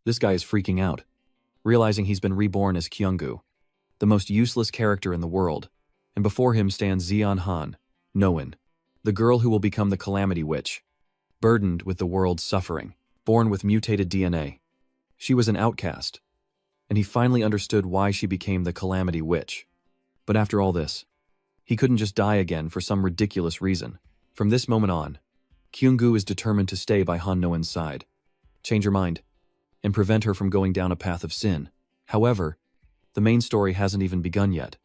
This guy is freaking out, realizing he's been reborn as Kyunggu, the most useless character in the world, and before him stands Zeon Han, Noin, the girl who will become the Calamity Witch, burdened with the world's suffering, born with mutated DNA. She was an outcast, and he finally understood why she became the Calamity Witch. But after all this, he couldn't just die again for some ridiculous reason. From this moment on, Kyunggu is determined to stay by Han Noin's side, change her mind, and prevent her from going down a path of sin. However, the main story hasn't even begun yet,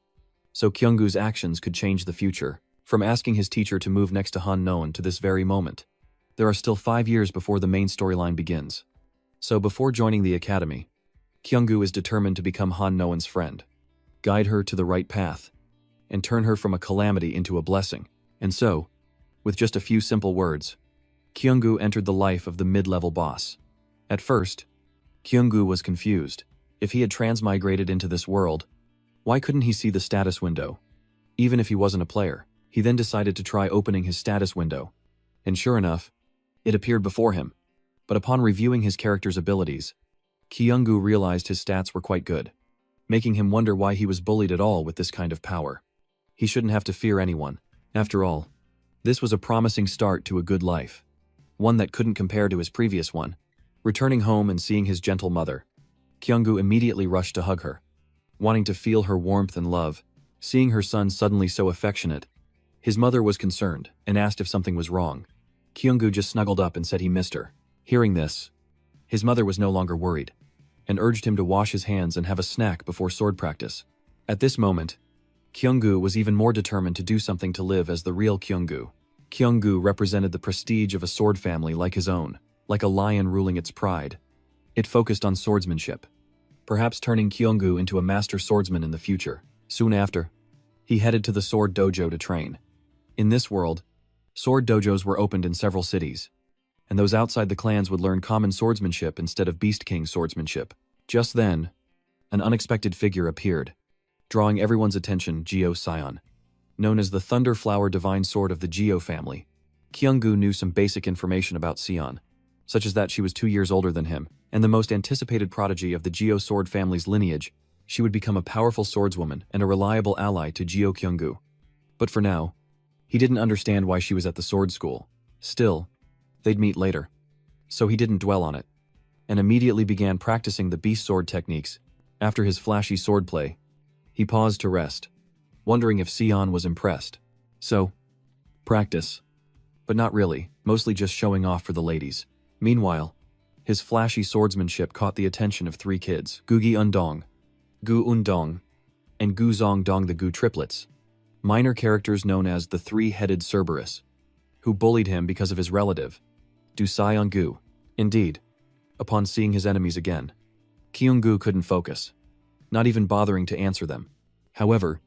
so Kyunggu's actions could change the future, from asking his teacher to move next to Han Noin to this very moment. There are still 5 years before the main storyline begins. So before joining the academy, Kyunggu is determined to become Han Noin's friend, guide her to the right path, and turn her from a calamity into a blessing. And so, with just a few simple words, Kyunggu entered the life of the mid-level boss. At first, Kyunggu was confused. If he had transmigrated into this world, why couldn't he see the status window? Even if he wasn't a player, he then decided to try opening his status window. And sure enough, it appeared before him. But upon reviewing his character's abilities, Kyunggu realized his stats were quite good, making him wonder why he was bullied at all with this kind of power. He shouldn't have to fear anyone. After all, this was a promising start to a good life, one that couldn't compare to his previous one. Returning home and seeing his gentle mother, Kyunggu immediately rushed to hug her, wanting to feel her warmth and love. Seeing her son suddenly so affectionate, his mother was concerned and asked if something was wrong. Kyunggu just snuggled up and said he missed her. Hearing this, his mother was no longer worried, and urged him to wash his hands and have a snack before sword practice. At this moment, Kyunggu was even more determined to do something to live as the real Kyunggu. Kyunggu represented the prestige of a sword family like his own, like a lion ruling its pride. It focused on swordsmanship, perhaps turning Kyunggu into a master swordsman in the future. Soon after, he headed to the sword dojo to train. In this world, sword dojos were opened in several cities, and those outside the clans would learn common swordsmanship instead of Beast King swordsmanship. Just then, an unexpected figure appeared, drawing everyone's attention. Geo Sion, known as the Thunder Flower Divine Sword of the Geo family. Kyunggu knew some basic information about Sion, such as that she was 2 years older than him, and the most anticipated prodigy of the Geo sword family's lineage. She would become a powerful swordswoman and a reliable ally to Geo Kyunggu. But for now, he didn't understand why she was at the sword school. Still, they'd meet later, so he didn't dwell on it, and immediately began practicing the beast sword techniques. After his flashy swordplay, he paused to rest, wondering if Sion was impressed. So, practice. But not really, mostly just showing off for the ladies. Meanwhile, his flashy swordsmanship caught the attention of 3 kids, Gugi Undong, Gu Undong, and Gu Zongdong, the Gu triplets, minor characters known as the Three-Headed Cerberus, who bullied him because of his relative, Du Sion Gu. Indeed, upon seeing his enemies again, Kyunggu couldn't focus, not even bothering to answer them. However,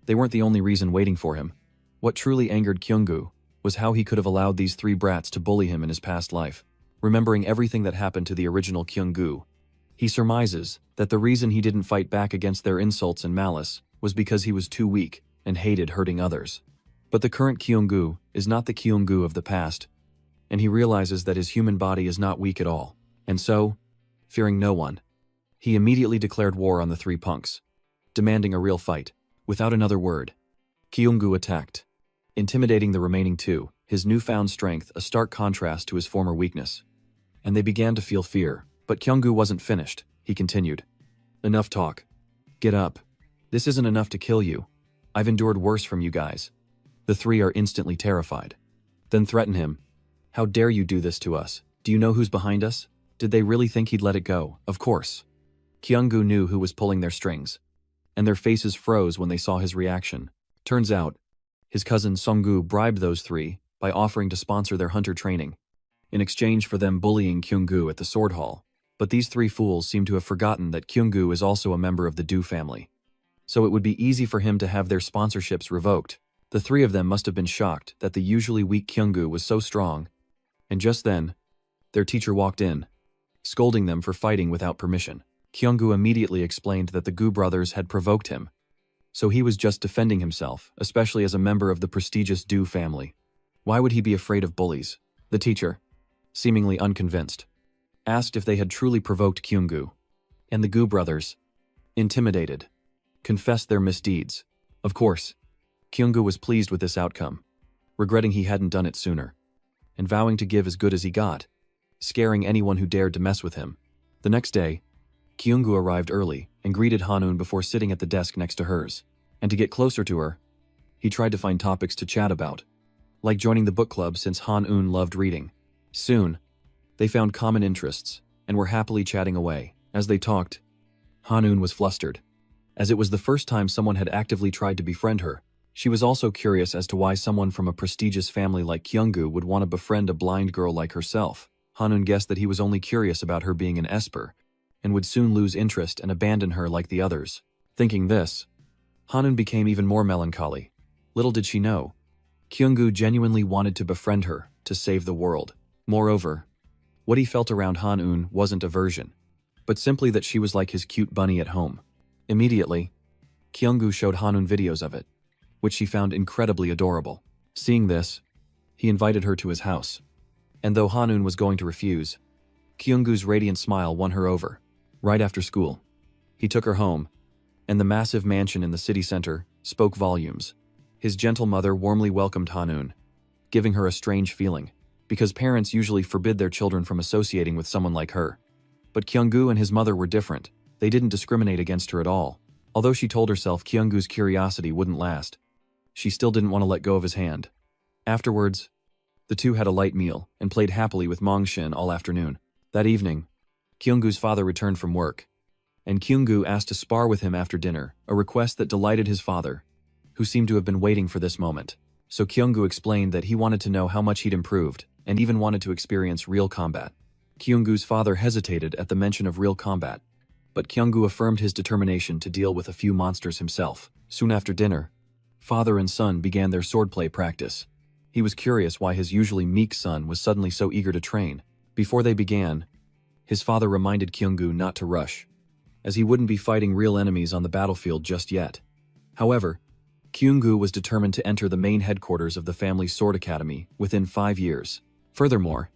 they weren't the only reason waiting for him. What truly angered Kyunggu was how he could have allowed these 3 brats to bully him in his past life. Remembering everything that happened to the original Kyunggu, he surmises that the reason he didn't fight back against their insults and malice was because he was too weak and hated hurting others. But the current Kyunggu is not the Kyunggu of the past, and he realizes that his human body is not weak at all. And so, fearing no one, he immediately declared war on the 3 punks, demanding a real fight. Without another word, Kyunggu attacked, intimidating the remaining 2, his newfound strength a stark contrast to his former weakness. And they began to feel fear. But Kyunggu wasn't finished. He continued. Enough talk. Get up. This isn't enough to kill you. I've endured worse from you guys. The 3 are instantly terrified. Then threaten him. How dare you do this to us? Do you know who's behind us? Did they really think he'd let it go? Of course. Kyunggu knew who was pulling their strings, and their faces froze when they saw his reaction. Turns out, his cousin Songgu bribed those 3 by offering to sponsor their hunter training, in exchange for them bullying Kyunggu at the sword hall. But these 3 fools seem to have forgotten that Kyunggu is also a member of the Du family, so it would be easy for him to have their sponsorships revoked. The 3 of them must have been shocked that the usually weak Kyunggu was so strong, and just then, their teacher walked in, scolding them for fighting without permission. Kyunggu immediately explained that the Gu brothers had provoked him, so he was just defending himself, especially as a member of the prestigious Du family. Why would he be afraid of bullies? The teacher, seemingly unconvinced, asked if they had truly provoked Kyunggu. And the Gu brothers, intimidated, confessed their misdeeds. Of course, Kyunggu was pleased with this outcome, regretting he hadn't done it sooner, and vowing to give as good as he got, scaring anyone who dared to mess with him. The next day, Kyunggu arrived early and greeted Hanun before sitting at the desk next to hers. And to get closer to her, he tried to find topics to chat about, like joining the book club since Hanun loved reading. Soon, they found common interests and were happily chatting away. As they talked, Hanun was flustered, as it was the first time someone had actively tried to befriend her. She was also curious as to why someone from a prestigious family like Kyunggu would want to befriend a blind girl like herself. Hanun guessed that he was only curious about her being an esper, and would soon lose interest and abandon her like the others. Thinking this, Hanun became even more melancholy. Little did she know, Kyunggu genuinely wanted to befriend her to save the world. Moreover, what he felt around Hanun wasn't aversion, but simply that she was like his cute bunny at home. Immediately, Kyunggu showed Hanun videos of it, which she found incredibly adorable. Seeing this, he invited her to his house. And though Hanun was going to refuse, Kyunggu's radiant smile won her over. Right after school, he took her home, and the massive mansion in the city center spoke volumes. His gentle mother warmly welcomed Hanun, giving her a strange feeling, because parents usually forbid their children from associating with someone like her. But Kyunggu and his mother were different. They didn't discriminate against her at all. Although she told herself Kyunggu's curiosity wouldn't last, she still didn't want to let go of his hand. Afterwards, the two had a light meal and played happily with Mongshin all afternoon. That evening, Kyunggu's father returned from work, and Kyunggu asked to spar with him after dinner, a request that delighted his father, who seemed to have been waiting for this moment. So Kyunggu explained that he wanted to know how much he'd improved, and even wanted to experience real combat. Kyunggu's father hesitated at the mention of real combat, but Kyunggu affirmed his determination to deal with a few monsters himself. Soon after dinner, father and son began their swordplay practice. He was curious why his usually meek son was suddenly so eager to train. Before they began, his father reminded Kyunggu not to rush, as he wouldn't be fighting real enemies on the battlefield just yet. However, Kyunggu was determined to enter the main headquarters of the family's sword academy within 5 years. Furthermore,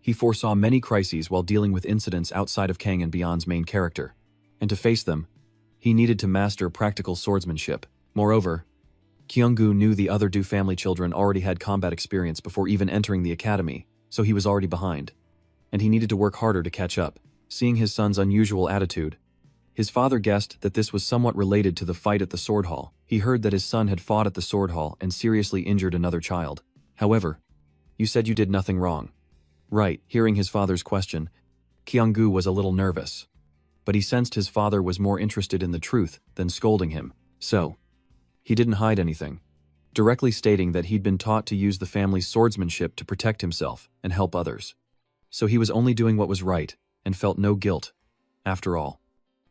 he foresaw many crises while dealing with incidents outside of Kang and Beyond's main character, and to face them, he needed to master practical swordsmanship. Moreover, Kyunggu knew the other Du family children already had combat experience before even entering the academy, so he was already behind, and he needed to work harder to catch up. Seeing his son's unusual attitude, his father guessed that this was somewhat related to the fight at the sword hall. He heard that his son had fought at the sword hall and seriously injured another child. However, you said you did nothing wrong. Right. Hearing his father's question, Kyunggu was a little nervous, but he sensed his father was more interested in the truth than scolding him. So, he didn't hide anything, directly stating that he'd been taught to use the family's swordsmanship to protect himself and help others. So he was only doing what was right and felt no guilt. After all,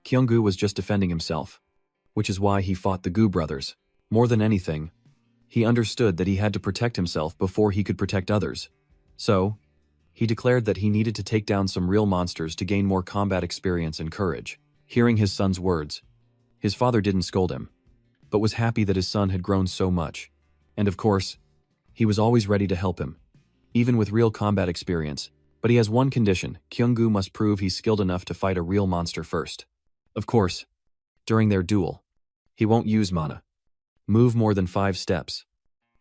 Kyunggu was just defending himself, which is why he fought the Gu brothers. More than anything, he understood that he had to protect himself before he could protect others. So, he declared that he needed to take down some real monsters to gain more combat experience and courage. Hearing his son's words, his father didn't scold him, but was happy that his son had grown so much. And of course, he was always ready to help him, even with real combat experience. But he has one condition: Kyunggu must prove he's skilled enough to fight a real monster first. Of course, during their duel, he won't use mana, move more than 5 steps,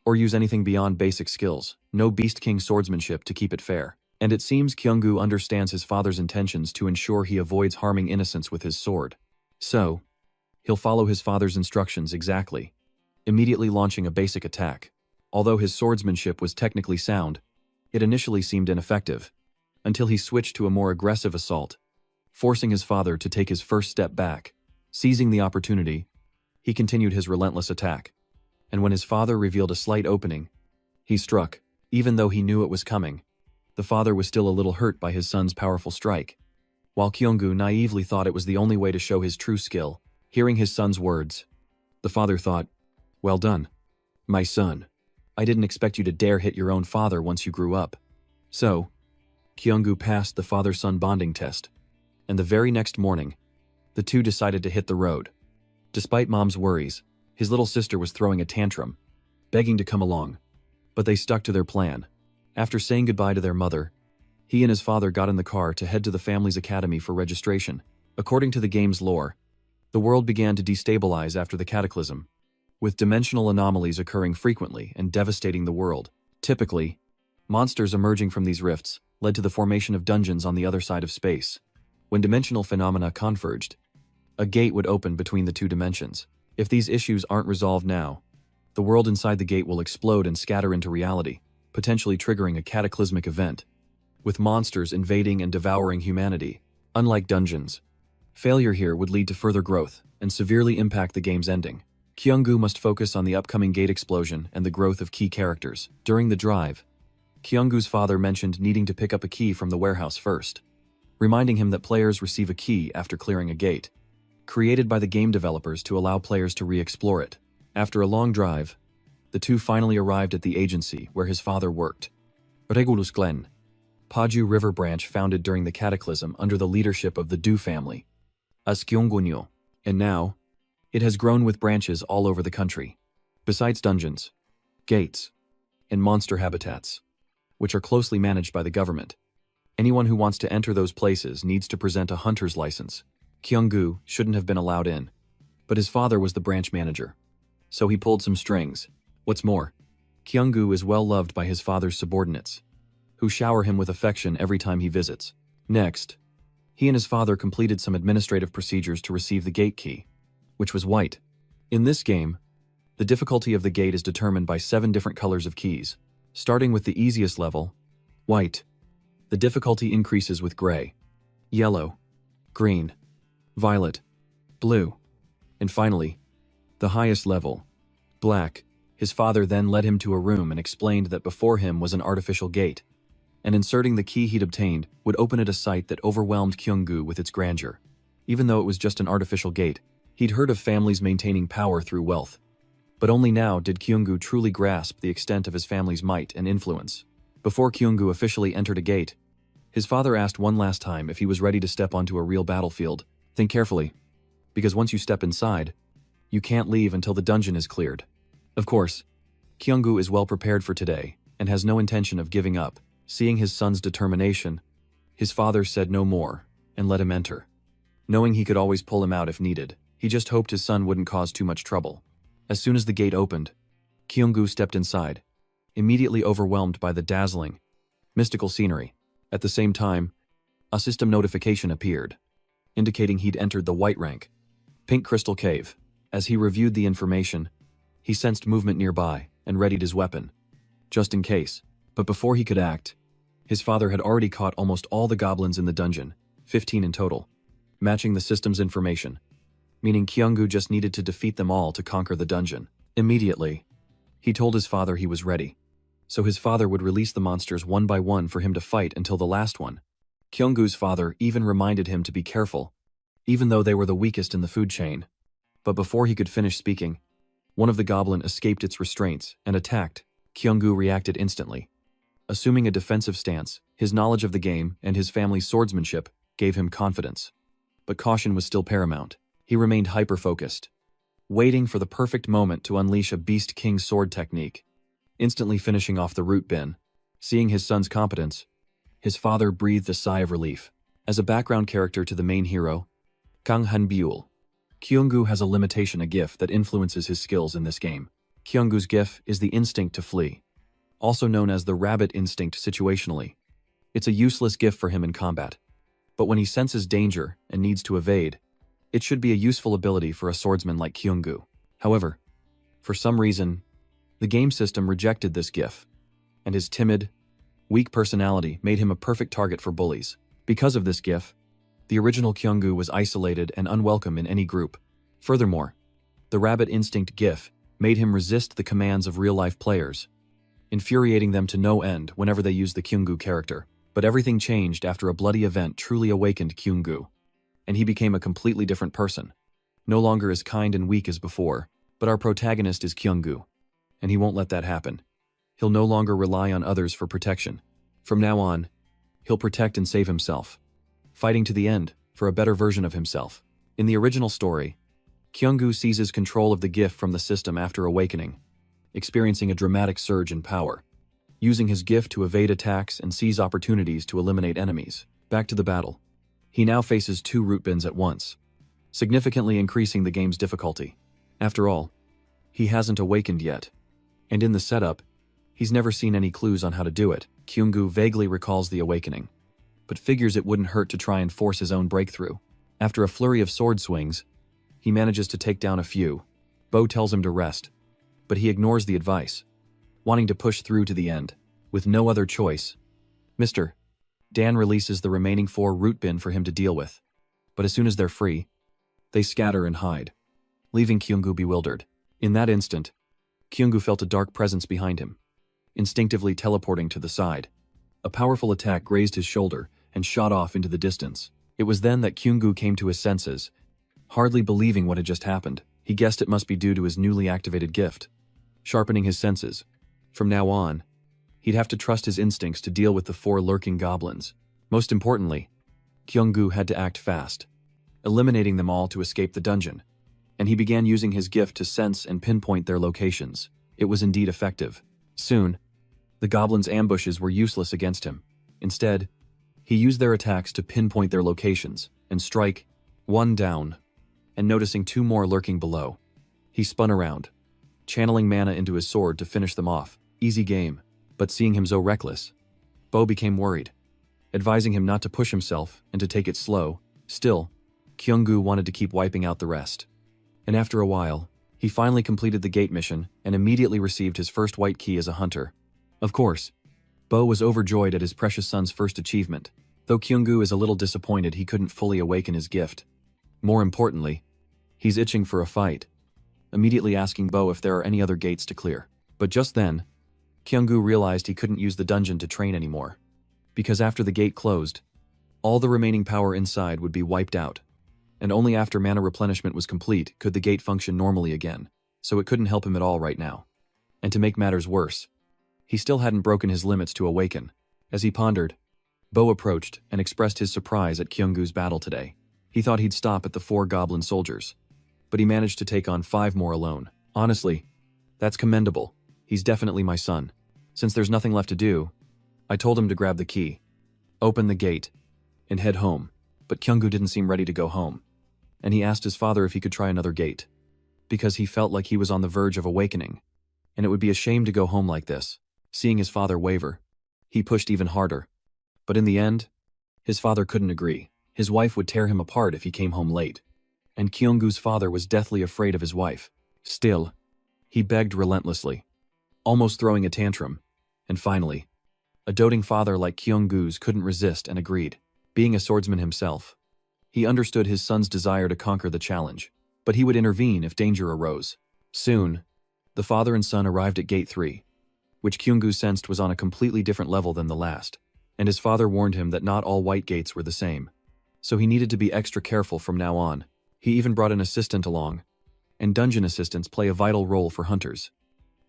or use anything beyond basic skills. No Beast King swordsmanship to keep it fair. And it seems Kyunggu understands his father's intentions to ensure he avoids harming innocents with his sword. So, he'll follow his father's instructions exactly, immediately launching a basic attack. Although his swordsmanship was technically sound, it initially seemed ineffective, until he switched to a more aggressive assault, forcing his father to take his first step back. Seizing the opportunity, he continued his relentless attack, and when his father revealed a slight opening, he struck. Even though he knew it was coming, the father was still a little hurt by his son's powerful strike, while Kyunggu naively thought it was the only way to show his true skill. Hearing his son's words, the father thought, "Well done, my son. I didn't expect you to dare hit your own father once you grew up." So, Kyunggu passed the father-son bonding test, and the very next morning, the two decided to hit the road. Despite mom's worries, his little sister was throwing a tantrum, begging to come along, but they stuck to their plan. After saying goodbye to their mother, He and his father got in the car to head to the family's academy for registration. According to the game's lore, the world began to destabilize after the cataclysm, with dimensional anomalies occurring frequently and devastating the world. Typically, monsters emerging from these rifts led to the formation of dungeons on the other side of space. When dimensional phenomena converged, a gate would open between the two dimensions. If these issues aren't resolved now, the world inside the gate will explode and scatter into reality, potentially triggering a cataclysmic event, with monsters invading and devouring humanity. Unlike dungeons, failure here would lead to further growth and severely impact the game's ending. Kyunggu must focus on the upcoming gate explosion and the growth of key characters. During the drive, Kyunggu's father mentioned needing to pick up a key from the warehouse first, reminding him that players receive a key after clearing a gate, created by the game developers to allow players to re-explore it. After a long drive, the two finally arrived at the agency where his father worked. Regulus Glen, Paju River branch founded during the cataclysm under the leadership of the Du family, as Kyunggunyo, and now, it has grown with branches all over the country. Besides dungeons, gates, and monster habitats, which are closely managed by the government, anyone who wants to enter those places needs to present a hunter's license. Kyunggu shouldn't have been allowed in, but his father was the branch manager, so he pulled some strings. What's more, Kyunggu is well loved by his father's subordinates, who shower him with affection every time he visits. Next, he and his father completed some administrative procedures to receive the gate key, which was white. In this game, the difficulty of the gate is determined by 7 different colors of keys. Starting with the easiest level, white, the difficulty increases with gray, yellow, green, violet, blue, and finally, the highest level, black. His father then led him to a room and explained that before him was an artificial gate, and inserting the key he'd obtained would open at a sight that overwhelmed Kyunggu with its grandeur. Even though it was just an artificial gate, he'd heard of families maintaining power through wealth. But only now did Kyunggu truly grasp the extent of his family's might and influence. Before Kyunggu officially entered a gate, his father asked one last time if he was ready to step onto a real battlefield. Think carefully, because once you step inside, you can't leave until the dungeon is cleared. Of course, Kyunggu is well prepared for today and has no intention of giving up. Seeing his son's determination, his father said no more and let him enter. Knowing he could always pull him out if needed, he just hoped his son wouldn't cause too much trouble. As soon as the gate opened, Kyunggu stepped inside, immediately overwhelmed by the dazzling, mystical scenery. At the same time, a system notification appeared, indicating he'd entered the white rank, Pink Crystal Cave. As he reviewed the information, he sensed movement nearby and readied his weapon, just in case. But before he could act, his father had already caught almost all the goblins in the dungeon, 15 in total, matching the system's information, meaning Kyunggu just needed to defeat them all to conquer the dungeon. Immediately, he told his father he was ready, so his father would release the monsters one by one for him to fight until the last one. Kyunggu's father even reminded him to be careful, even though they were the weakest in the food chain. But before he could finish speaking, one of the goblin escaped its restraints and attacked. Kyunggu reacted instantly. Assuming a defensive stance, his knowledge of the game and his family's swordsmanship gave him confidence. But caution was still paramount. He remained hyper-focused, waiting for the perfect moment to unleash a Beast King sword technique, instantly finishing off the root bin. Seeing his son's competence, his father breathed a sigh of relief. As a background character to the main hero, Kang Han-byul, Kyunggu has a limitation, a gift that influences his skills in this game. Kyunggu's gift is the instinct to flee, also known as the rabbit instinct situationally. It's a useless gift for him in combat, but when he senses danger and needs to evade, it should be a useful ability for a swordsman like Kyunggu. However, for some reason, the game system rejected this gift, and his timid, weak personality made him a perfect target for bullies. Because of this gift, the original Kyunggu was isolated and unwelcome in any group. Furthermore, the rabbit instinct gift made him resist the commands of real-life players, infuriating them to no end whenever they used the Kyunggu character. But everything changed after a bloody event truly awakened Kyunggu, and he became a completely different person. No longer as kind and weak as before, but our protagonist is Kyunggu, and he won't let that happen. He'll no longer rely on others for protection. From now on, he'll protect and save himself, fighting to the end for a better version of himself. In the original story, Kyunggu seizes control of the gift from the system after awakening, experiencing a dramatic surge in power. using his gift to evade attacks and seize opportunities to eliminate enemies. Back to the battle. He now faces 2 root bins at once, significantly increasing the game's difficulty. After all, he hasn't awakened yet, and in the setup, he's never seen any clues on how to do it. Kyunggu vaguely recalls the awakening, but figures it wouldn't hurt to try and force his own breakthrough. After a flurry of sword swings, he manages to take down a few. Bo tells him to rest, but he ignores the advice, wanting to push through to the end. With no other choice, Mr. Dan releases the remaining 4 root bin for him to deal with, but as soon as they're free, they scatter and hide, leaving Kyunggu bewildered. In that instant, Kyunggu felt a dark presence behind him, instinctively teleporting to the side. A powerful attack grazed his shoulder and shot off into the distance. It was then that Kyunggu came to his senses, hardly believing what had just happened. He guessed it must be due to his newly activated gift, sharpening his senses. From now on, he'd have to trust his instincts to deal with the 4 lurking goblins. Most importantly, Kyunggu had to act fast, eliminating them all to escape the dungeon, and he began using his gift to sense and pinpoint their locations. It was indeed effective. Soon, the goblins' ambushes were useless against him. Instead, he used their attacks to pinpoint their locations and strike 1 down, and noticing 2 more lurking below, he spun around, channeling mana into his sword to finish them off. Easy game. But seeing him so reckless, Bo became worried, advising him not to push himself and to take it slow. Still, Kyunggu wanted to keep wiping out the rest. And after a while, he finally completed the gate mission and immediately received his first white key as a hunter. Of course, Bo was overjoyed at his precious son's first achievement, though Kyunggu is a little disappointed he couldn't fully awaken his gift. More importantly, he's itching for a fight, immediately asking Bo if there are any other gates to clear. But just then, Kyunggu realized he couldn't use the dungeon to train anymore, because after the gate closed, all the remaining power inside would be wiped out, and only after mana replenishment was complete could the gate function normally again, so it couldn't help him at all right now. And to make matters worse, he still hadn't broken his limits to awaken. As he pondered, Bo approached and expressed his surprise at Kyunggu's battle today. He thought he'd stop at the 4 goblin soldiers, but he managed to take on 5 more alone. Honestly, that's commendable. He's definitely my son. Since there's nothing left to do, I told him to grab the key, open the gate, and head home. But Kyunggu didn't seem ready to go home, and he asked his father if he could try another gate, because he felt like he was on the verge of awakening, and it would be a shame to go home like this. Seeing his father waver, he pushed even harder. But in the end, his father couldn't agree. His wife would tear him apart if he came home late, and Kyunggu's father was deathly afraid of his wife. Still, he begged relentlessly, almost throwing a tantrum, and finally, a doting father like Kyunggu's couldn't resist and agreed. Being a swordsman himself, he understood his son's desire to conquer the challenge, but he would intervene if danger arose. Soon, the father and son arrived at Gate 3, which Kyunggu sensed was on a completely different level than the last, and his father warned him that not all white gates were the same, so he needed to be extra careful from now on. He even brought an assistant along, and dungeon assistants play a vital role for hunters,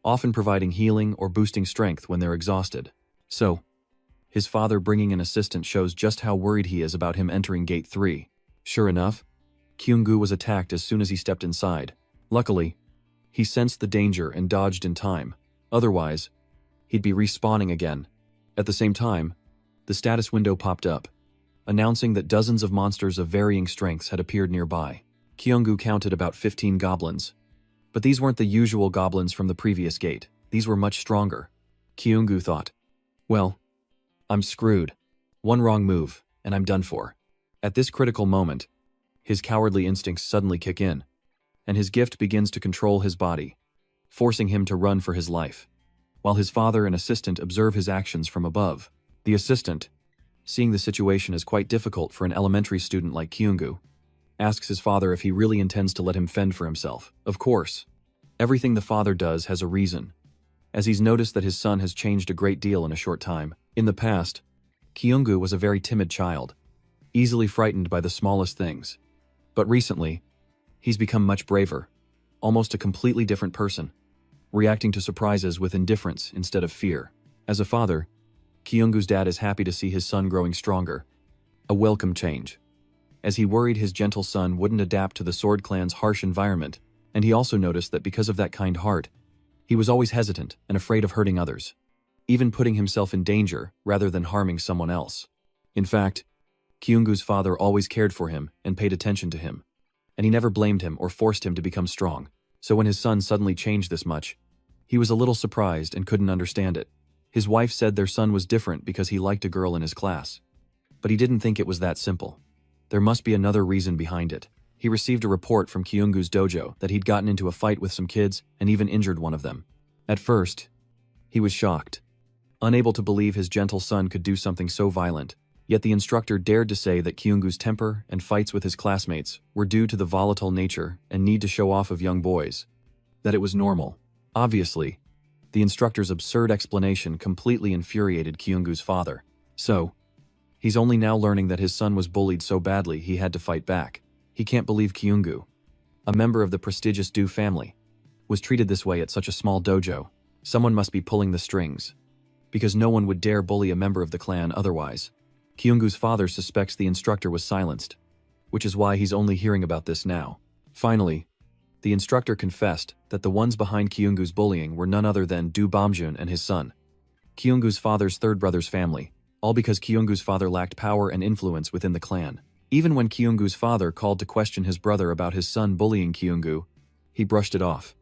often providing healing or boosting strength when they're exhausted. So, his father bringing an assistant shows just how worried he is about him entering Gate 3. Sure enough, Kyunggu was attacked as soon as he stepped inside. Luckily, he sensed the danger and dodged in time. Otherwise, he'd be respawning again. At the same time, the status window popped up, announcing that dozens of monsters of varying strengths had appeared nearby. Kyunggu counted about 15 goblins, but these weren't the usual goblins from the previous gate. These were much stronger. Kyunggu thought, well, I'm screwed. One wrong move, and I'm done for. At this critical moment, his cowardly instincts suddenly kick in, and his gift begins to control his body, forcing him to run for his life, while his father and assistant observe his actions from above. The assistant, seeing the situation as quite difficult for an elementary student like Kyunggu, asks his father if he really intends to let him fend for himself. Of course, everything the father does has a reason, as he's noticed that his son has changed a great deal in a short time. In the past, Kyunggu was a very timid child, easily frightened by the smallest things. But recently, he's become much braver, almost a completely different person, reacting to surprises with indifference instead of fear. As a father, Kyunggu's dad is happy to see his son growing stronger, a welcome change, as he worried his gentle son wouldn't adapt to the Sword Clan's harsh environment, and he also noticed that because of that kind heart, he was always hesitant and afraid of hurting others. even putting himself in danger rather than harming someone else. In fact, Kyungu's father always cared for him and paid attention to him, and he never blamed him or forced him to become strong. So when his son suddenly changed this much, he was a little surprised and couldn't understand it. His wife said their son was different because he liked a girl in his class. But he didn't think it was that simple. There must be another reason behind it. He received a report from Kyungu's dojo that he'd gotten into a fight with some kids and even injured one of them. At first, he was shocked, unable to believe his gentle son could do something so violent. Yet the instructor dared to say that Kyungu's temper and fights with his classmates were due to the volatile nature and need to show off of young boys. That it was normal. Obviously, the instructor's absurd explanation completely infuriated Kyungu's father. So, he's only now learning that his son was bullied so badly he had to fight back. He can't believe Kyungu, a member of the prestigious Do family, was treated this way at such a small dojo. Someone must be pulling the strings, because no one would dare bully a member of the clan otherwise. Kyungu's father suspects the instructor was silenced, which is why he's only hearing about this now. Finally, the instructor confessed that the ones behind Kyungu's bullying were none other than Do Bamjun and his son, Kyungu's father's third brother's family, all because Kyungu's father lacked power and influence within the clan. Even when Kyungu's father called to question his brother about his son bullying Kyungu, he brushed it off,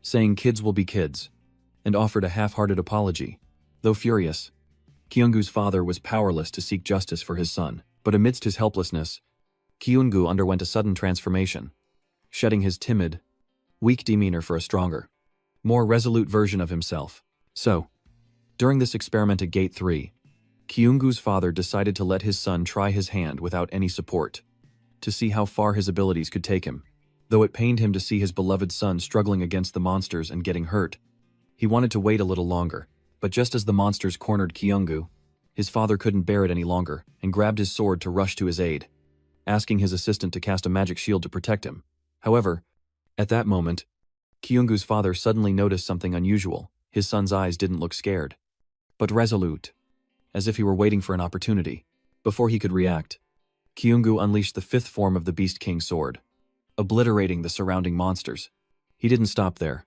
saying kids will be kids, and offered a half-hearted apology. Though furious, Kyungu's father was powerless to seek justice for his son, but amidst his helplessness, Kyungu underwent a sudden transformation, shedding his timid, weak demeanor for a stronger, more resolute version of himself. So, during this experiment at Gate 3, Kyungu's father decided to let his son try his hand without any support, to see how far his abilities could take him. Though it pained him to see his beloved son struggling against the monsters and getting hurt, he wanted to wait a little longer. But just as the monsters cornered Kyungu, his father couldn't bear it any longer and grabbed his sword to rush to his aid, asking his assistant to cast a magic shield to protect him. However, at that moment, Kyungu's father suddenly noticed something unusual. His son's eyes didn't look scared, but resolute, as if he were waiting for an opportunity. Before he could react, Kyungu unleashed the fifth form of the Beast King sword, obliterating the surrounding monsters. He didn't stop there,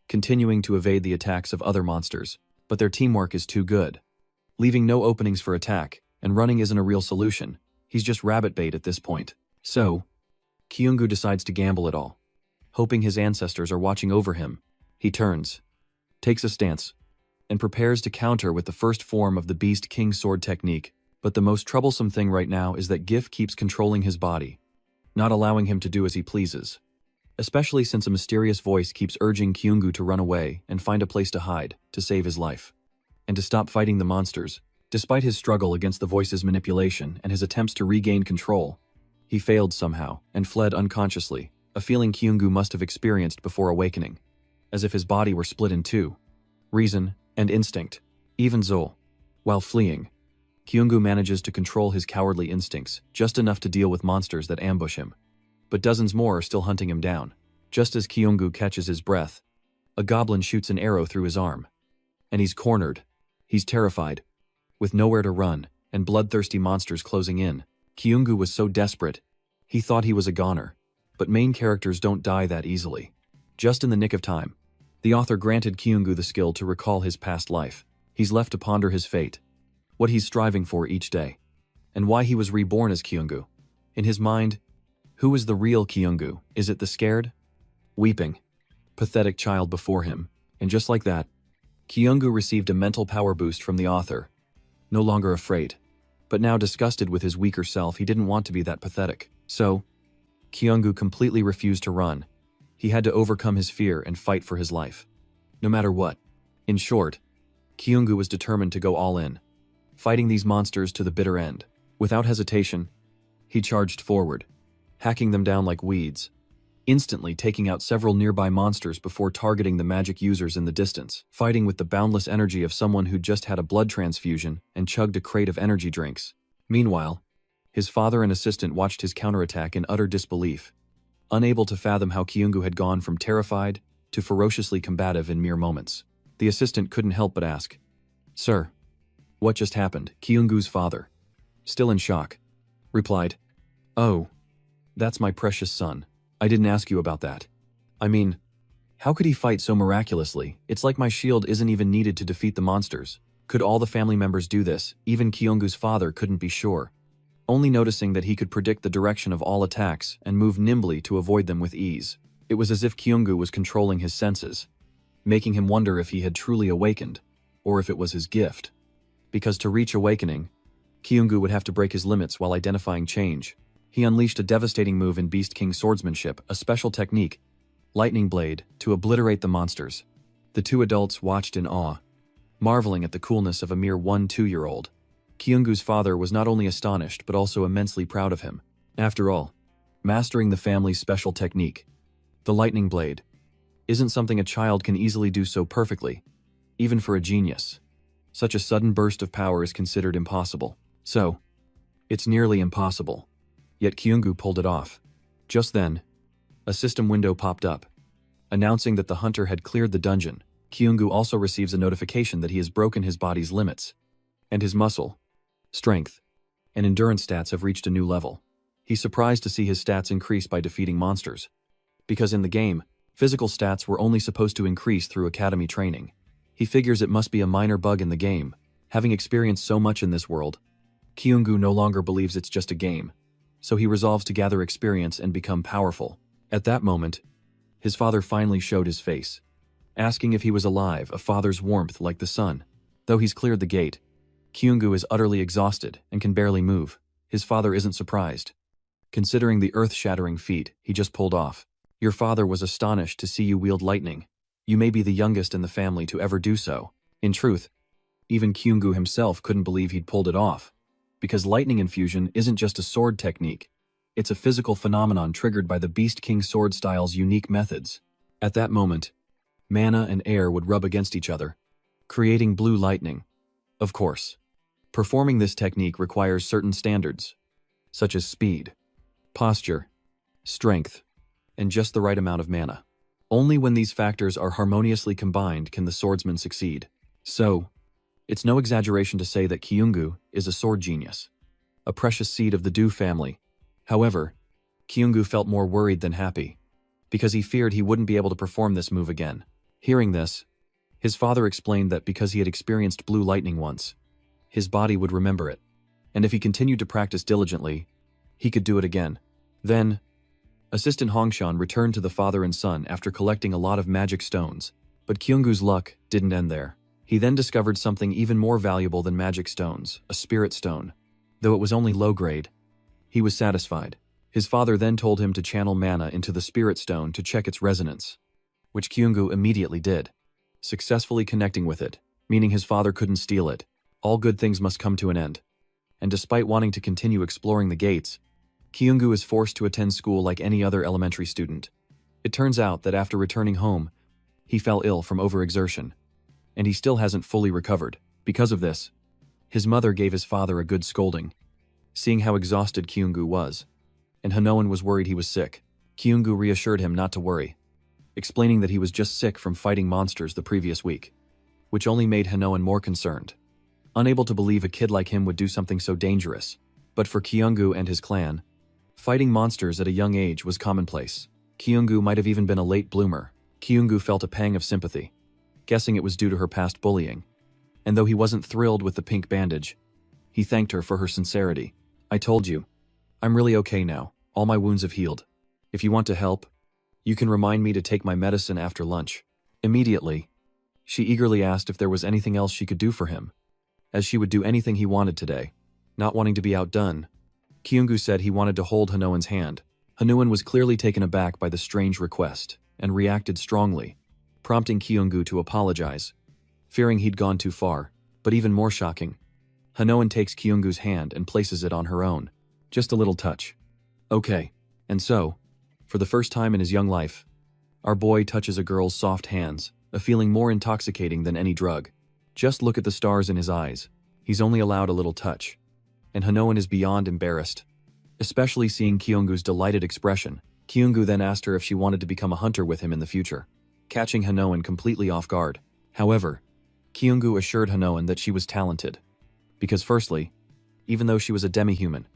continuing to evade the attacks of other monsters, but their teamwork is too good. Leaving no openings for attack, and running isn't a real solution. He's just rabbit bait at this point. So, Kyungu decides to gamble it all. Hoping his ancestors are watching over him, he turns, takes a stance, and prepares to counter with the first form of the Beast King sword technique. But the most troublesome thing right now is that Gif keeps controlling his body, not allowing him to do as he pleases. Especially since a mysterious voice keeps urging Kyungu to run away and find a place to hide, to save his life, and to stop fighting the monsters. Despite his struggle against the voice's manipulation and his attempts to regain control, he failed somehow and fled unconsciously, a feeling Kyungu must have experienced before awakening, as if his body were split in two, reason and instinct. Even so, while fleeing, Kyungu manages to control his cowardly instincts just enough to deal with monsters that ambush him. But dozens more are still hunting him down. Just as Kyungu catches his breath, a goblin shoots an arrow through his arm. And he's cornered. He's terrified, with nowhere to run, and bloodthirsty monsters closing in. Kyungu was so desperate, he thought he was a goner. But main characters don't die that easily. Just in the nick of time, the author granted Kyungu the skill to recall his past life. He's left to ponder his fate, what he's striving for each day, and why he was reborn as Kyungu. In his mind, who is the real Kyungu? Is it the scared, weeping, pathetic child before him? And just like that, Kyungu received a mental power boost from the author. No longer afraid, but now disgusted with his weaker self, he didn't want to be that pathetic. So, Kyungu completely refused to run. He had to overcome his fear and fight for his life, no matter what. In short, Kyungu was determined to go all in, fighting these monsters to the bitter end. Without hesitation, he charged forward, hacking them down like weeds, instantly taking out several nearby monsters before targeting the magic users in the distance, fighting with the boundless energy of someone who just had a blood transfusion and chugged a crate of energy drinks. Meanwhile, his father and assistant watched his counterattack in utter disbelief, unable to fathom how Kyungu had gone from terrified to ferociously combative in mere moments. The assistant couldn't help but ask, "Sir, what just happened?" Kyungu's father, still in shock, replied, "Oh, that's my precious son. I didn't ask you about that. I mean, how could he fight so miraculously? It's like my shield isn't even needed to defeat the monsters." Could all the family members do this? Even Kyungu's father couldn't be sure, only noticing that he could predict the direction of all attacks and move nimbly to avoid them with ease. It was as if Kyungu was controlling his senses, making him wonder if he had truly awakened, or if it was his gift. Because to reach awakening, Kyungu would have to break his limits while identifying change. He unleashed a devastating move in Beast King swordsmanship, a special technique, Lightning Blade, to obliterate the monsters. The two adults watched in awe, marveling at the coolness of a mere 1-2-year-old. Kyungu's father was not only astonished but also immensely proud of him. After all, mastering the family's special technique, the Lightning Blade, isn't something a child can easily do so perfectly, even for a genius. Such a sudden burst of power is considered impossible. So, it's nearly impossible. Yet Kyungu pulled it off. Just then, a system window popped up, announcing that the hunter had cleared the dungeon. Kyungu also receives a notification that he has broken his body's limits, and his muscle, strength, and endurance stats have reached a new level. He's surprised to see his stats increase by defeating monsters, because in the game, physical stats were only supposed to increase through academy training. He figures it must be a minor bug in the game. Having experienced so much in this world, Kyungu no longer believes it's just a game, so he resolves to gather experience and become powerful. At that moment, his father finally showed his face, asking if he was alive, a father's warmth like the sun. Though he's cleared the gate, Kyungu is utterly exhausted and can barely move. His father isn't surprised, considering the earth-shattering feat he just pulled off. Your father was astonished to see you wield lightning. You may be the youngest in the family to ever do so. In truth, even Kyungu himself couldn't believe he'd pulled it off, because lightning infusion isn't just a sword technique. It's a physical phenomenon triggered by the Beast King sword style's unique methods. At that moment, mana and air would rub against each other, creating blue lightning. Of course, performing this technique requires certain standards, such as speed, posture, strength, and just the right amount of mana. Only when these factors are harmoniously combined can the swordsman succeed. So, it's no exaggeration to say that Kyungu is a sword genius, a precious seed of the Du family. However, Kyungu felt more worried than happy, because he feared he wouldn't be able to perform this move again. Hearing this, his father explained that because he had experienced blue lightning once, his body would remember it, and if he continued to practice diligently, he could do it again. Then, Assistant Hongshan returned to the father and son after collecting a lot of magic stones, but Kyungu's luck didn't end there. He then discovered something even more valuable than magic stones, a spirit stone. Though it was only low grade, he was satisfied. His father then told him to channel mana into the spirit stone to check its resonance, which Kyungu immediately did, successfully connecting with it, meaning his father couldn't steal it. All good things must come to an end. And despite wanting to continue exploring the gates, Kyungu is forced to attend school like any other elementary student. It turns out that after returning home, he fell ill from overexertion, and he still hasn't fully recovered. Because of this, his mother gave his father a good scolding, seeing how exhausted Kyungu was, and Hanoan was worried he was sick. Kyungu reassured him not to worry, explaining that he was just sick from fighting monsters the previous week, which only made Hanoan more concerned, unable to believe a kid like him would do something so dangerous. But for Kyungu and his clan, fighting monsters at a young age was commonplace. Kyungu might have even been a late bloomer. Kyungu felt a pang of sympathy, guessing it was due to her past bullying. And though he wasn't thrilled with the pink bandage, he thanked her for her sincerity. I told you, I'm really okay now. All my wounds have healed. If you want to help, you can remind me to take my medicine after lunch. Immediately, she eagerly asked if there was anything else she could do for him, as she would do anything he wanted today. Not wanting to be outdone, Kyungu said he wanted to hold Hanoan's hand. Hanoan was clearly taken aback by the strange request and reacted strongly, prompting Kyungu to apologize, fearing he'd gone too far. But even more shocking, Hanoan takes Kyungu's hand and places it on her own. Just a little touch. Okay. And so, for the first time in his young life, our boy touches a girl's soft hands, a feeling more intoxicating than any drug. Just look at the stars in his eyes. He's only allowed a little touch, and Hanoan is beyond embarrassed, especially seeing Kyungu's delighted expression. Kyungu then asked her if she wanted to become a hunter with him in the future, catching Hanoan completely off guard. However, Kyungu assured Hanoan that she was talented, because firstly, even though she was a demi-human,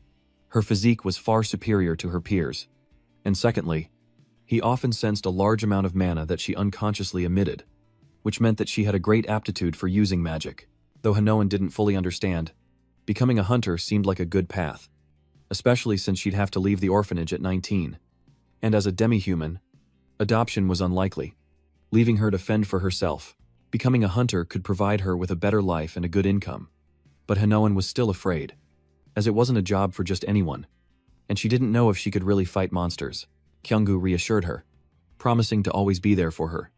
her physique was far superior to her peers, and secondly, he often sensed a large amount of mana that she unconsciously emitted, which meant that she had a great aptitude for using magic. Though Hanoan didn't fully understand, becoming a hunter seemed like a good path, especially since she'd have to leave the orphanage at 19. And as a demi-human, adoption was unlikely, leaving her to fend for herself. Becoming a hunter could provide her with a better life and a good income. But Hanoan was still afraid, as it wasn't a job for just anyone, and she didn't know if she could really fight monsters. Kyunggu reassured her, promising to always be there for her,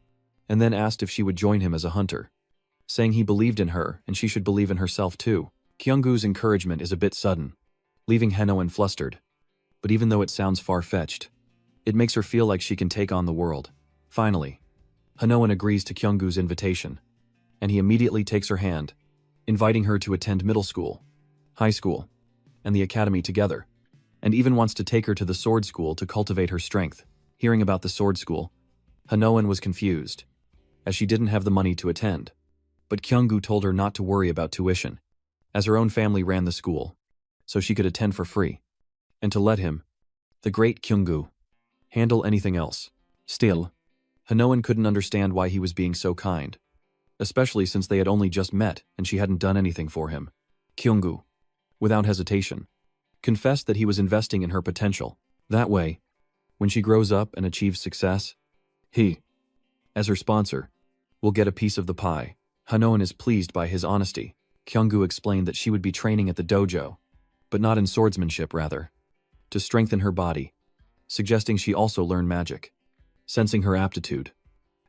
and then asked if she would join him as a hunter, saying he believed in her and she should believe in herself too. Kyunggu's encouragement is a bit sudden, leaving Hanoan flustered. But even though it sounds far-fetched, it makes her feel like she can take on the world. Finally, Hanoan agrees to Kyunggu's invitation, and he immediately takes her hand, inviting her to attend middle school, high school, and the academy together, and even wants to take her to the sword school to cultivate her strength. Hearing about the sword school, Hanoan was confused, as she didn't have the money to attend. But Kyunggu told her not to worry about tuition, as her own family ran the school, so she could attend for free, and to let him, the great Kyunggu, handle anything else. Still, Hanoan couldn't understand why he was being so kind, especially since they had only just met and she hadn't done anything for him. Kyunggu, without hesitation, confessed that he was investing in her potential. That way, when she grows up and achieves success, he, as her sponsor, will get a piece of the pie. Hanoan is pleased by his honesty. Kyunggu explained that she would be training at the dojo, but not in swordsmanship rather, to strengthen her body, suggesting she also learn magic, sensing her aptitude,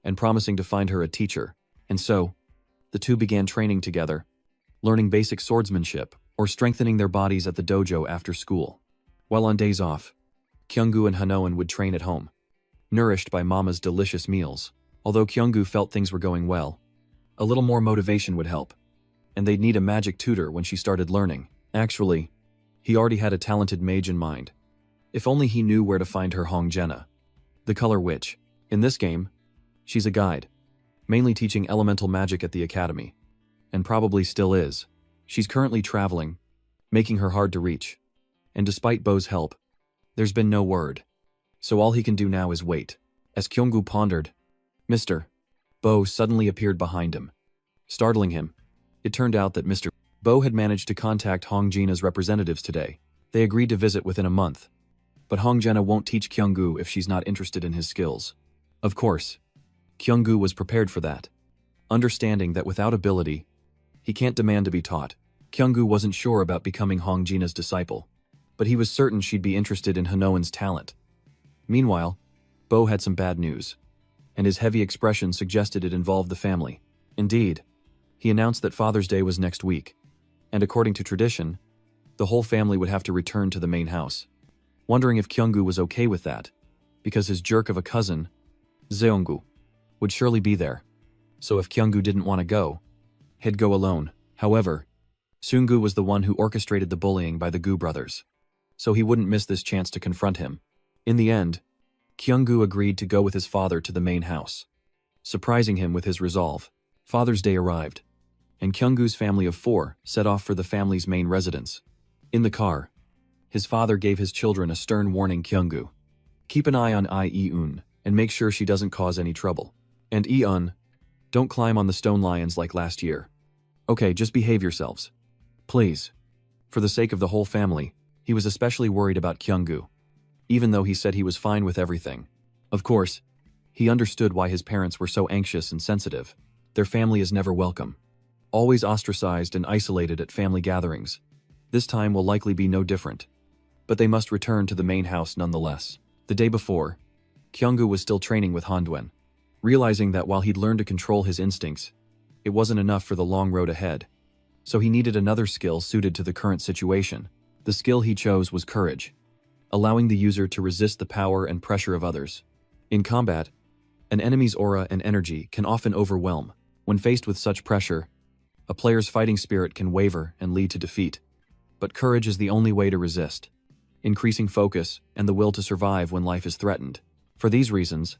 and promising to find her a teacher. And so, the two began training together, learning basic swordsmanship or strengthening their bodies at the dojo after school. While on days off, Kyunggu and Hanoan would train at home, nourished by Mama's delicious meals. Although Kyunggu felt things were going well, a little more motivation would help, and they'd need a magic tutor when she started learning. Actually, he already had a talented mage in mind. If only he knew where to find her Hongjena, the color witch. In this game, she's a guide, mainly teaching elemental magic at the academy, and probably still is. She's currently traveling, making her hard to reach, and despite Bo's help, there's been no word. So all he can do now is wait. As Kyunggu pondered, Mr. Bo suddenly appeared behind him, startling him. It turned out that Mr. Bo had managed to contact Hongjena's representatives today. They agreed to visit within a month, but Hongjena won't teach Kyunggu if she's not interested in his skills. Of course, Kyunggu was prepared for that, understanding that without ability, he can't demand to be taught. Kyunggu wasn't sure about becoming Hongjena's disciple, but he was certain she'd be interested in Hanoan's talent. Meanwhile, Bo had some bad news, and his heavy expression suggested it involved the family. Indeed, he announced that Father's Day was next week, and according to tradition, the whole family would have to return to the main house. Wondering if Kyunggu was okay with that, because his jerk of a cousin, Zeonggu, would surely be there. So if Kyunggu didn't want to go, he'd go alone. However, Seunggu was the one who orchestrated the bullying by the Gu brothers, so he wouldn't miss this chance to confront him. In the end, Kyunggu agreed to go with his father to the main house, surprising him with his resolve. Father's Day arrived, and Kyunggu's family of 4 set off for the family's main residence. In the car, his father gave his children a stern warning. Kyunggu, keep an eye on Ie-un and make sure she doesn't cause any trouble. And Ie-un, don't climb on the stone lions like last year. Okay, just behave yourselves. Please. For the sake of the whole family, he was especially worried about Kyunggu, even though he said he was fine with everything. Of course, he understood why his parents were so anxious and sensitive. Their family is never welcome, always ostracized and isolated at family gatherings. This time will likely be no different, but they must return to the main house nonetheless. The day before, Kyunggu was still training with Handwen, realizing that while he'd learned to control his instincts, it wasn't enough for the long road ahead. So he needed another skill suited to the current situation. The skill he chose was courage, allowing the user to resist the power and pressure of others. In combat, an enemy's aura and energy can often overwhelm. When faced with such pressure, a player's fighting spirit can waver and lead to defeat. But courage is the only way to resist, increasing focus and the will to survive when life is threatened. For these reasons,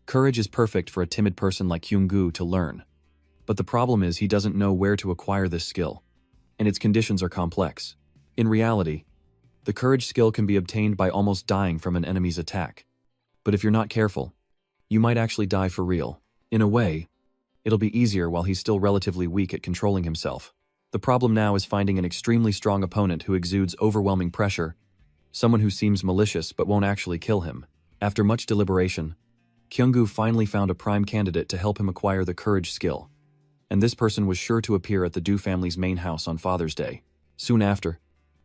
courage is perfect for a timid person like Kyunggu to learn. But the problem is he doesn't know where to acquire this skill, and its conditions are complex. In reality, the courage skill can be obtained by almost dying from an enemy's attack. But if you're not careful, you might actually die for real. In a way, It'll be easier while he's still relatively weak at controlling himself. The problem now is finding an extremely strong opponent who exudes overwhelming pressure, someone who seems malicious but won't actually kill him. After much deliberation, Kyunggu finally found a prime candidate to help him acquire the courage skill. And this person was sure to appear at the Du family's main house on Father's Day. Soon after,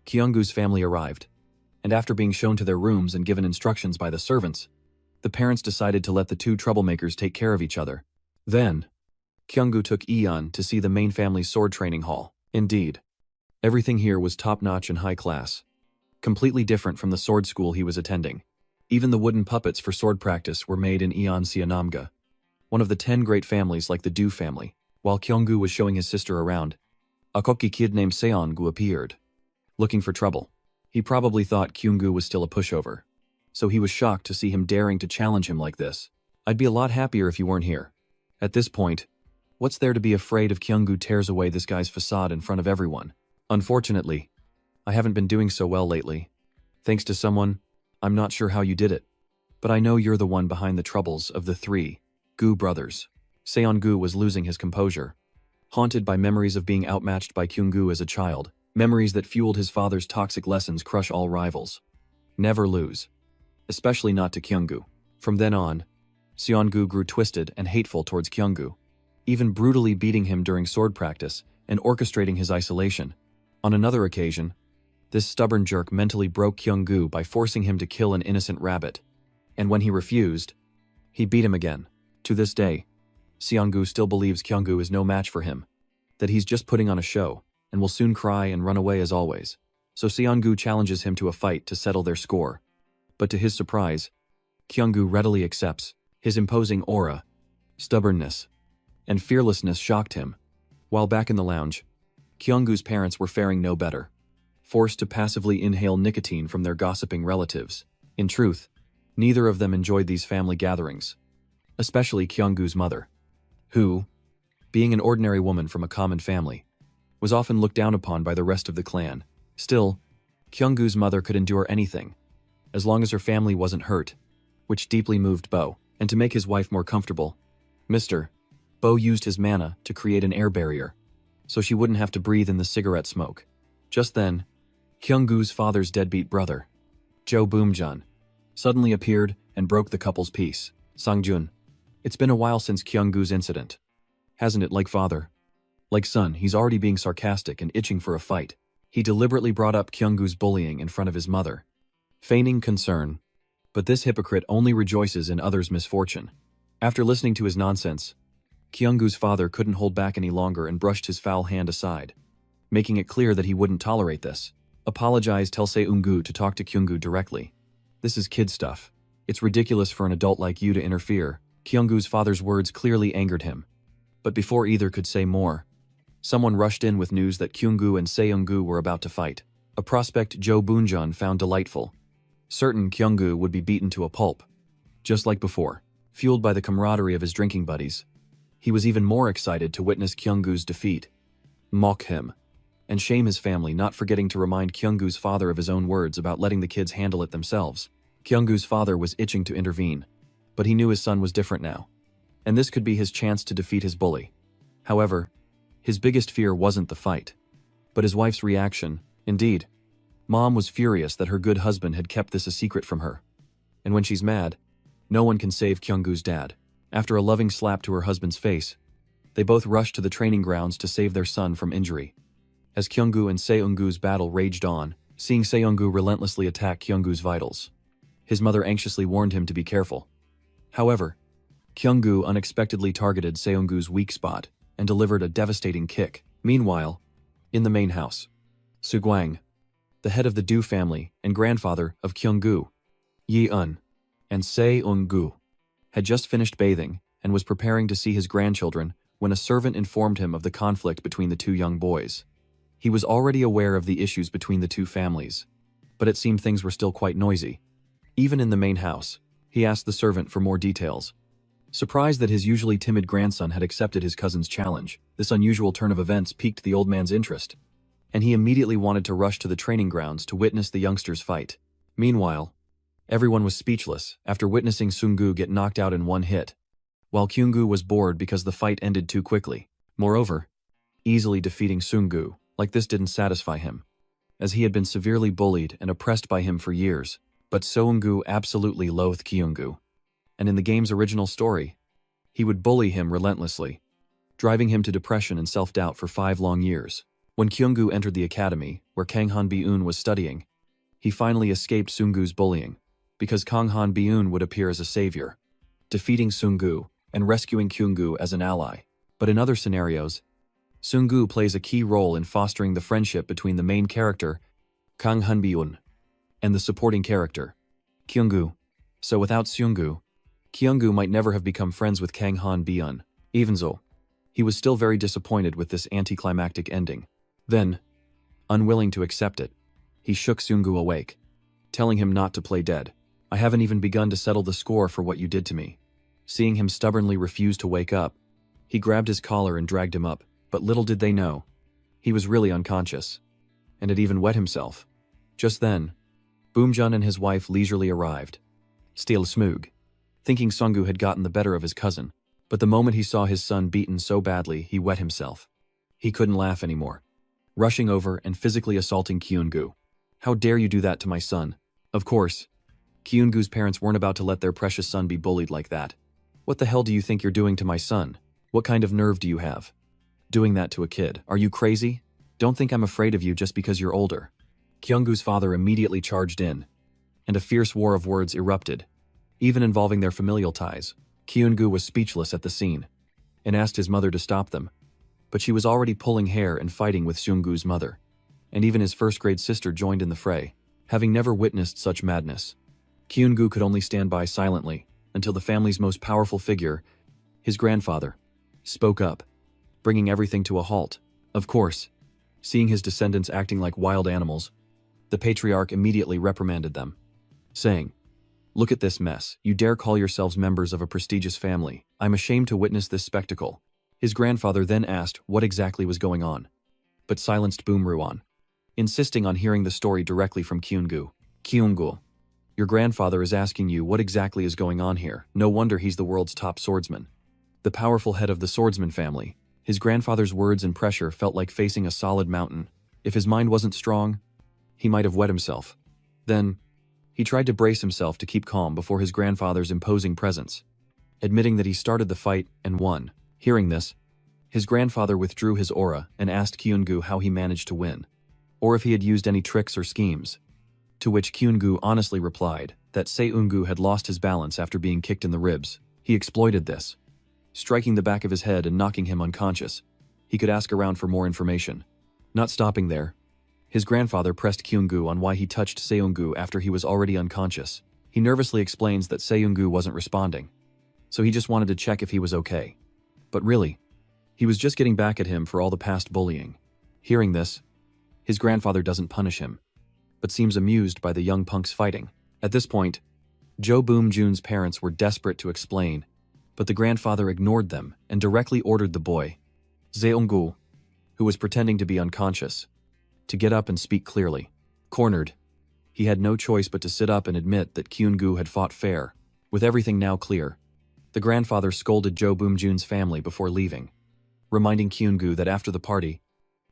Kyunggu's family arrived, and after being shown to their rooms and given instructions by the servants, the parents decided to let the two troublemakers take care of each other. Then, Kyunggu took Eon to see the main family's sword training hall. Indeed, everything here was top-notch and high class, completely different from the sword school he was attending. Even the wooden puppets for sword practice were made in Namga, one of the 10 great families like the Du family. While Kyunggu was showing his sister around, a cocky kid named Seongu appeared, looking for trouble. He probably thought Kyunggu was still a pushover, so he was shocked to see him daring to challenge him like this. I'd be a lot happier if you weren't here. At this point, what's there to be afraid if Kyunggu tears away this guy's facade in front of everyone? Unfortunately, I haven't been doing so well lately. Thanks to someone, I'm not sure how you did it, but I know you're the one behind the troubles of the 3 Gu brothers. Seongu was losing his composure, haunted by memories of being outmatched by Kyunggu as a child, memories that fueled his father's toxic lessons: crush all rivals, never lose, especially not to Kyunggu. From then on, Seongu grew twisted and hateful towards Kyunggu, even brutally beating him during sword practice and orchestrating his isolation. On another occasion, this stubborn jerk mentally broke Kyunggu by forcing him to kill an innocent rabbit, and when he refused, he beat him again. To this day, Seongu still believes Kyunggu is no match for him, that he's just putting on a show, and will soon cry and run away as always. So Seongu challenges him to a fight to settle their score. But to his surprise, Kyunggu readily accepts. His imposing aura, stubbornness, and fearlessness shocked him. While back in the lounge, Kyunggu's parents were faring no better, forced to passively inhale nicotine from their gossiping relatives. In truth, neither of them enjoyed these family gatherings, especially Kyunggu's mother, who, being an ordinary woman from a common family, was often looked down upon by the rest of the clan. Still, Kyunggu's mother could endure anything, as long as her family wasn't hurt, which deeply moved Bo. And to make his wife more comfortable, Mr. Bo used his mana to create an air barrier, so she wouldn't have to breathe in the cigarette smoke. Just then, Kyunggu's father's deadbeat brother, Jo Boomjun, suddenly appeared and broke the couple's peace. Sangjun, it's been a while since Kyunggu's incident, hasn't it? Like father, like son, he's already being sarcastic and itching for a fight. He deliberately brought up Kyunggu's bullying in front of his mother, feigning concern, but this hypocrite only rejoices in others' misfortune. After listening to his nonsense, Kyunggu's father couldn't hold back any longer and brushed his foul hand aside, making it clear that he wouldn't tolerate this. Apologize, tell Seongu to talk to Kyunggu directly. This is kid stuff. It's ridiculous for an adult like you to interfere. Kyunggu's father's words clearly angered him. But before either could say more, someone rushed in with news that Kyunggu and Seongu were about to fight. A prospect Jo Boonjun found delightful, certain Kyunggu would be beaten to a pulp, just like before. Fueled by the camaraderie of his drinking buddies, he was even more excited to witness Kyunggu's defeat, mock him, and shame his family, not forgetting to remind Kyunggu's father of his own words about letting the kids handle it themselves. Kyunggu's father was itching to intervene, but he knew his son was different now, and this could be his chance to defeat his bully. However, his biggest fear wasn't the fight, but his wife's reaction. Indeed, Mom was furious that her good husband had kept this a secret from her, and when she's mad, no one can save Kyunggu's dad. After a loving slap to her husband's face, they both rushed to the training grounds to save their son from injury. As Kyunggu and Seongu's battle raged on, seeing Seongu relentlessly attack Kyunggu's vitals, his mother anxiously warned him to be careful. However, Kyunggu unexpectedly targeted Seongu's weak spot and delivered a devastating kick. Meanwhile, in the main house, Sugwang, the head of the Du family and grandfather of Kyunggu, Yi-eun, and Seongu, had just finished bathing and was preparing to see his grandchildren when a servant informed him of the conflict between the two young boys. He was already aware of the issues between the two families, but it seemed things were still quite noisy. Even in the main house, he asked the servant for more details. Surprised that his usually timid grandson had accepted his cousin's challenge, this unusual turn of events piqued the old man's interest, and he immediately wanted to rush to the training grounds to witness the youngsters fight. Meanwhile, everyone was speechless after witnessing Sungu get knocked out in one hit, while Kyunggu was bored because the fight ended too quickly. Moreover, easily defeating Seunggu like this didn't satisfy him, as he had been severely bullied and oppressed by him for years. But Seunggu absolutely loathed Kyunggu, and in the game's original story, he would bully him relentlessly, driving him to depression and self-doubt for 5 long years. When Kyunggu entered the academy, where Kang Han Bi-eun was studying, he finally escaped Seunggu's bullying, because Kang Han Bi-eun would appear as a savior, defeating Seunggu and rescuing Kyunggu as an ally. But in other scenarios, Seunggu plays a key role in fostering the friendship between the main character, Kang Han Bi-eun, and the supporting character, Kyunggu. So without Seunggu, Kyunggu might never have become friends with Kang Han Bi-eun. Even so, he was still very disappointed with this anticlimactic ending. Then, unwilling to accept it, he shook Seunggu awake, telling him not to play dead. I haven't even begun to settle the score for what you did to me. Seeing him stubbornly refuse to wake up, he grabbed his collar and dragged him up, but little did they know, he was really unconscious, and had even wet himself. Just then, Boomjun and his wife leisurely arrived. Steel Smoog, thinking Seunggu had gotten the better of his cousin, but the moment he saw his son beaten so badly, he wet himself. He couldn't laugh anymore, rushing over and physically assaulting Kyunggu. How dare you do that to my son? Of course, Kyunggu's parents weren't about to let their precious son be bullied like that. What the hell do you think you're doing to my son? What kind of nerve do you have? Doing that to a kid? Are you crazy? Don't think I'm afraid of you just because you're older. Kyunggu's father immediately charged in, and a fierce war of words erupted, even involving their familial ties. Kyunggu was speechless at the scene, and asked his mother to stop them, but she was already pulling hair and fighting with Seunggu's mother, and even his first-grade sister joined in the fray. Having never witnessed such madness, Kyunggu could only stand by silently until the family's most powerful figure, his grandfather, spoke up, bringing everything to a halt. Of course, seeing his descendants acting like wild animals, the patriarch immediately reprimanded them, saying, "Look at this mess. You dare call yourselves members of a prestigious family. I'm ashamed to witness this spectacle." His grandfather then asked what exactly was going on, but silenced Boomruan, insisting on hearing the story directly from Kyunggu. "Kyunggu, your grandfather is asking you what exactly is going on here. No wonder he's the world's top swordsman, the powerful head of the swordsman family." His grandfather's words and pressure felt like facing a solid mountain. If his mind wasn't strong, he might have wet himself. Then, he tried to brace himself to keep calm before his grandfather's imposing presence, admitting that he started the fight and won. Hearing this, his grandfather withdrew his aura and asked Kyunggu how he managed to win, or if he had used any tricks or schemes, to which Kyunggu honestly replied that Seunggu had lost his balance after being kicked in the ribs. He exploited this, striking the back of his head and knocking him unconscious. He could ask around for more information. Not stopping there, his grandfather pressed Kyunggu on why he touched Seunggu after he was already unconscious. He nervously explains that Seunggu wasn't responding, so he just wanted to check if he was okay. But really, he was just getting back at him for all the past bullying. Hearing this, his grandfather doesn't punish him, but seems amused by the young punk's fighting. At this point, Jo Boom-jun's parents were desperate to explain, but the grandfather ignored them and directly ordered the boy, Seunggu, who was pretending to be unconscious, to get up and speak clearly. Cornered, he had no choice but to sit up and admit that Kyunggu had fought fair. With everything now clear, the grandfather scolded Jo Boom-jun's family before leaving, reminding Kyunggu that after the party,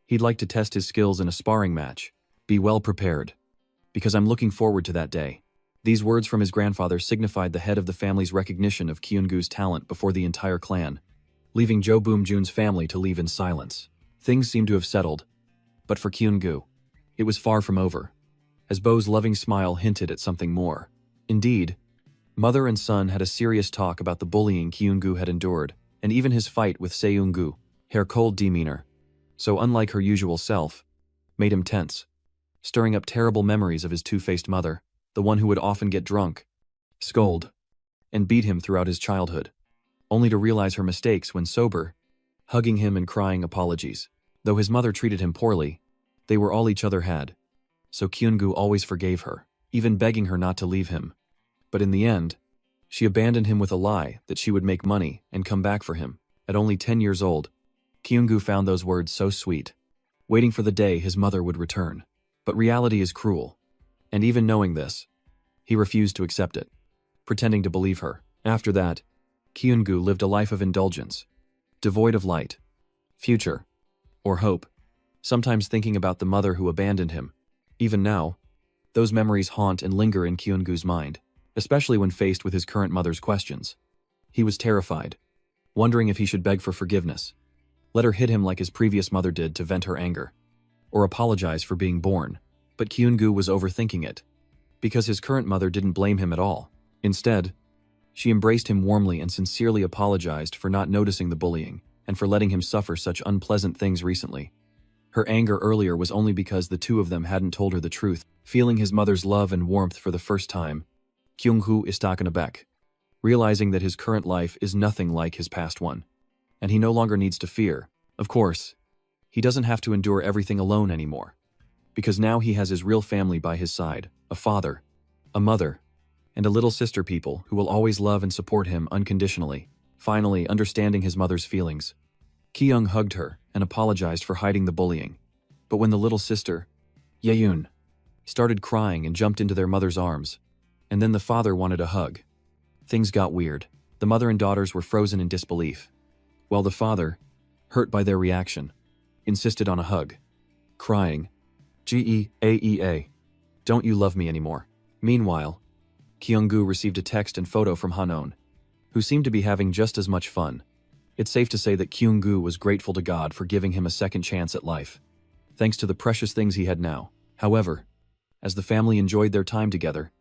he'd like to test his skills in a sparring match. "Be well prepared, because I'm looking forward to that day." These words from his grandfather signified the head of the family's recognition of Kyunggu's talent before the entire clan, leaving Jo Boom-jun's family to leave in silence. Things seemed to have settled, but for Kyunggu, it was far from over, as Bo's loving smile hinted at something more. Indeed, mother and son had a serious talk about the bullying Kyunggu had endured, and even his fight with Seunggu. Her cold demeanor, so unlike her usual self, made him tense, stirring up terrible memories of his two-faced mother, the one who would often get drunk, scold, and beat him throughout his childhood, only to realize her mistakes when sober, hugging him and crying apologies. Though his mother treated him poorly, they were all each other had, so Kyunggu always forgave her, even begging her not to leave him. But in the end, she abandoned him with a lie that she would make money and come back for him. At only 10 years old, Kyunggu found those words so sweet, waiting for the day his mother would return. But reality is cruel, and even knowing this, he refused to accept it, pretending to believe her. After that, Kyunggu lived a life of indulgence, devoid of light, future, or hope, sometimes thinking about the mother who abandoned him. Even now, those memories haunt and linger in Kyunggu's mind, especially when faced with his current mother's questions. He was terrified, wondering if he should beg for forgiveness, let her hit him like his previous mother did to vent her anger, or apologize for being born. But Kyunggu was overthinking it, because his current mother didn't blame him at all. Instead, she embraced him warmly and sincerely apologized for not noticing the bullying and for letting him suffer such unpleasant things recently. Her anger earlier was only because the two of them hadn't told her the truth. Feeling his mother's love and warmth for the first time, Kyunggu is taken aback, realizing that his current life is nothing like his past one, and he no longer needs to fear. Of course, he doesn't have to endure everything alone anymore, because now he has his real family by his side, a father, a mother, and a little sister people who will always love and support him unconditionally. Finally, understanding his mother's feelings, Kyung hugged her and apologized for hiding the bullying. But when the little sister, Yeun, started crying and jumped into their mother's arms, and then the father wanted a hug, things got weird. The mother and daughters were frozen in disbelief, while the father, hurt by their reaction, insisted on a hug, crying, "Geaea, don't you love me anymore?" Meanwhile, Kyunggu received a text and photo from Hanon, who seemed to be having just as much fun. It's safe to say that Kyunggu was grateful to God for giving him a second chance at life, thanks to the precious things he had now. However, as the family enjoyed their time together,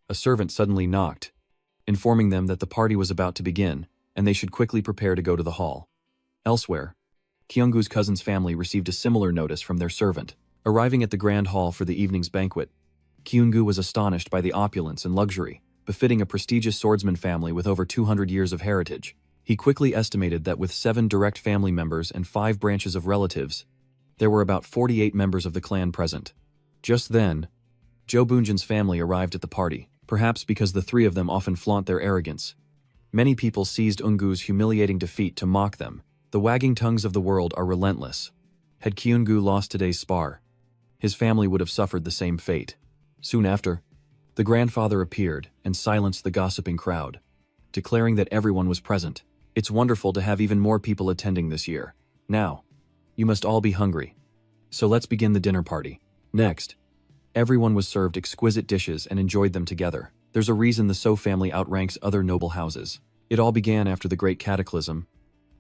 a servant suddenly knocked, informing them that the party was about to begin and they should quickly prepare to go to the hall. Elsewhere, Kyunggu's cousin's family received a similar notice from their servant. Arriving at the grand hall for the evening's banquet, Kyunggu was astonished by the opulence and luxury befitting a prestigious swordsman family with over 200 years of heritage. He quickly estimated that with 7 direct family members and 5 branches of relatives, there were about 48 members of the clan present. Just then, Jo Bunjin's family arrived at the party, perhaps because the three of them often flaunt their arrogance. Many people seized Eungu's humiliating defeat to mock them. The wagging tongues of the world are relentless. Had Kyunggu lost today's spar, his family would have suffered the same fate. Soon after, the grandfather appeared and silenced the gossiping crowd, declaring that everyone was present. It's wonderful to have even more people attending this year. Now, you must all be hungry. So let's begin the dinner party. Next, everyone was served exquisite dishes and enjoyed them together. There's a reason the So family outranks other noble houses. It all began after the Great Cataclysm,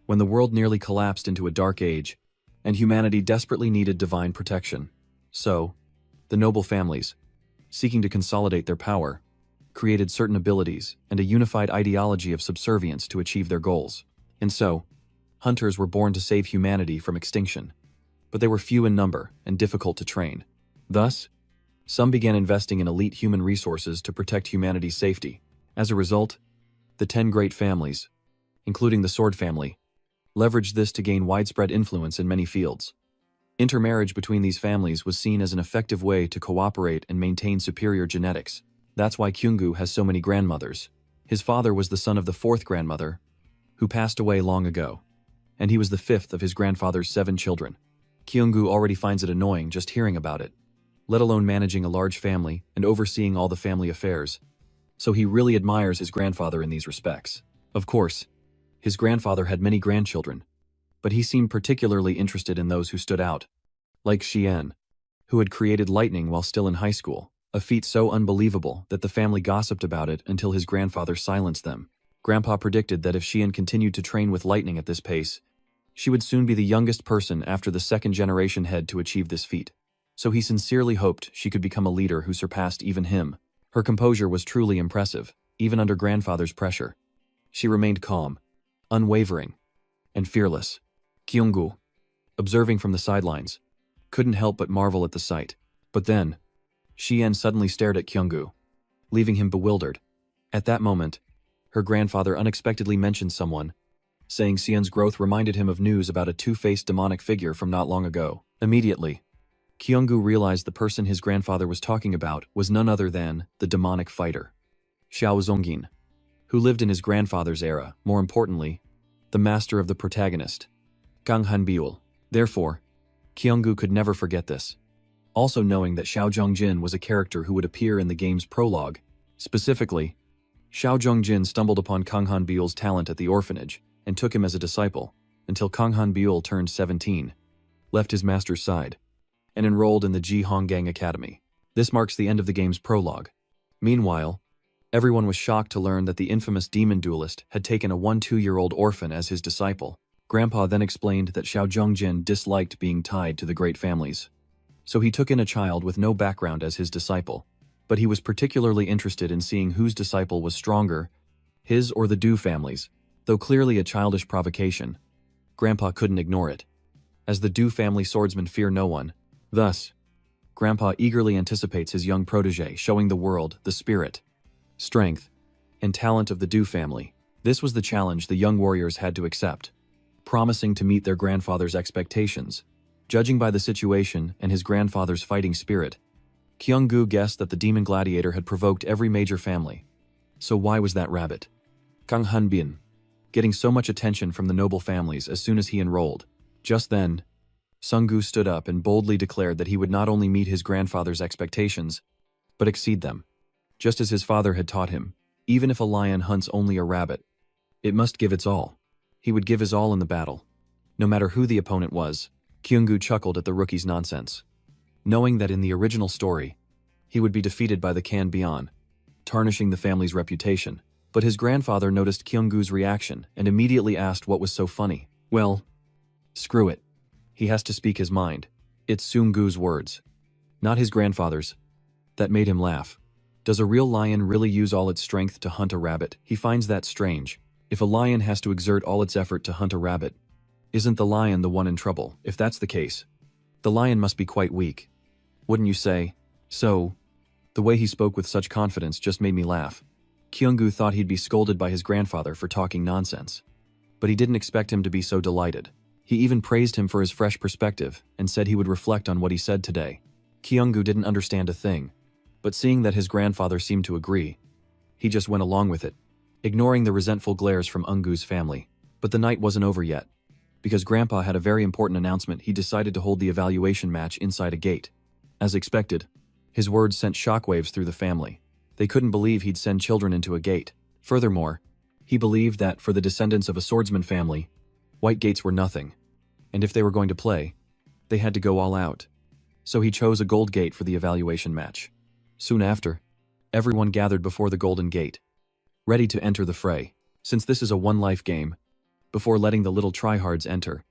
when the world nearly collapsed into a dark age, and humanity desperately needed divine protection. So, the noble families, seeking to consolidate their power, created certain abilities and a unified ideology of subservience to achieve their goals. And so, hunters were born to save humanity from extinction. But they were few in number and difficult to train. Thus, some began investing in elite human resources to protect humanity's safety. As a result, the 10 great families, including the Sword family, leveraged this to gain widespread influence in many fields. Intermarriage between these families was seen as an effective way to cooperate and maintain superior genetics. That's why Kyunggu has so many grandmothers. His father was the son of the 4th grandmother, who passed away long ago, and he was the 5th of his grandfather's 7 children. Kyunggu already finds it annoying just hearing about it, let alone managing a large family and overseeing all the family affairs. So he really admires his grandfather in these respects. Of course, his grandfather had many grandchildren, but he seemed particularly interested in those who stood out, like Xian, who had created lightning while still in high school, a feat so unbelievable that the family gossiped about it until his grandfather silenced them. Grandpa predicted that if Xian continued to train with lightning at this pace, she would soon be the youngest person after the 2nd-generation head to achieve this feat. So he sincerely hoped she could become a leader who surpassed even him. Her composure was truly impressive, even under grandfather's pressure. She remained calm, unwavering, and fearless. Kyunggu, observing from the sidelines, couldn't help but marvel at the sight. But then, Xian suddenly stared at Kyunggu, leaving him bewildered. At that moment, her grandfather unexpectedly mentioned someone, saying Xian's growth reminded him of news about a two-faced demonic figure from not long ago. Immediately, Kyunggu realized the person his grandfather was talking about was none other than the demonic fighter, Xiao Zongjin, who lived in his grandfather's era, more importantly, the master of the protagonist, Gang Hanbiul. Therefore, Kyunggu could never forget this. Also knowing that Xiao Zhongjin was a character who would appear in the game's prologue. Specifically, Xiao Zhongjin stumbled upon Kang Han Biul's talent at the orphanage and took him as a disciple until Kang Han Biul turned 17, left his master's side, and enrolled in the Ji Honggang Academy. This marks the end of the game's prologue. Meanwhile, everyone was shocked to learn that the infamous demon duelist had taken a 1-2-year-old orphan as his disciple. Grandpa then explained that Xiao Zhongjin disliked being tied to the great families. So he took in a child with no background as his disciple, but he was particularly interested in seeing whose disciple was stronger, his or the Du family's. Though clearly a childish provocation, Grandpa couldn't ignore it, as the Du family swordsmen fear no one. Thus, Grandpa eagerly anticipates his young protege showing the world the spirit, strength, and talent of the Du family. This was the challenge the young warriors had to accept, promising to meet their grandfather's expectations. Judging by the situation and his grandfather's fighting spirit, Kyung-gu guessed that the demon gladiator had provoked every major family. So why was that rabbit, Kang Han-bin, getting so much attention from the noble families as soon as he enrolled? Just then, Sung-gu stood up and boldly declared that he would not only meet his grandfather's expectations, but exceed them. Just as his father had taught him, even if a lion hunts only a rabbit, it must give its all. He would give his all in the battle, no matter who the opponent was. Kyung-gu chuckled at the rookie's nonsense, knowing that in the original story, he would be defeated by the Kan Bian, tarnishing the family's reputation. But his grandfather noticed Kyung-gu's reaction and immediately asked what was so funny. Well, screw it. He has to speak his mind. It's Sung-gu's words, not his grandfather's, that made him laugh. Does a real lion really use all its strength to hunt a rabbit? He finds that strange. If a lion has to exert all its effort to hunt a rabbit, isn't the lion the one in trouble? If that's the case, the lion must be quite weak, wouldn't you say? So, the way he spoke with such confidence just made me laugh. Kyung-gu thought he'd be scolded by his grandfather for talking nonsense, but he didn't expect him to be so delighted. He even praised him for his fresh perspective and said he would reflect on what he said today. Kyung-gu didn't understand a thing, but seeing that his grandfather seemed to agree, he just went along with it, ignoring the resentful glares from Eun-gu's family. But the night wasn't over yet. Because Grandpa had a very important announcement, he decided to hold the evaluation match inside a gate. As expected, his words sent shockwaves through the family. They couldn't believe he'd send children into a gate. Furthermore, he believed that for the descendants of a swordsman family, white gates were nothing, and if they were going to play, they had to go all out. So he chose a gold gate for the evaluation match. Soon after, everyone gathered before the golden gate, ready to enter the fray. Since this is a one-life game, before letting the little tryhards enter,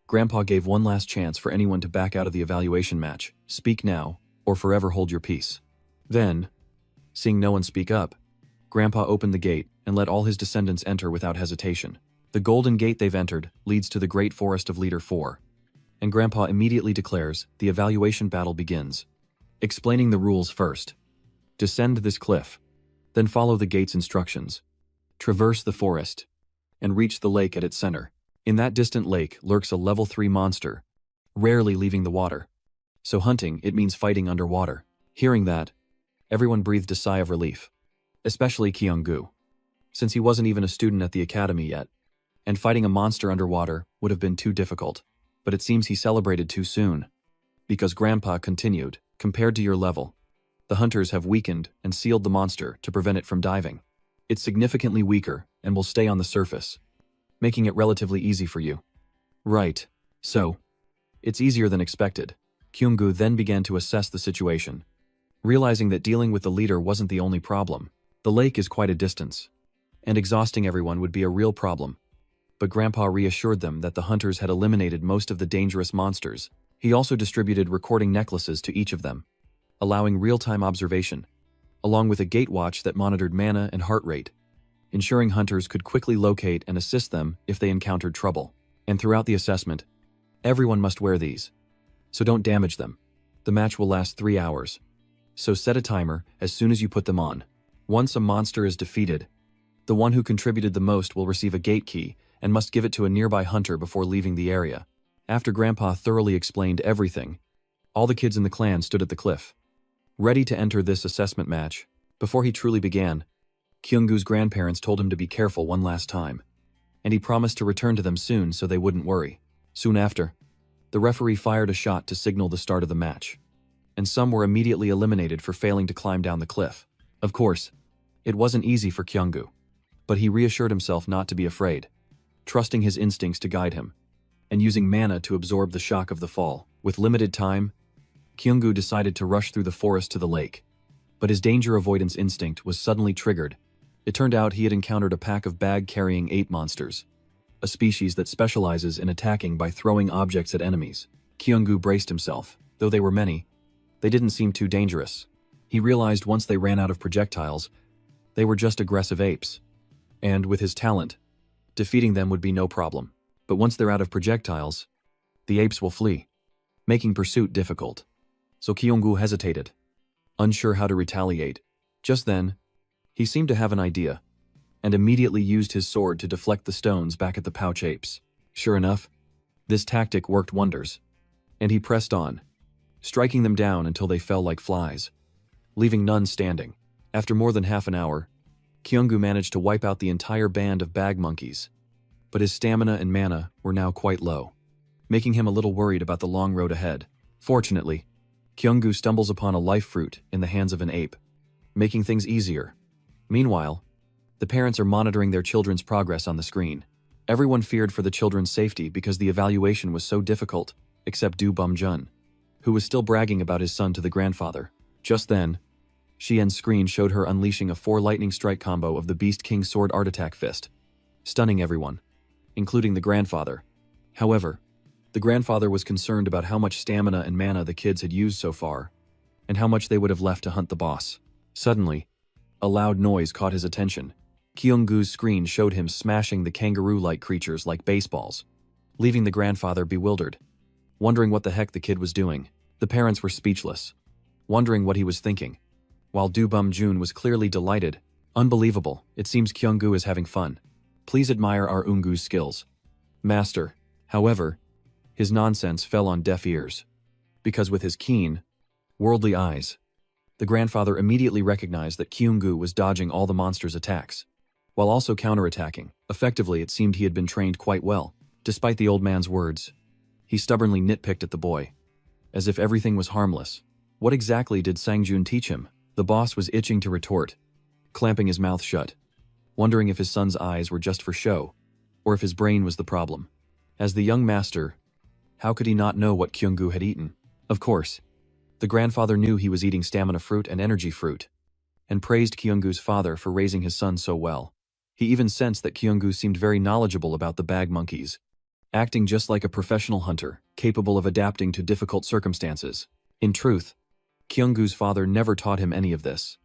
Grandpa gave one last chance for anyone to back out of the evaluation match. Speak now, or forever hold your peace. Then, seeing no one speak up, Grandpa opened the gate and let all his descendants enter without hesitation. The golden gate they've entered leads to the great forest of Leader 4, and Grandpa immediately declares the evaluation battle begins. Explaining the rules first. Descend this cliff, then follow the gate's instructions. Traverse the forest, and reach the lake at its center. In that distant lake lurks a level 3 monster, rarely leaving the water. So hunting, it means fighting underwater. Hearing that, everyone breathed a sigh of relief, especially Kyung-gu, since he wasn't even a student at the academy yet, and fighting a monster underwater would have been too difficult. But it seems he celebrated too soon, because Grandpa continued, compared to your level, the hunters have weakened and sealed the monster to prevent it from diving. It's significantly weaker and will stay on the surface, making it relatively easy for you. Right. So, it's easier than expected. Kyung-gu then began to assess the situation, realizing that dealing with the leader wasn't the only problem. The lake is quite a distance, and exhausting everyone would be a real problem. But Grandpa reassured them that the hunters had eliminated most of the dangerous monsters. He also distributed recording necklaces to each of them, allowing real-time observation, along with a gate watch that monitored mana and heart rate, ensuring hunters could quickly locate and assist them if they encountered trouble. And throughout the assessment, everyone must wear these, so don't damage them. The match will last 3 hours, so set a timer as soon as you put them on. Once a monster is defeated, the one who contributed the most will receive a gate key and must give it to a nearby hunter before leaving the area. After Grandpa thoroughly explained everything, all the kids in the clan stood at the cliff, ready to enter this assessment match. Before he truly began, Kyung-gu's grandparents told him to be careful one last time, and he promised to return to them soon so they wouldn't worry. Soon after, the referee fired a shot to signal the start of the match, and some were immediately eliminated for failing to climb down the cliff. Of course, It wasn't easy for Kyunggu, but he reassured himself not to be afraid, trusting his instincts to guide him, and using mana to absorb the shock of the fall. With limited time, Kyunggu decided to rush through the forest to the lake. But his danger avoidance instinct was suddenly triggered. It turned out he had encountered a pack of bag-carrying ape monsters, a species that specializes in attacking by throwing objects at enemies. Kyunggu braced himself. Though they were many, they didn't seem too dangerous. He realized once they ran out of projectiles, they were just aggressive apes. And with his talent, defeating them would be no problem. But once they're out of projectiles, the apes will flee, making pursuit difficult. So Kyunggu hesitated, unsure how to retaliate. Just then, he seemed to have an idea, and immediately used his sword to deflect the stones back at the pouch apes. Sure enough, this tactic worked wonders, and he pressed on, striking them down until they fell like flies, leaving none standing. After more than half an hour, Kyunggu managed to wipe out the entire band of bag monkeys, but his stamina and mana were now quite low, making him a little worried about the long road ahead. Fortunately, Kyunggu stumbles upon a life fruit in the hands of an ape, making things easier. Meanwhile, the parents are monitoring their children's progress on the screen. Everyone feared for the children's safety because the evaluation was so difficult, except Du Bum-jun, who was still bragging about his son to the grandfather. Just then, Xian's screen showed her unleashing a 4 lightning strike combo of the Beast King's sword art attack fist, stunning everyone, including the grandfather. However, the grandfather was concerned about how much stamina and mana the kids had used so far, and how much they would have left to hunt the boss. Suddenly, a loud noise caught his attention. Kyunggu's screen showed him smashing the kangaroo-like creatures like baseballs, leaving the grandfather bewildered, wondering what the heck the kid was doing. The parents were speechless, wondering what he was thinking, while Du Bum-jun was clearly delighted. Unbelievable, it seems Kyunggu is having fun. Please admire our Ungu's skills, master. However, his nonsense fell on deaf ears, because with his keen, worldly eyes, the grandfather immediately recognized that Kyunggu was dodging all the monster's attacks, while also counterattacking. Effectively, it seemed he had been trained quite well. Despite the old man's words, he stubbornly nitpicked at the boy, as if everything was harmless. What exactly did Sangjun teach him? The boss was itching to retort, clamping his mouth shut, wondering if his son's eyes were just for show, or if his brain was the problem. As the young master, how could he not know what Kyunggu had eaten? Of course, the grandfather knew he was eating stamina fruit and energy fruit, and praised Kyunggu's father for raising his son so well. He even sensed that Kyunggu seemed very knowledgeable about the bag monkeys, acting just like a professional hunter, capable of adapting to difficult circumstances. In truth, Kyunggu's father never taught him any of this,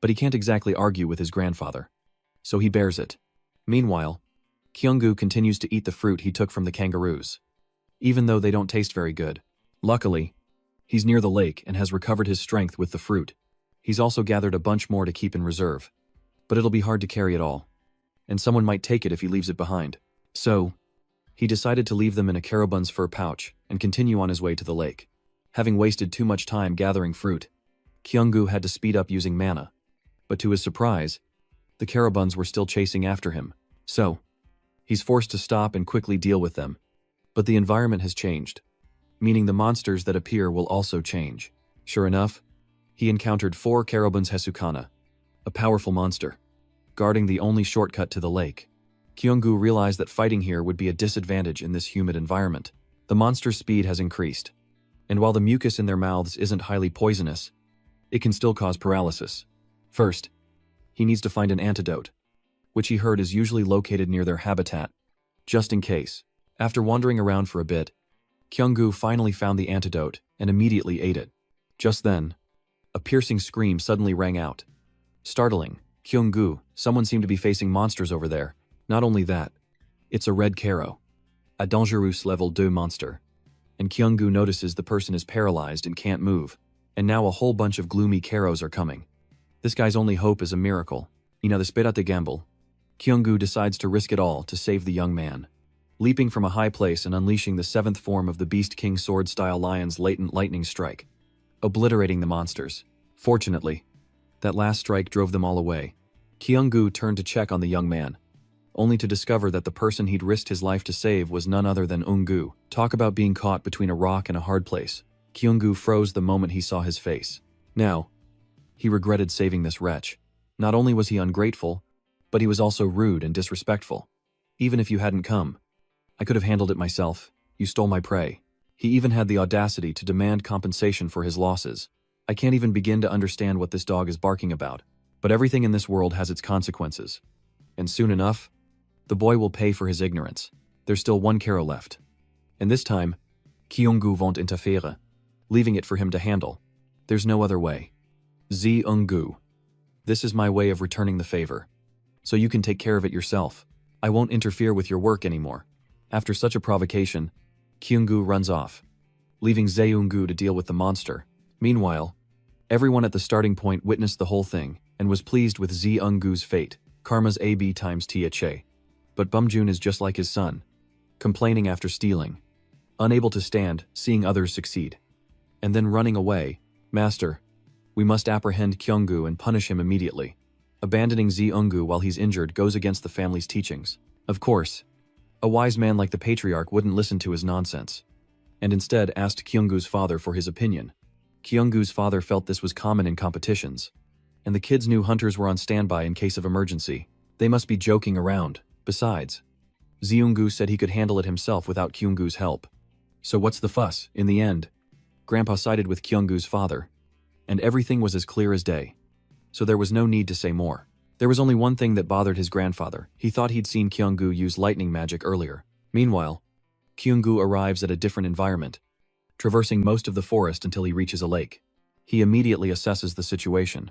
but he can't exactly argue with his grandfather, so he bears it. Meanwhile, Kyunggu continues to eat the fruit he took from the kangaroos, even though they don't taste very good. Luckily, he's near the lake and has recovered his strength with the fruit. He's also gathered a bunch more to keep in reserve, but it'll be hard to carry it all, and someone might take it if he leaves it behind. So, he decided to leave them in a carabun's fur pouch and continue on his way to the lake. Having wasted too much time gathering fruit, Kyunggu had to speed up using mana, but to his surprise, the carabuns were still chasing after him. So, he's forced to stop and quickly deal with them. But the environment has changed, meaning the monsters that appear will also change. Sure enough, he encountered 4 carabuns Hesukana, a powerful monster, guarding the only shortcut to the lake. Kyunggu realized that fighting here would be a disadvantage in this humid environment. The monster's speed has increased, and while the mucus in their mouths isn't highly poisonous, it can still cause paralysis. First, he needs to find an antidote, which he heard is usually located near their habitat, just in case. After wandering around for a bit, Kyunggu finally found the antidote and immediately ate it. Just then, a piercing scream suddenly rang out. Startling, Kyunggu, someone seemed to be facing monsters over there. Not only that, it's a red Caro, a dangerous level 2 monster. And Kyunggu notices the person is paralyzed and can't move, and now a whole bunch of gloomy Caros are coming. This guy's only hope is a miracle. Desperate gamble. Kyunggu decides to risk it all to save the young man, leaping from a high place and unleashing the 7th form of the Beast King sword-style lion's latent lightning strike, obliterating the monsters. Fortunately, that last strike drove them all away. Kyunggu turned to check on the young man, only to discover that the person he'd risked his life to save was none other than Ungu. Talk about being caught between a rock and a hard place. Kyunggu froze the moment he saw his face. Now, he regretted saving this wretch. Not only was he ungrateful, but he was also rude and disrespectful. Even if you hadn't come, I could have handled it myself. You stole my prey. He even had the audacity to demand compensation for his losses. I can't even begin to understand what this dog is barking about. But everything in this world has its consequences. And soon enough, the boy will pay for his ignorance. There's still one Kero left. And this time, Kyung-gu won't interfere, leaving it for him to handle. There's no other way. Zeung-gu. This is my way of returning the favor. So you can take care of it yourself. I won't interfere with your work anymore. After such a provocation, Kyung-gu runs off, leaving Zeung-gu to deal with the monster. Meanwhile, everyone at the starting point witnessed the whole thing and was pleased with Zeung-gu's fate. Karma's AB times THA. But Bumjun is just like his son, complaining after stealing, unable to stand seeing others succeed, and then running away. Master, we must apprehend Kyung-gu and punish him immediately. Abandoning Zeung-gu while he's injured goes against the family's teachings. Of course, a wise man like the patriarch wouldn't listen to his nonsense, and instead asked Kyung-gu's father for his opinion. Kyung-gu's father felt this was common in competitions, and the kids knew hunters were on standby in case of emergency. They must be joking around. Besides, Zeung-gu said he could handle it himself without Kyung-gu's help. So what's the fuss? In the end, Grandpa sided with Kyung-gu's father, and everything was as clear as day. So there was no need to say more. There was only one thing that bothered his grandfather. He thought he'd seen Kyung-gu use lightning magic earlier. Meanwhile, Kyung-gu arrives at a different environment, traversing most of the forest until he reaches a lake. He immediately assesses the situation,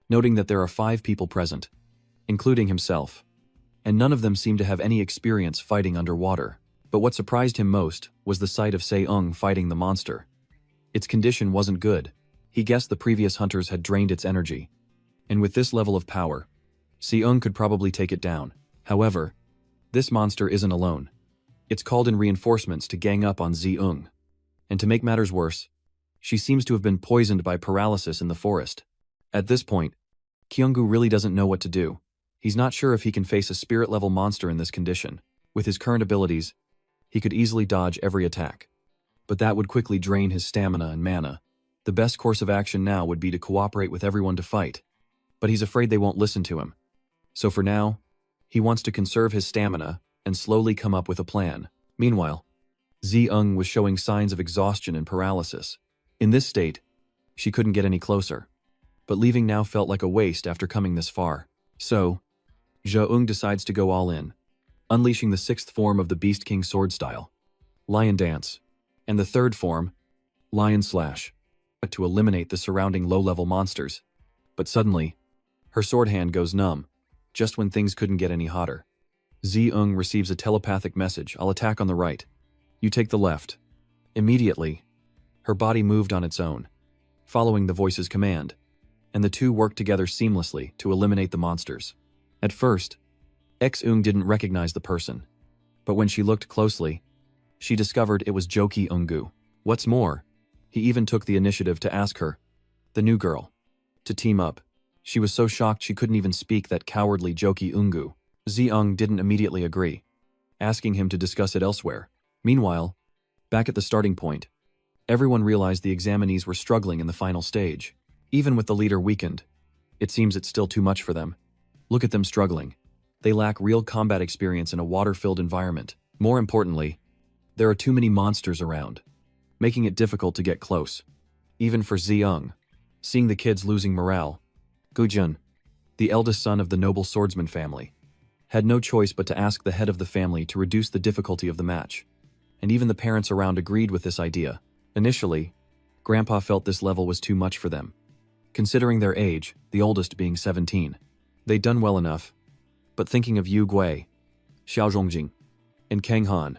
noting that there are 5 people present, including himself, and none of them seemed to have any experience fighting underwater. But what surprised him most was the sight of Seung fighting the monster. Its condition wasn't good. He guessed the previous hunters had drained its energy, and with this level of power, Seung could probably take it down. However, this monster isn't alone. It's called in reinforcements to gang up on Zeung. And to make matters worse, she seems to have been poisoned by paralysis in the forest. At this point, Kyung-gu really doesn't know what to do. He's not sure if he can face a spirit-level monster in this condition. With his current abilities, he could easily dodge every attack. But that would quickly drain his stamina and mana. The best course of action now would be to cooperate with everyone to fight. But he's afraid they won't listen to him. So for now, he wants to conserve his stamina and slowly come up with a plan. Meanwhile, Zeung was showing signs of exhaustion and paralysis. In this state, she couldn't get any closer. But leaving now felt like a waste after coming this far. So, Zeung decides to go all in, unleashing the 6th form of the Beast King sword style, Lion Dance, and the 3rd form, Lion Slash, to eliminate the surrounding low-level monsters. But suddenly, her sword hand goes numb, just when things couldn't get any hotter. Zeung receives a telepathic message: "I'll attack on the right. You take the left." Immediately, her body moved on its own, following the voice's command, and the two worked together seamlessly to eliminate the monsters. At first, Zeung didn't recognize the person, but when she looked closely, she discovered it was Joki Eungu. What's more, he even took the initiative to ask her, the new girl, to team up. She was so shocked she couldn't even speak that cowardly Joki Eungu. Zeung didn't immediately agree, asking him to discuss it elsewhere. Meanwhile, back at the starting point, everyone realized the examinees were struggling in the final stage. Even with the leader weakened, it seems it's still too much for them. Look at them struggling. They lack real combat experience in a water-filled environment. More importantly, there are too many monsters around, making it difficult to get close. Even for Zeung, seeing the kids losing morale, Gujun, the eldest son of the noble swordsman family, had no choice but to ask the head of the family to reduce the difficulty of the match. And even the parents around agreed with this idea. Initially, Grandpa felt this level was too much for them, considering their age, the oldest being 17. They'd done well enough, but thinking of Yu Gui, Xiao Zhongjing, and Kang Han,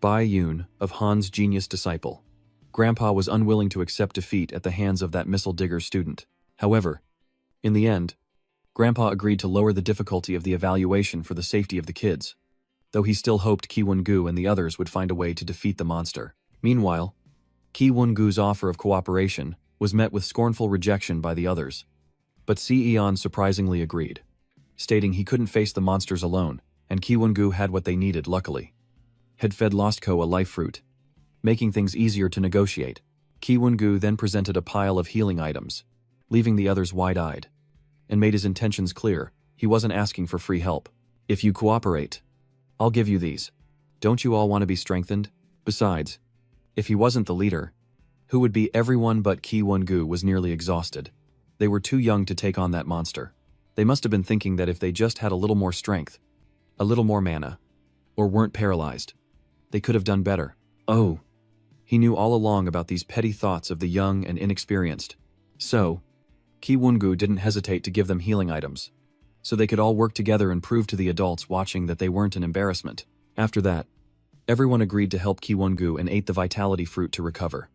Bai Yun of Han's genius disciple, Grandpa was unwilling to accept defeat at the hands of that missile digger student. However, in the end, Grandpa agreed to lower the difficulty of the evaluation for the safety of the kids, though he still hoped Ki Won-gu and the others would find a way to defeat the monster. Meanwhile, Ki Won-gu's offer of cooperation was met with scornful rejection by the others. But Si Eon surprisingly agreed, stating he couldn't face the monsters alone, and Ki Won-gu had what they needed, luckily. Had fed Lostko a life fruit, making things easier to negotiate. Ki Won-gu then presented a pile of healing items, leaving the others wide-eyed. and made his intentions clear. He wasn't asking for free help. If you cooperate, I'll give you these. Don't you all want to be strengthened? Besides, if he wasn't the leader, who would be? Everyone but Ki Won-gu was nearly exhausted. They were too young to take on that monster. They must have been thinking that if they just had a little more strength, a little more mana, or weren't paralyzed, they could have done better. Oh, he knew all along about these petty thoughts of the young and inexperienced. So, Ki Won-gu didn't hesitate to give them healing items, so they could all work together and prove to the adults watching that they weren't an embarrassment. After that, everyone agreed to help Ki Won-gu and ate the vitality fruit to recover.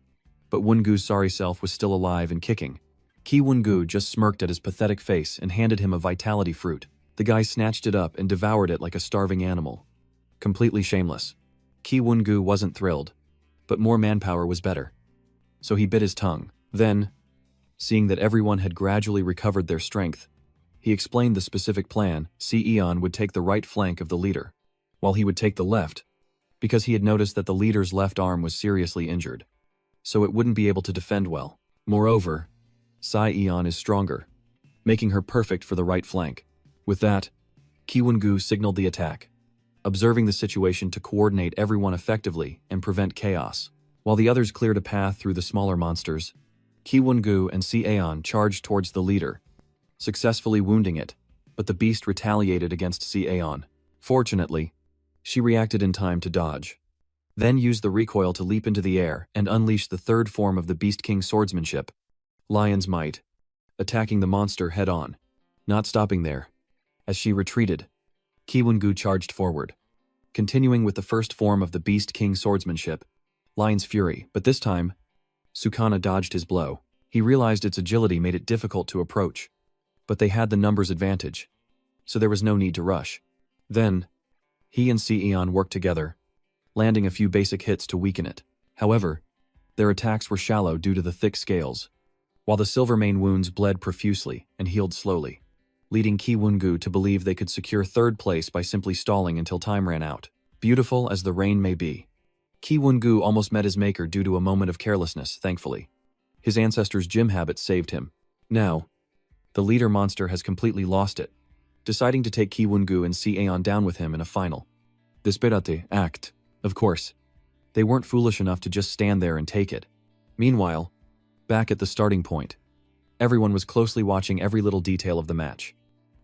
But Won-gu's sorry self was still alive and kicking. Ki Won-gu just smirked at his pathetic face and handed him a vitality fruit. The guy snatched it up and devoured it like a starving animal. Completely shameless. Ki Won-gu wasn't thrilled, but more manpower was better. So he bit his tongue. Then, seeing that everyone had gradually recovered their strength, he explained the specific plan. Eon would take the right flank of the leader, while he would take the left, because he had noticed that the leader's left arm was seriously injured, so it wouldn't be able to defend well. Moreover, Eon is stronger, making her perfect for the right flank. With that, Ki Won-gu signaled the attack, observing the situation to coordinate everyone effectively and prevent chaos. While the others cleared a path through the smaller monsters, Ki Won-gu and Eon charged towards the leader, successfully wounding it, but the beast retaliated against Eon. Fortunately, she reacted in time to dodge, then used the recoil to leap into the air and unleash the third form of the Beast King's swordsmanship, Lion's Might, attacking the monster head-on. Not stopping there, as she retreated, Ki Won-gu charged forward, continuing with the first form of the Beast King's swordsmanship, Lion's Fury, but this time, Sukuna dodged his blow. He realized its agility made it difficult to approach, but they had the numbers advantage, so there was no need to rush. Then, he and Eon worked together, landing a few basic hits to weaken it. However, their attacks were shallow due to the thick scales, while the Silvermane wounds bled profusely and healed slowly, leading Ki Won-gu to believe they could secure third place by simply stalling until time ran out. Beautiful as the rain may be, Ki Won-gu almost met his maker due to a moment of carelessness, thankfully. His ancestors' gym habits saved him. Now, the leader monster has completely lost it, deciding to take Ki Won-gu and Eon down with him in a final Desperate act. Of course, they weren't foolish enough to just stand there and take it. Meanwhile, back at the starting point, everyone was closely watching every little detail of the match,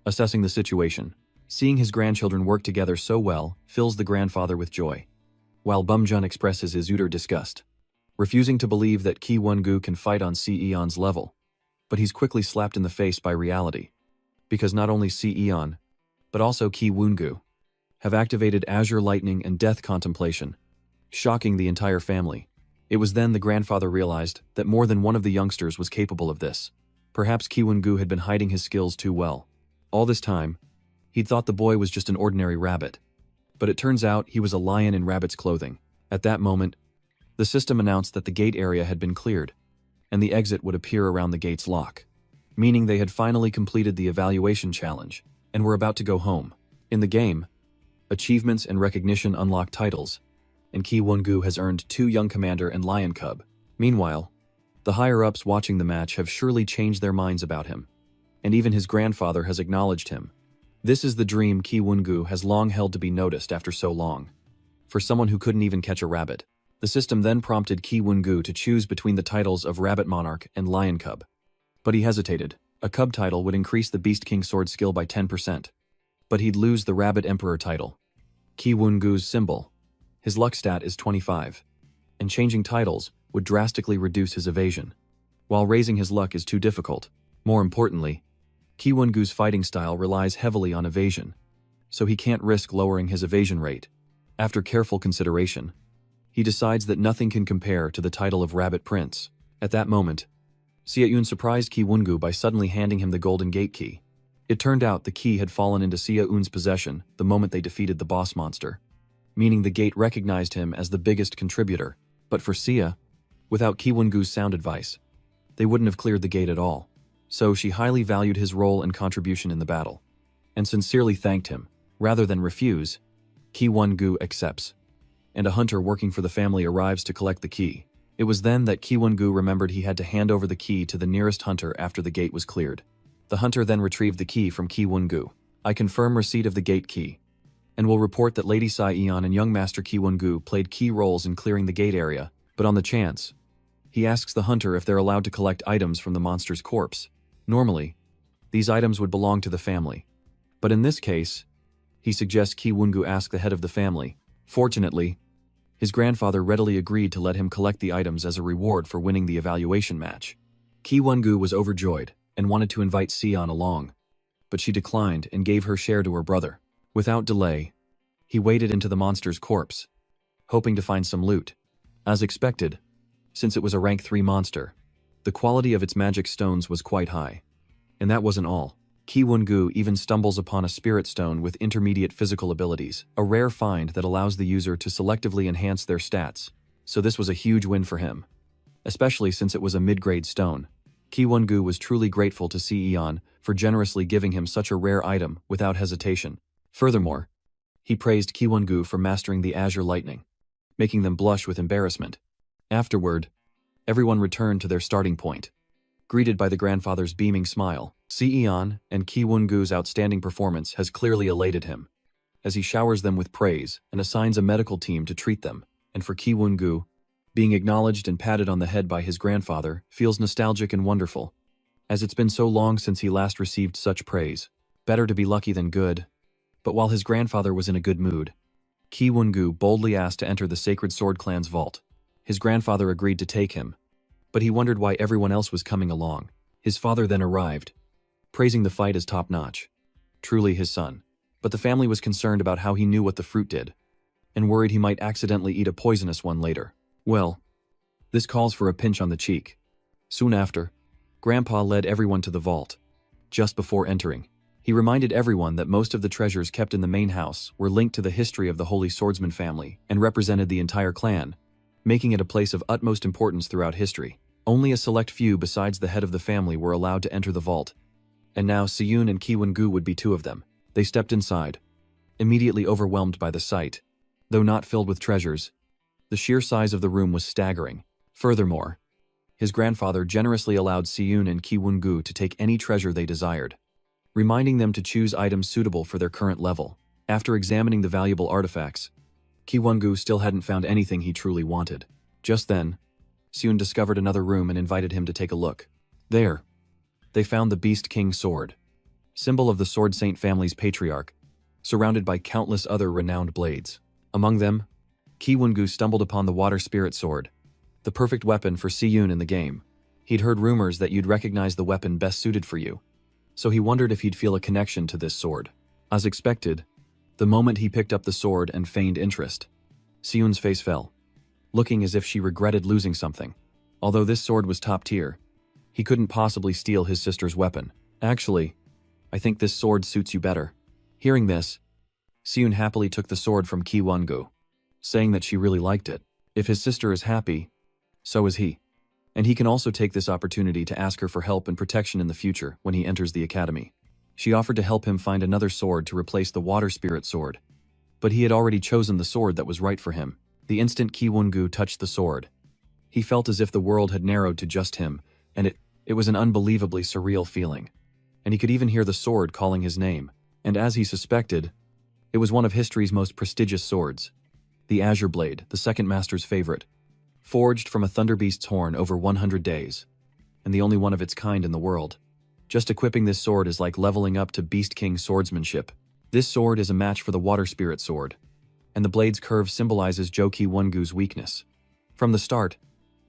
assessing the situation. Seeing his grandchildren work together so well fills the grandfather with joy, while Bumjun expresses his utter disgust, refusing to believe that Ki Won-gu can fight on Eon's level. But he's quickly slapped in the face by reality, because not only Eon, but also Ki Won-gu, have activated Azure Lightning and Death Contemplation, shocking the entire family. It was then the grandfather realized that more than one of the youngsters was capable of this. Perhaps Ki Won-gu had been hiding his skills too well. All this time, he'd thought the boy was just an ordinary rabbit, but it turns out he was a lion in rabbit's clothing. At that moment, the system announced that the gate area had been cleared, and the exit would appear around the gate's lock, meaning they had finally completed the evaluation challenge and were about to go home. In the game, achievements and recognition unlock titles, and Ki Won-gu has earned 2 Young Commander and Lion Cub. Meanwhile, the higher-ups watching the match have surely changed their minds about him, and even his grandfather has acknowledged him. This is the dream Ki Won-gu has long held to be noticed after so long, for someone who couldn't even catch a rabbit. The system then prompted Ki Won-gu to choose between the titles of Rabbit Monarch and Lion Cub. But he hesitated. A Cub title would increase the Beast King sword skill by 10%, but he'd lose the Rabbit Emperor title. Ki Won-gu's symbol, his luck stat is 25, and changing titles would drastically reduce his evasion, while raising his luck is too difficult. More importantly, Ki Won-gu's fighting style relies heavily on evasion, so he can't risk lowering his evasion rate. After careful consideration, he decides that nothing can compare to the title of Rabbit Prince. At that moment, Seaeun surprised Ki Won-gu by suddenly handing him the Golden Gate key. It turned out the key had fallen into Seaeun's possession the moment they defeated the boss monster, meaning the gate recognized him as the biggest contributor. But for Sia, without Ki Won-gu's sound advice, they wouldn't have cleared the gate at all. So she highly valued his role and contribution in the battle, and sincerely thanked him. Rather than refuse, Ki Won-gu accepts, and a hunter working for the family arrives to collect the key. It was then that Ki Won-gu remembered he had to hand over the key to the nearest hunter after the gate was cleared. The hunter then retrieved the key from Ki Won-gu. I confirm receipt of the gate key, and will report that Lady Sai-eon and young Master Ki Won-gu played key roles in clearing the gate area, but on the chance, he asks the hunter if they're allowed to collect items from the monster's corpse. Normally, these items would belong to the family, but in this case, he suggests Ki Won-gu ask the head of the family. Fortunately, his grandfather readily agreed to let him collect the items as a reward for winning the evaluation match. Ki Won-gu was overjoyed and wanted to invite Sion along, but she declined and gave her share to her brother. Without delay, he waded into the monster's corpse, hoping to find some loot. As expected, since it was a rank 3 monster, the quality of its magic stones was quite high. And that wasn't all. Ki Won-gu even stumbles upon a spirit stone with intermediate physical abilities, a rare find that allows the user to selectively enhance their stats, so this was a huge win for him, especially since it was a mid-grade stone. Ki Won-gu was truly grateful to Sion for generously giving him such a rare item without hesitation. Furthermore, he praised Ki Won-gu for mastering the Azure Lightning, making them blush with embarrassment. Afterward, everyone returned to their starting point, greeted by the grandfather's beaming smile. Sion and Ki Won-gu's outstanding performance has clearly elated him, as he showers them with praise and assigns a medical team to treat them. And for Ki Won-gu, being acknowledged and patted on the head by his grandfather feels nostalgic and wonderful, as it's been so long since he last received such praise. Better to be lucky than good. But while his grandfather was in a good mood, Ki Won-gu boldly asked to enter the Sacred Sword Clan's vault. His grandfather agreed to take him, but he wondered why everyone else was coming along. His father then arrived, praising the fight as top-notch. Truly his son. But the family was concerned about how he knew what the fruit did, and worried he might accidentally eat a poisonous one later. Well, this calls for a pinch on the cheek. Soon after, Grandpa led everyone to the vault. Just before entering, he reminded everyone that most of the treasures kept in the main house were linked to the history of the Holy Swordsman family and represented the entire clan, making it a place of utmost importance throughout history. Only a select few besides the head of the family were allowed to enter the vault, and now Siyun and Ki Won-gu would be 2 of them. They stepped inside, immediately overwhelmed by the sight. Though not filled with treasures, the sheer size of the room was staggering. Furthermore, his grandfather generously allowed Siyun and Ki Won-gu to take any treasure they desired, reminding them to choose items suitable for their current level. After examining the valuable artifacts, Ki Won-gu still hadn't found anything he truly wanted. Just then, Siyun discovered another room and invited him to take a look. There, they found the Beast King sword, symbol of the Sword Saint family's patriarch, surrounded by countless other renowned blades. Among them, Ki Won-gu stumbled upon the Water Spirit Sword, the perfect weapon for Siyun in the game. He'd heard rumors that you'd recognize the weapon best suited for you, so he wondered if he'd feel a connection to this sword. As expected, the moment he picked up the sword and feigned interest, Siyun's face fell, looking as if she regretted losing something. Although this sword was top tier, he couldn't possibly steal his sister's weapon. Actually, I think this sword suits you better. Hearing this, Siyun happily took the sword from Ki Won-gu, saying that she really liked it. If his sister is happy, so is he. And he can also take this opportunity to ask her for help and protection in the future when he enters the academy. She offered to help him find another sword to replace the Water Spirit Sword, but he had already chosen the sword that was right for him. The instant Ki Won-gu touched the sword, he felt as if the world had narrowed to just him, and it was an unbelievably surreal feeling. And he could even hear the sword calling his name. And as he suspected, it was one of history's most prestigious swords, the Azure Blade, the second master's favorite, forged from a Thunderbeast's horn over 100 days, and the only one of its kind in the world. Just equipping this sword is like leveling up to Beast King swordsmanship. This sword is a match for the Water Spirit Sword, and the blade's curve symbolizes Ki Won-gu's weakness. From the start,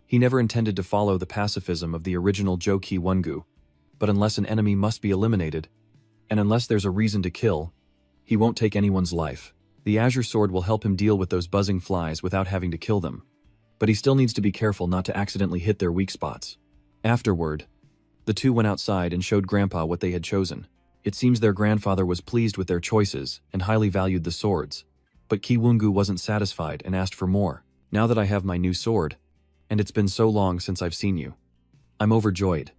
he never intended to follow the pacifism of the original Ki Won-gu, but unless an enemy must be eliminated, and unless there's a reason to kill, he won't take anyone's life. The Azure Sword will help him deal with those buzzing flies without having to kill them, but he still needs to be careful not to accidentally hit their weak spots. Afterward, the 2 went outside and showed Grandpa what they had chosen. It seems their grandfather was pleased with their choices and highly valued the swords, but Ki Won-gu wasn't satisfied and asked for more. Now that I have my new sword, and it's been so long since I've seen you, I'm overjoyed.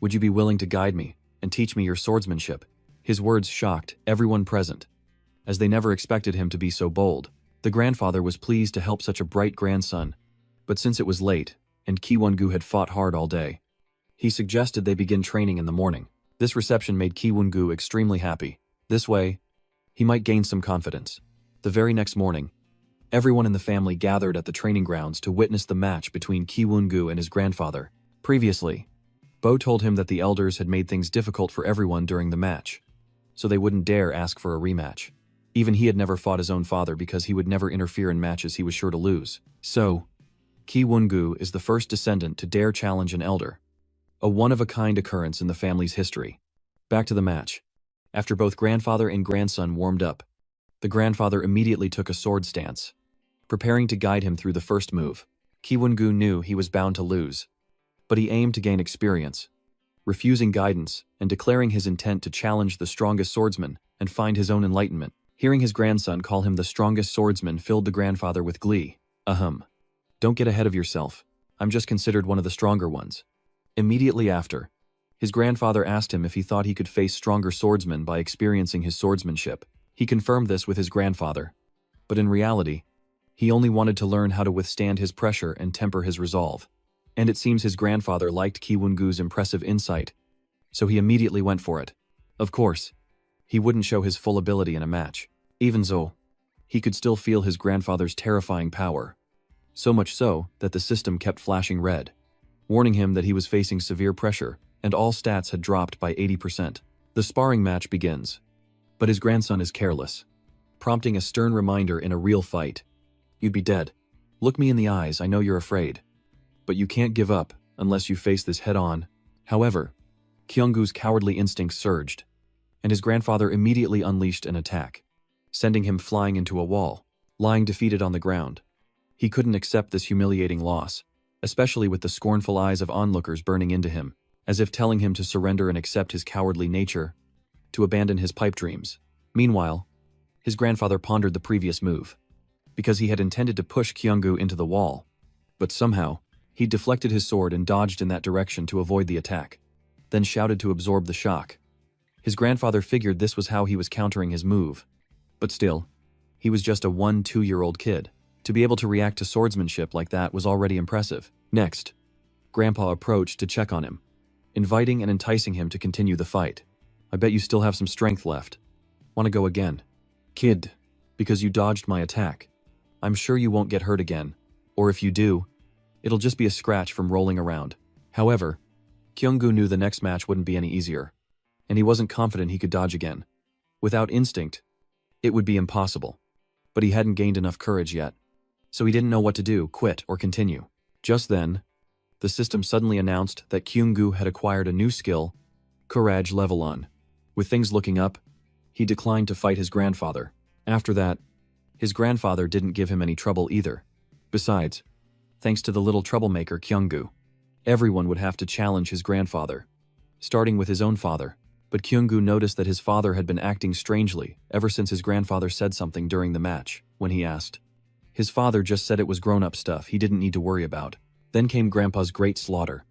Would you be willing to guide me and teach me your swordsmanship? His words shocked everyone present, as they never expected him to be so bold. The grandfather was pleased to help such a bright grandson, but since it was late, and Ki Won-gu had fought hard all day, he suggested they begin training in the morning. This reception made Ki Won-gu extremely happy. This way, he might gain some confidence. The very next morning, everyone in the family gathered at the training grounds to witness the match between Ki Won-gu and his grandfather. Previously, Bo told him that the elders had made things difficult for everyone during the match, so they wouldn't dare ask for a rematch. Even he had never fought his own father because he would never interfere in matches he was sure to lose. So, Ki Won-gu is the first descendant to dare challenge an elder. A one-of-a-kind occurrence in the family's history. Back to the match. After both grandfather and grandson warmed up, the grandfather immediately took a sword stance, preparing to guide him through the first move. Ki Won-gu knew he was bound to lose, but he aimed to gain experience, refusing guidance and declaring his intent to challenge the strongest swordsman and find his own enlightenment. Hearing his grandson call him the strongest swordsman filled the grandfather with glee. Ahem. Don't get ahead of yourself. I'm just considered one of the stronger ones. Immediately after, his grandfather asked him if he thought he could face stronger swordsmen by experiencing his swordsmanship. He confirmed this with his grandfather, but in reality, he only wanted to learn how to withstand his pressure and temper his resolve. And it seems his grandfather liked Ki Won-gu's impressive insight, so he immediately went for it. Of course, he wouldn't show his full ability in a match. Even so, he could still feel his grandfather's terrifying power. So much so that the system kept flashing red, warning him that he was facing severe pressure, and all stats had dropped by 80%. The sparring match begins, but his grandson is careless, prompting a stern reminder in a real fight. You'd be dead. Look me in the eyes, I know you're afraid. But you can't give up unless you face this head-on. However, Kyung-gu's cowardly instincts surged, and his grandfather immediately unleashed an attack, sending him flying into a wall, lying defeated on the ground. He couldn't accept this humiliating loss, especially with the scornful eyes of onlookers burning into him, as if telling him to surrender and accept his cowardly nature, to abandon his pipe dreams. Meanwhile, his grandfather pondered the previous move, because he had intended to push Kyung-gu into the wall, but somehow, he deflected his sword and dodged in that direction to avoid the attack, then shouted to absorb the shock. His grandfather figured this was how he was countering his move, but still, he was just a 1-2-year-old kid. To be able to react to swordsmanship like that was already impressive. Next, Grandpa approached to check on him, inviting and enticing him to continue the fight. I bet you still have some strength left. Want to go again? Kid, because you dodged my attack. I'm sure you won't get hurt again, or if you do, it'll just be a scratch from rolling around. However, Kyung-gu knew the next match wouldn't be any easier, and he wasn't confident he could dodge again. Without instinct, it would be impossible, but he hadn't gained enough courage yet. So he didn't know what to do, quit or continue. Just then, the system suddenly announced that Kyung-gu had acquired a new skill, Courage Level On. With things looking up, he declined to fight his grandfather. After that, his grandfather didn't give him any trouble either. Besides, thanks to the little troublemaker Kyung-gu, everyone would have to challenge his grandfather, starting with his own father. But Kyung-gu noticed that his father had been acting strangely ever since his grandfather said something during the match. When he asked, his father just said it was grown-up stuff he didn't need to worry about. Then came Grandpa's great slaughter,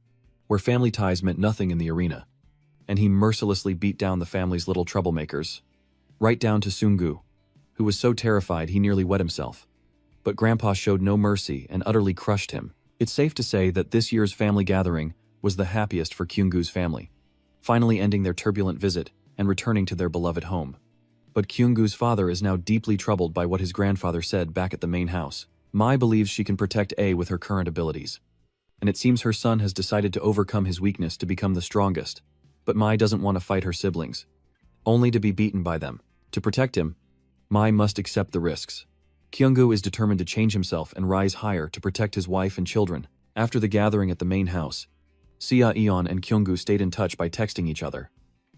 where family ties meant nothing in the arena, and he mercilessly beat down the family's little troublemakers, right down to Sungu, who was so terrified he nearly wet himself. But Grandpa showed no mercy and utterly crushed him. It's safe to say that this year's family gathering was the happiest for Kyung-gu's family, finally ending their turbulent visit and returning to their beloved home. But Kyung-gu's father is now deeply troubled by what his grandfather said back at the main house. Mai believes she can protect A with her current abilities, and it seems her son has decided to overcome his weakness to become the strongest. But Mai doesn't want to fight her siblings, only to be beaten by them. To protect him, Mai must accept the risks. Kyung-gu is determined to change himself and rise higher to protect his wife and children. After the gathering at the main house, Sia-eon and Kyung-gu stayed in touch by texting each other,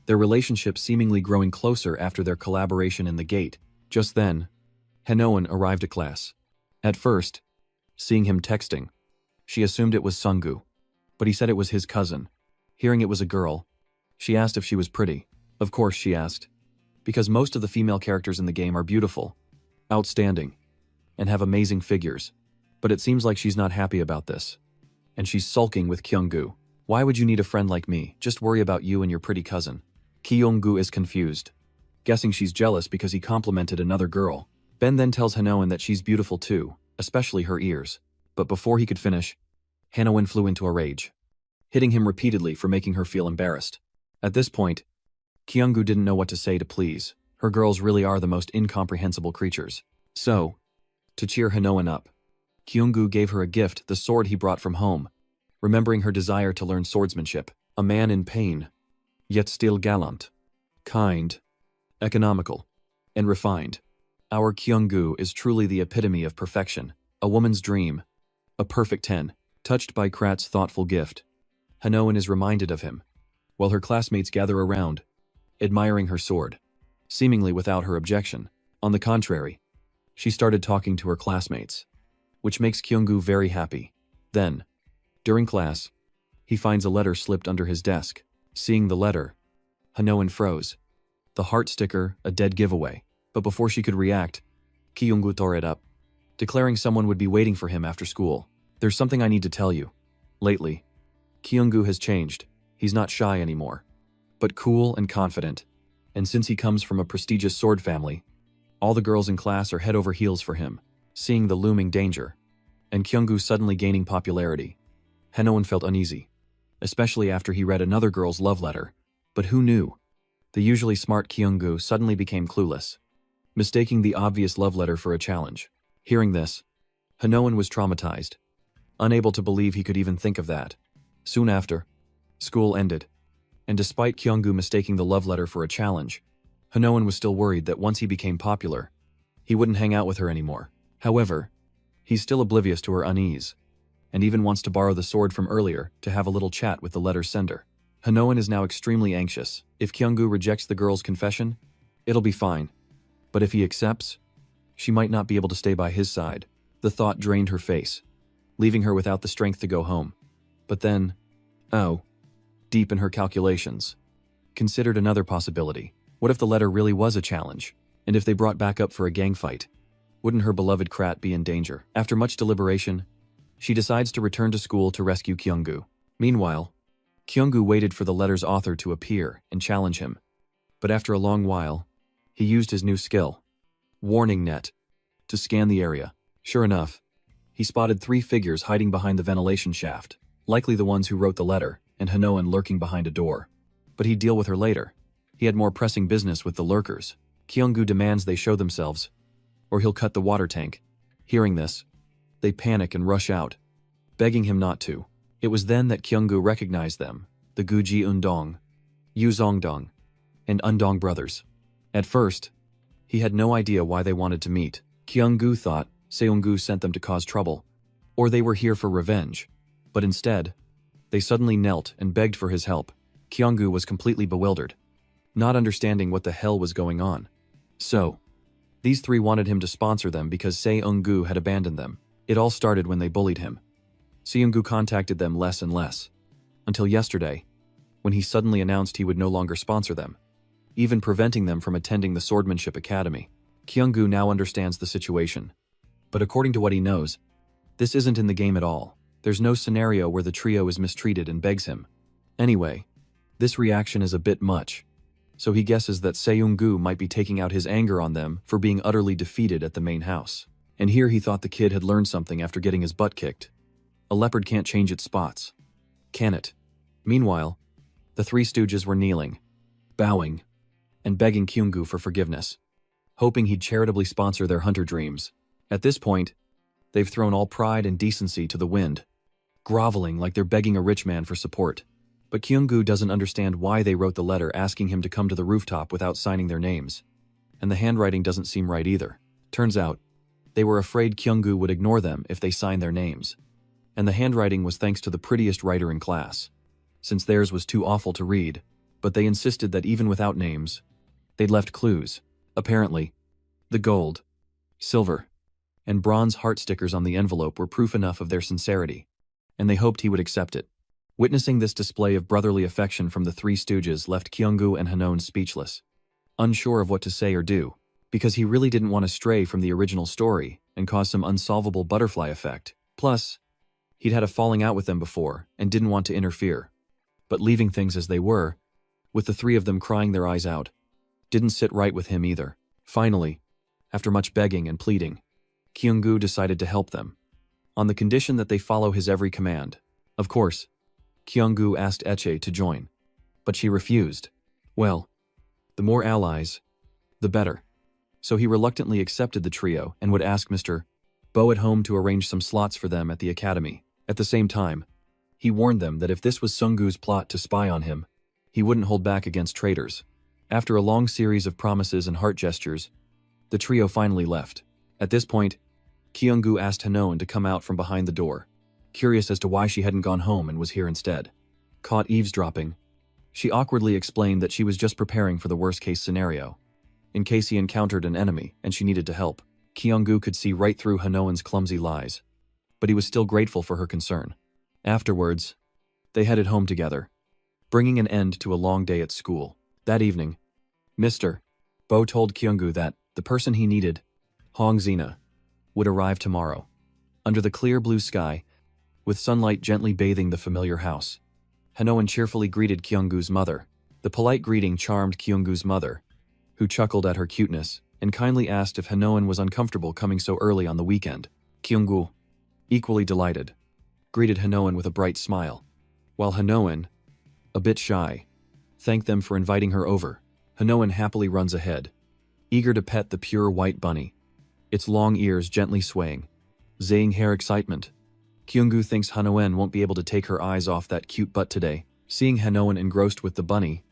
their relationship seemingly growing closer after their collaboration in the gate. Just then, Hanoan arrived at class. At first, seeing him texting, she assumed it was Sungu, but he said it was his cousin. Hearing it was a girl, she asked if she was pretty. Of course she asked, because most of the female characters in the game are beautiful, outstanding, and have amazing figures. But it seems like she's not happy about this, and she's sulking with Kyung-gu. Why would you need a friend like me? Just worry about you and your pretty cousin. Kyung-gu is confused, guessing she's jealous because he complimented another girl. Ben then tells Hanoan that she's beautiful too, especially her ears. But before he could finish, Hanoan flew into a rage, hitting him repeatedly for making her feel embarrassed. At this point, Kyunggu didn't know what to say to please. Her girls really are the most incomprehensible creatures. So, to cheer Hanoan up, Kyunggu gave her a gift, the sword he brought from home, remembering her desire to learn swordsmanship. A man in pain, yet still gallant, kind, economical, and refined. Our Kyunggu is truly the epitome of perfection, a woman's dream, a perfect 10. Touched by Krat's thoughtful gift, Hanoan is reminded of him, while her classmates gather around, admiring her sword, seemingly without her objection. On the contrary, she started talking to her classmates, which makes Kyunggu very happy. Then, during class, he finds a letter slipped under his desk. Seeing the letter, Hanoan froze. The heart sticker, a dead giveaway. But before she could react, Kyunggu tore it up, declaring someone would be waiting for him after school. There's something I need to tell you. Lately, Kyunggu has changed. He's not shy anymore, but cool and confident. And since he comes from a prestigious sword family, all the girls in class are head over heels for him. Seeing the looming danger, and Kyunggu suddenly gaining popularity, Hanoan felt uneasy, especially after he read another girl's love letter. But who knew? The usually smart Kyunggu suddenly became clueless, mistaking the obvious love letter for a challenge. Hearing this, Hanoan was traumatized, unable to believe he could even think of that. Soon after, school ended, and despite Kyunggu mistaking the love letter for a challenge, Hanoan was still worried that once he became popular, he wouldn't hang out with her anymore. However, he's still oblivious to her unease, and even wants to borrow the sword from earlier to have a little chat with the letter's sender. Hanoan is now extremely anxious. If Kyunggu rejects the girl's confession, it'll be fine. But if he accepts, she might not be able to stay by his side. The thought drained her face, leaving her without the strength to go home. But then, deep in her calculations, considered another possibility. What if the letter really was a challenge? And if they brought back up for a gang fight, wouldn't her beloved Krat be in danger? After much deliberation, she decides to return to school to rescue Kyunggu. Meanwhile, Kyunggu waited for the letter's author to appear and challenge him. But after a long while, he used his new skill, Warning Net, to scan the area. Sure enough, he spotted 3 figures hiding behind the ventilation shaft, likely the ones who wrote the letter, and Hanoan lurking behind a door. But he'd deal with her later. He had more pressing business with the lurkers. Kyunggu demands they show themselves, or he'll cut the water tank. Hearing this, they panic and rush out, begging him not to. It was then that Kyunggu recognized them, the Guji Undong, Yu Zongdong, and Undong brothers. At first, he had no idea why they wanted to meet. Kyunggu thought Seunggu sent them to cause trouble, or they were here for revenge. But instead, they suddenly knelt and begged for his help. Kyunggu was completely bewildered, not understanding what the hell was going on. So, these 3 wanted him to sponsor them because Seunggu had abandoned them. It all started when they bullied him. Seunggu contacted them less and less, until yesterday, when he suddenly announced he would no longer sponsor them, even preventing them from attending the Swordsmanship Academy. Kyunggu now understands the situation. But according to what he knows, this isn't in the game at all. There's no scenario where the trio is mistreated and begs him. Anyway, this reaction is a bit much, so he guesses that Seunggu might be taking out his anger on them for being utterly defeated at the main house. And here he thought the kid had learned something after getting his butt kicked. A leopard can't change its spots, can it? Meanwhile, the 3 stooges were kneeling, bowing, and begging Kyunggu for forgiveness, hoping he'd charitably sponsor their hunter dreams. At this point, they've thrown all pride and decency to the wind, groveling like they're begging a rich man for support. But Kyunggu doesn't understand why they wrote the letter asking him to come to the rooftop without signing their names, and the handwriting doesn't seem right either. Turns out, they were afraid Kyunggu would ignore them if they signed their names, and the handwriting was thanks to the prettiest writer in class, since theirs was too awful to read. But they insisted that even without names, they'd left clues. Apparently, the gold, silver, and bronze heart stickers on the envelope were proof enough of their sincerity, and they hoped he would accept it. Witnessing this display of brotherly affection from the 3 stooges left Kyunggu and Hanoan speechless, unsure of what to say or do, because he really didn't want to stray from the original story and cause some unsolvable butterfly effect. Plus, he'd had a falling out with them before and didn't want to interfere. But leaving things as they were, with the 3 of them crying their eyes out, didn't sit right with him either. Finally, after much begging and pleading, Kyunggu decided to help them, on the condition that they follow his every command. Of course, Kyunggu asked Eche to join, but she refused. Well, the more allies, the better. So he reluctantly accepted the trio and would ask Mr. Bo at home to arrange some slots for them at the academy. At the same time, he warned them that if this was Sunggu's plot to spy on him, he wouldn't hold back against traitors. After a long series of promises and heart gestures, the trio finally left. At this point, Kyunggu asked Hanoan to come out from behind the door, curious as to why she hadn't gone home and was here instead. Caught eavesdropping, she awkwardly explained that she was just preparing for the worst-case scenario, in case he encountered an enemy and she needed to help. Kyunggu could see right through Hanoan's clumsy lies, but he was still grateful for her concern. Afterwards, they headed home together, bringing an end to a long day at school. That evening, Mr. Bo told Kyunggu that the person he needed, Hong Zena, would arrive tomorrow. Under the clear blue sky, with sunlight gently bathing the familiar house, Hanoan cheerfully greeted Kyunggu's mother. The polite greeting charmed Kyunggu's mother, who chuckled at her cuteness and kindly asked if Hanoan was uncomfortable coming so early on the weekend. Kyunggu, equally delighted, greeted Hanoan with a bright smile, while Hanoan, a bit shy, thanked them for inviting her over. Hanoan happily runs ahead, eager to pet the pure white bunny, its long ears gently swaying, zaying hair excitement. Kyunggu thinks Hanoan won't be able to take her eyes off that cute butt today. Seeing Hanoan engrossed with the bunny,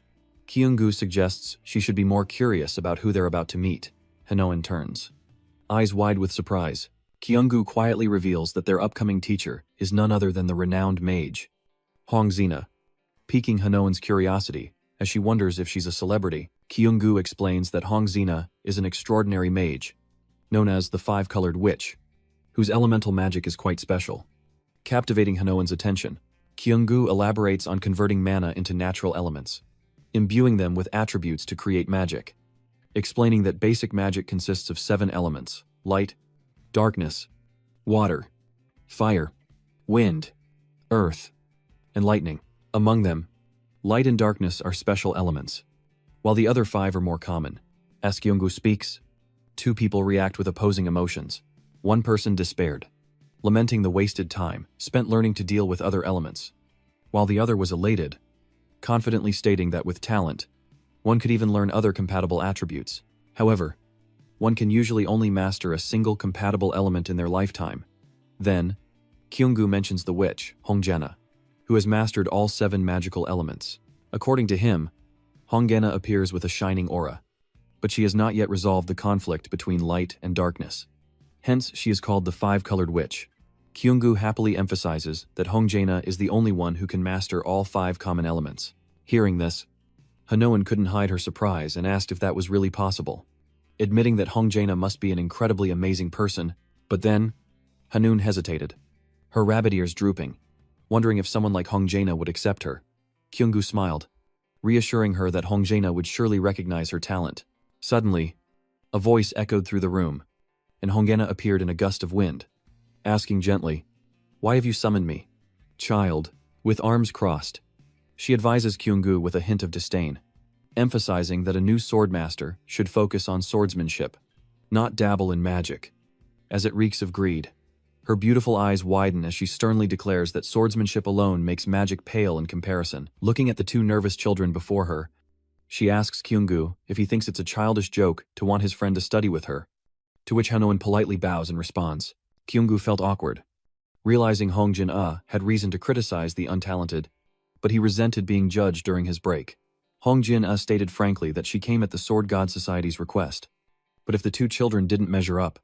Kyunggu suggests she should be more curious about who they're about to meet. Hanoan turns, eyes wide with surprise. Kyunggu quietly reveals that their upcoming teacher is none other than the renowned mage, Hong Zena, piquing Hanoan's curiosity as she wonders if she's a celebrity. Kyunggu explains that Hong Zena is an extraordinary mage, known as the Five-Colored Witch, whose elemental magic is quite special. Captivating Hanoan's attention, Kyunggu elaborates on converting mana into natural elements, imbuing them with attributes to create magic, explaining that basic magic consists of 7 elements: light, darkness, water, fire, wind, earth, and lightning. Among them, light and darkness are special elements, while the other 5 are more common. As Kyunggu speaks, 2 people react with opposing emotions. One person despaired, lamenting the wasted time spent learning to deal with other elements, while the other was elated, confidently stating that with talent, one could even learn other compatible attributes. However, one can usually only master a single compatible element in their lifetime. Then, Kyunggu mentions the witch, Hongjena, who has mastered all 7 magical elements. According to him, Hongjena appears with a shining aura, but she has not yet resolved the conflict between light and darkness. Hence, she is called the Five-Colored Witch. Kyunggu happily emphasizes that Hongjena is the only one who can master all 5 common elements. Hearing this, Hanoan couldn't hide her surprise and asked if that was really possible, admitting that Hongjena must be an incredibly amazing person. But then, Hanoan hesitated, her rabbit ears drooping, wondering if someone like Hongjena would accept her. Kyunggu smiled, reassuring her that Hongjena would surely recognize her talent. Suddenly, a voice echoed through the room, and Hongjena appeared in a gust of wind, asking gently, "Why have you summoned me, child?" With arms crossed, she advises Kyunggu with a hint of disdain, emphasizing that a new swordmaster should focus on swordsmanship, not dabble in magic, as it reeks of greed. Her beautiful eyes widen as she sternly declares that swordsmanship alone makes magic pale in comparison. Looking at the 2 nervous children before her, she asks Kyunggu if he thinks it's a childish joke to want his friend to study with her, to which Hanoan politely bows and responds. Kyunggu felt awkward, realizing Hong Jin-ah had reason to criticize the untalented, but he resented being judged during his break. Hong Jin-ah stated frankly that she came at the Sword God Society's request, but if the 2 children didn't measure up,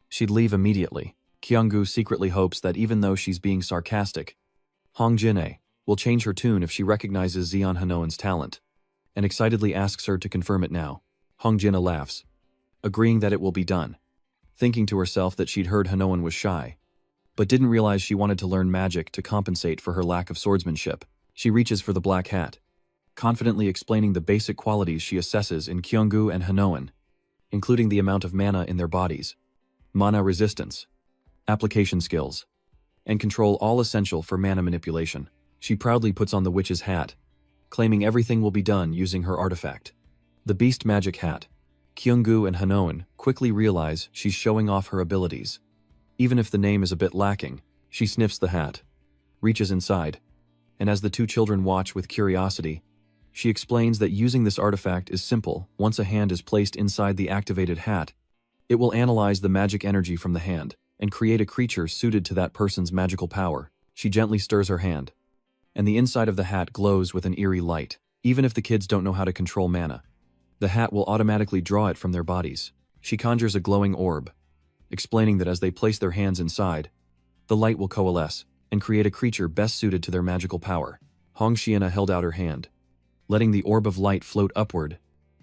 she'd leave immediately. Kyunggu secretly hopes that even though she's being sarcastic, Hong Jin-ah will change her tune if she recognizes Zeon Hanoan's talent, and excitedly asks her to confirm it now. Hong Jin-ah laughs, agreeing that it will be done, thinking to herself that she'd heard Hanoan was shy, but didn't realize she wanted to learn magic to compensate for her lack of swordsmanship. She reaches for the black hat, confidently explaining the basic qualities she assesses in Kyunggu and Hanoan, including the amount of mana in their bodies, mana resistance, application skills, and control, all essential for mana manipulation. She proudly puts on the witch's hat, claiming everything will be done using her artifact, the beast magic hat. Kyunggu and Hanoan quickly realize she's showing off her abilities. Even if the name is a bit lacking, she sniffs the hat, reaches inside, and as the 2 children watch with curiosity, She explains that using this artifact is simple. Once a hand is placed inside the activated hat, it will analyze the magic energy from the hand and create a creature suited to that person's magical power. She gently stirs her hand, and the inside of the hat glows with an eerie light. Even if the kids don't know how to control mana, the hat will automatically draw it from their bodies. She conjures a glowing orb, explaining that as they place their hands inside, the light will coalesce and create a creature best suited to their magical power. Hong Xiana held out her hand, letting the orb of light float upward,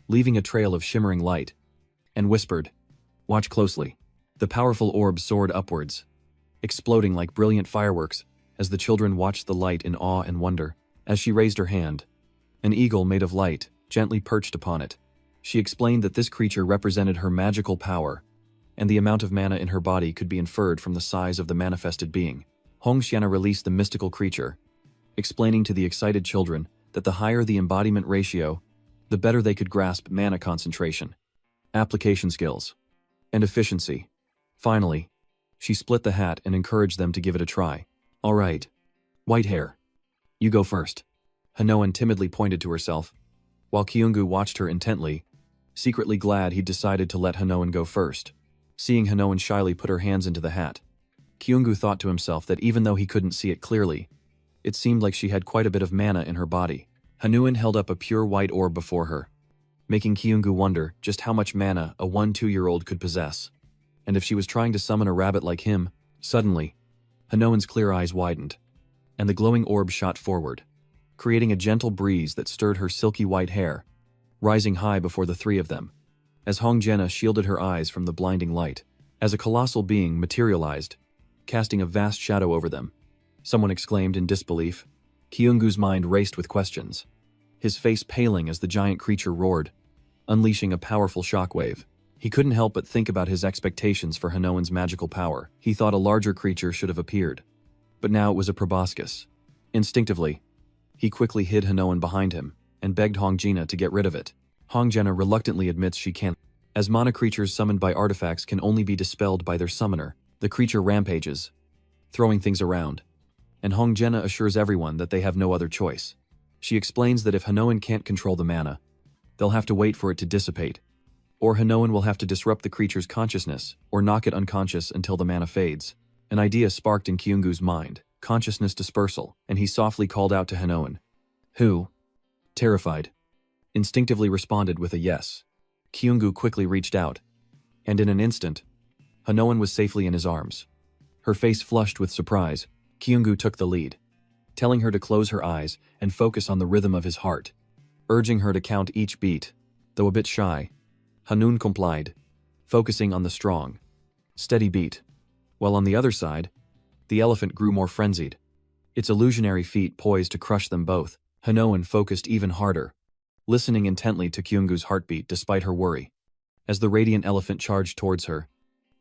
leaving a trail of shimmering light, and whispered, "Watch closely." The powerful orb soared upwards, exploding like brilliant fireworks as the children watched the light in awe and wonder. As she raised her hand, an eagle made of light gently perched upon it. She explained that this creature represented her magical power, and the amount of mana in her body could be inferred from the size of the manifested being. Hong Xiana released the mystical creature, explaining to the excited children that the higher the embodiment ratio, the better they could grasp mana concentration, application skills, and efficiency. Finally, she split the hat and encouraged them to give it a try. "All right, white hair, you go first." Hanoan timidly pointed to herself, while Kyungu watched her intently, secretly glad he'd decided to let Hanoan go first. Seeing Hanoan shyly put her hands into the hat, Kyungu thought to himself that even though he couldn't see it clearly, it seemed like she had quite a bit of mana in her body. Hanoan held up a pure white orb before her, making Kyungu wonder just how much mana a 1-2-year-old could possess. And if she was trying to summon a rabbit like him, suddenly, Hanoan's clear eyes widened, and the glowing orb shot forward, creating a gentle breeze that stirred her silky white hair, rising high before the three of them, as Hong Jena shielded her eyes from the blinding light. As a colossal being materialized, casting a vast shadow over them, someone exclaimed in disbelief. Kyungu's mind raced with questions, his face paling as the giant creature roared, unleashing a powerful shockwave. He couldn't help but think about his expectations for Hanoan's magical power. He thought a larger creature should have appeared, but now it was a proboscis. Instinctively, he quickly hid Hanoan behind him and begged Hong Jena to get rid of it. Hong Jena reluctantly admits she can't, as mana creatures summoned by artifacts can only be dispelled by their summoner. The creature rampages, throwing things around, and Hong Jena assures everyone that they have no other choice. She explains that if Hanoan can't control the mana, they'll have to wait for it to dissipate, or Hanoan will have to disrupt the creature's consciousness or knock it unconscious until the mana fades. An idea sparked in Kyungu's mind, consciousness dispersal, and he softly called out to Hanoan, who, terrified, instinctively responded with a yes. Kyungu quickly reached out, and in an instant, Hanoan was safely in his arms. Her face flushed with surprise, Kyungu took the lead, telling her to close her eyes and focus on the rhythm of his heart, urging her to count each beat. Though a bit shy, Hanoan complied, focusing on the strong, steady beat. While on the other side, the elephant grew more frenzied, its illusionary feet poised to crush them both. Hanoan focused even harder, listening intently to Kyungu's heartbeat despite her worry. As the radiant elephant charged towards her,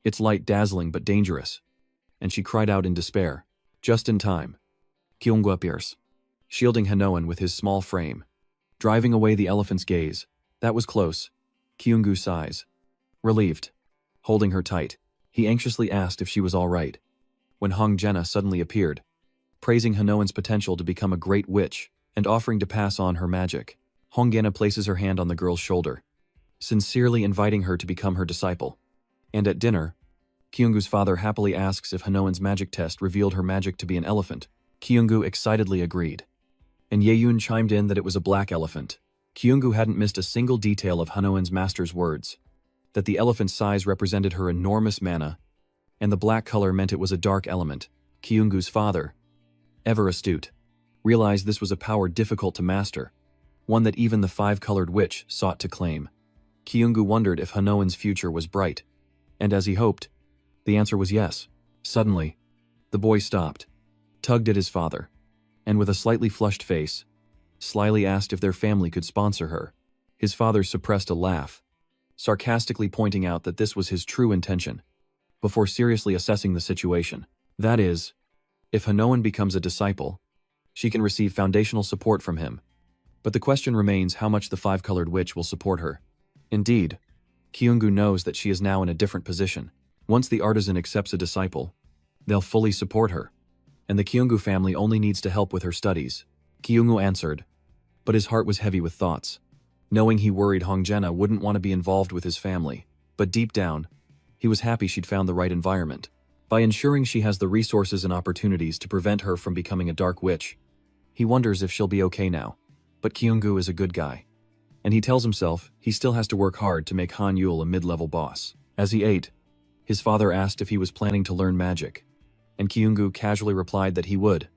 its light dazzling but dangerous, and she cried out in despair. Just in time, Kyungu appears, shielding Hanoan with his small frame, driving away the elephant's gaze. That was close. Kyungu sighs, relieved. Holding her tight, he anxiously asked if she was all right, when Hong Jena suddenly appeared, praising Hanoan's potential to become a great witch and offering to pass on her magic. Hong Jena places her hand on the girl's shoulder, sincerely inviting her to become her disciple. And at dinner, Kyungu's father happily asks if Hanoan's magic test revealed her magic to be an elephant. Kyungu excitedly agreed, and Yeyun chimed in that it was a black elephant. Kyungu hadn't missed a single detail of Hanoan's master's words, that the elephant's size represented her enormous mana, and the black color meant it was a dark element. Kyungu's father, ever astute, realized this was a power difficult to master, one that even the five-colored witch sought to claim. Kyungu wondered if Hanoan's future was bright, and as he hoped, the answer was yes. Suddenly, the boy stopped, tugged at his father, and with a slightly flushed face, slyly asked if their family could sponsor her. His father suppressed a laugh, sarcastically pointing out that this was his true intention, before seriously assessing the situation. That is, if Hanoan becomes a disciple, she can receive foundational support from him. But the question remains how much the five-colored witch will support her. Indeed, Kyungu knows that she is now in a different position. Once the artisan accepts a disciple, they'll fully support her, and the Kyungu family only needs to help with her studies. Kyungu answered, but his heart was heavy with thoughts. Knowing he worried Hongjena wouldn't want to be involved with his family, but deep down, he was happy she'd found the right environment. By ensuring she has the resources and opportunities to prevent her from becoming a dark witch, he wonders if she'll be okay now. But Kyunggu is a good guy. And he tells himself he still has to work hard to make Han Yul a mid-level boss. As he ate, his father asked if he was planning to learn magic, and Kyunggu casually replied that he would,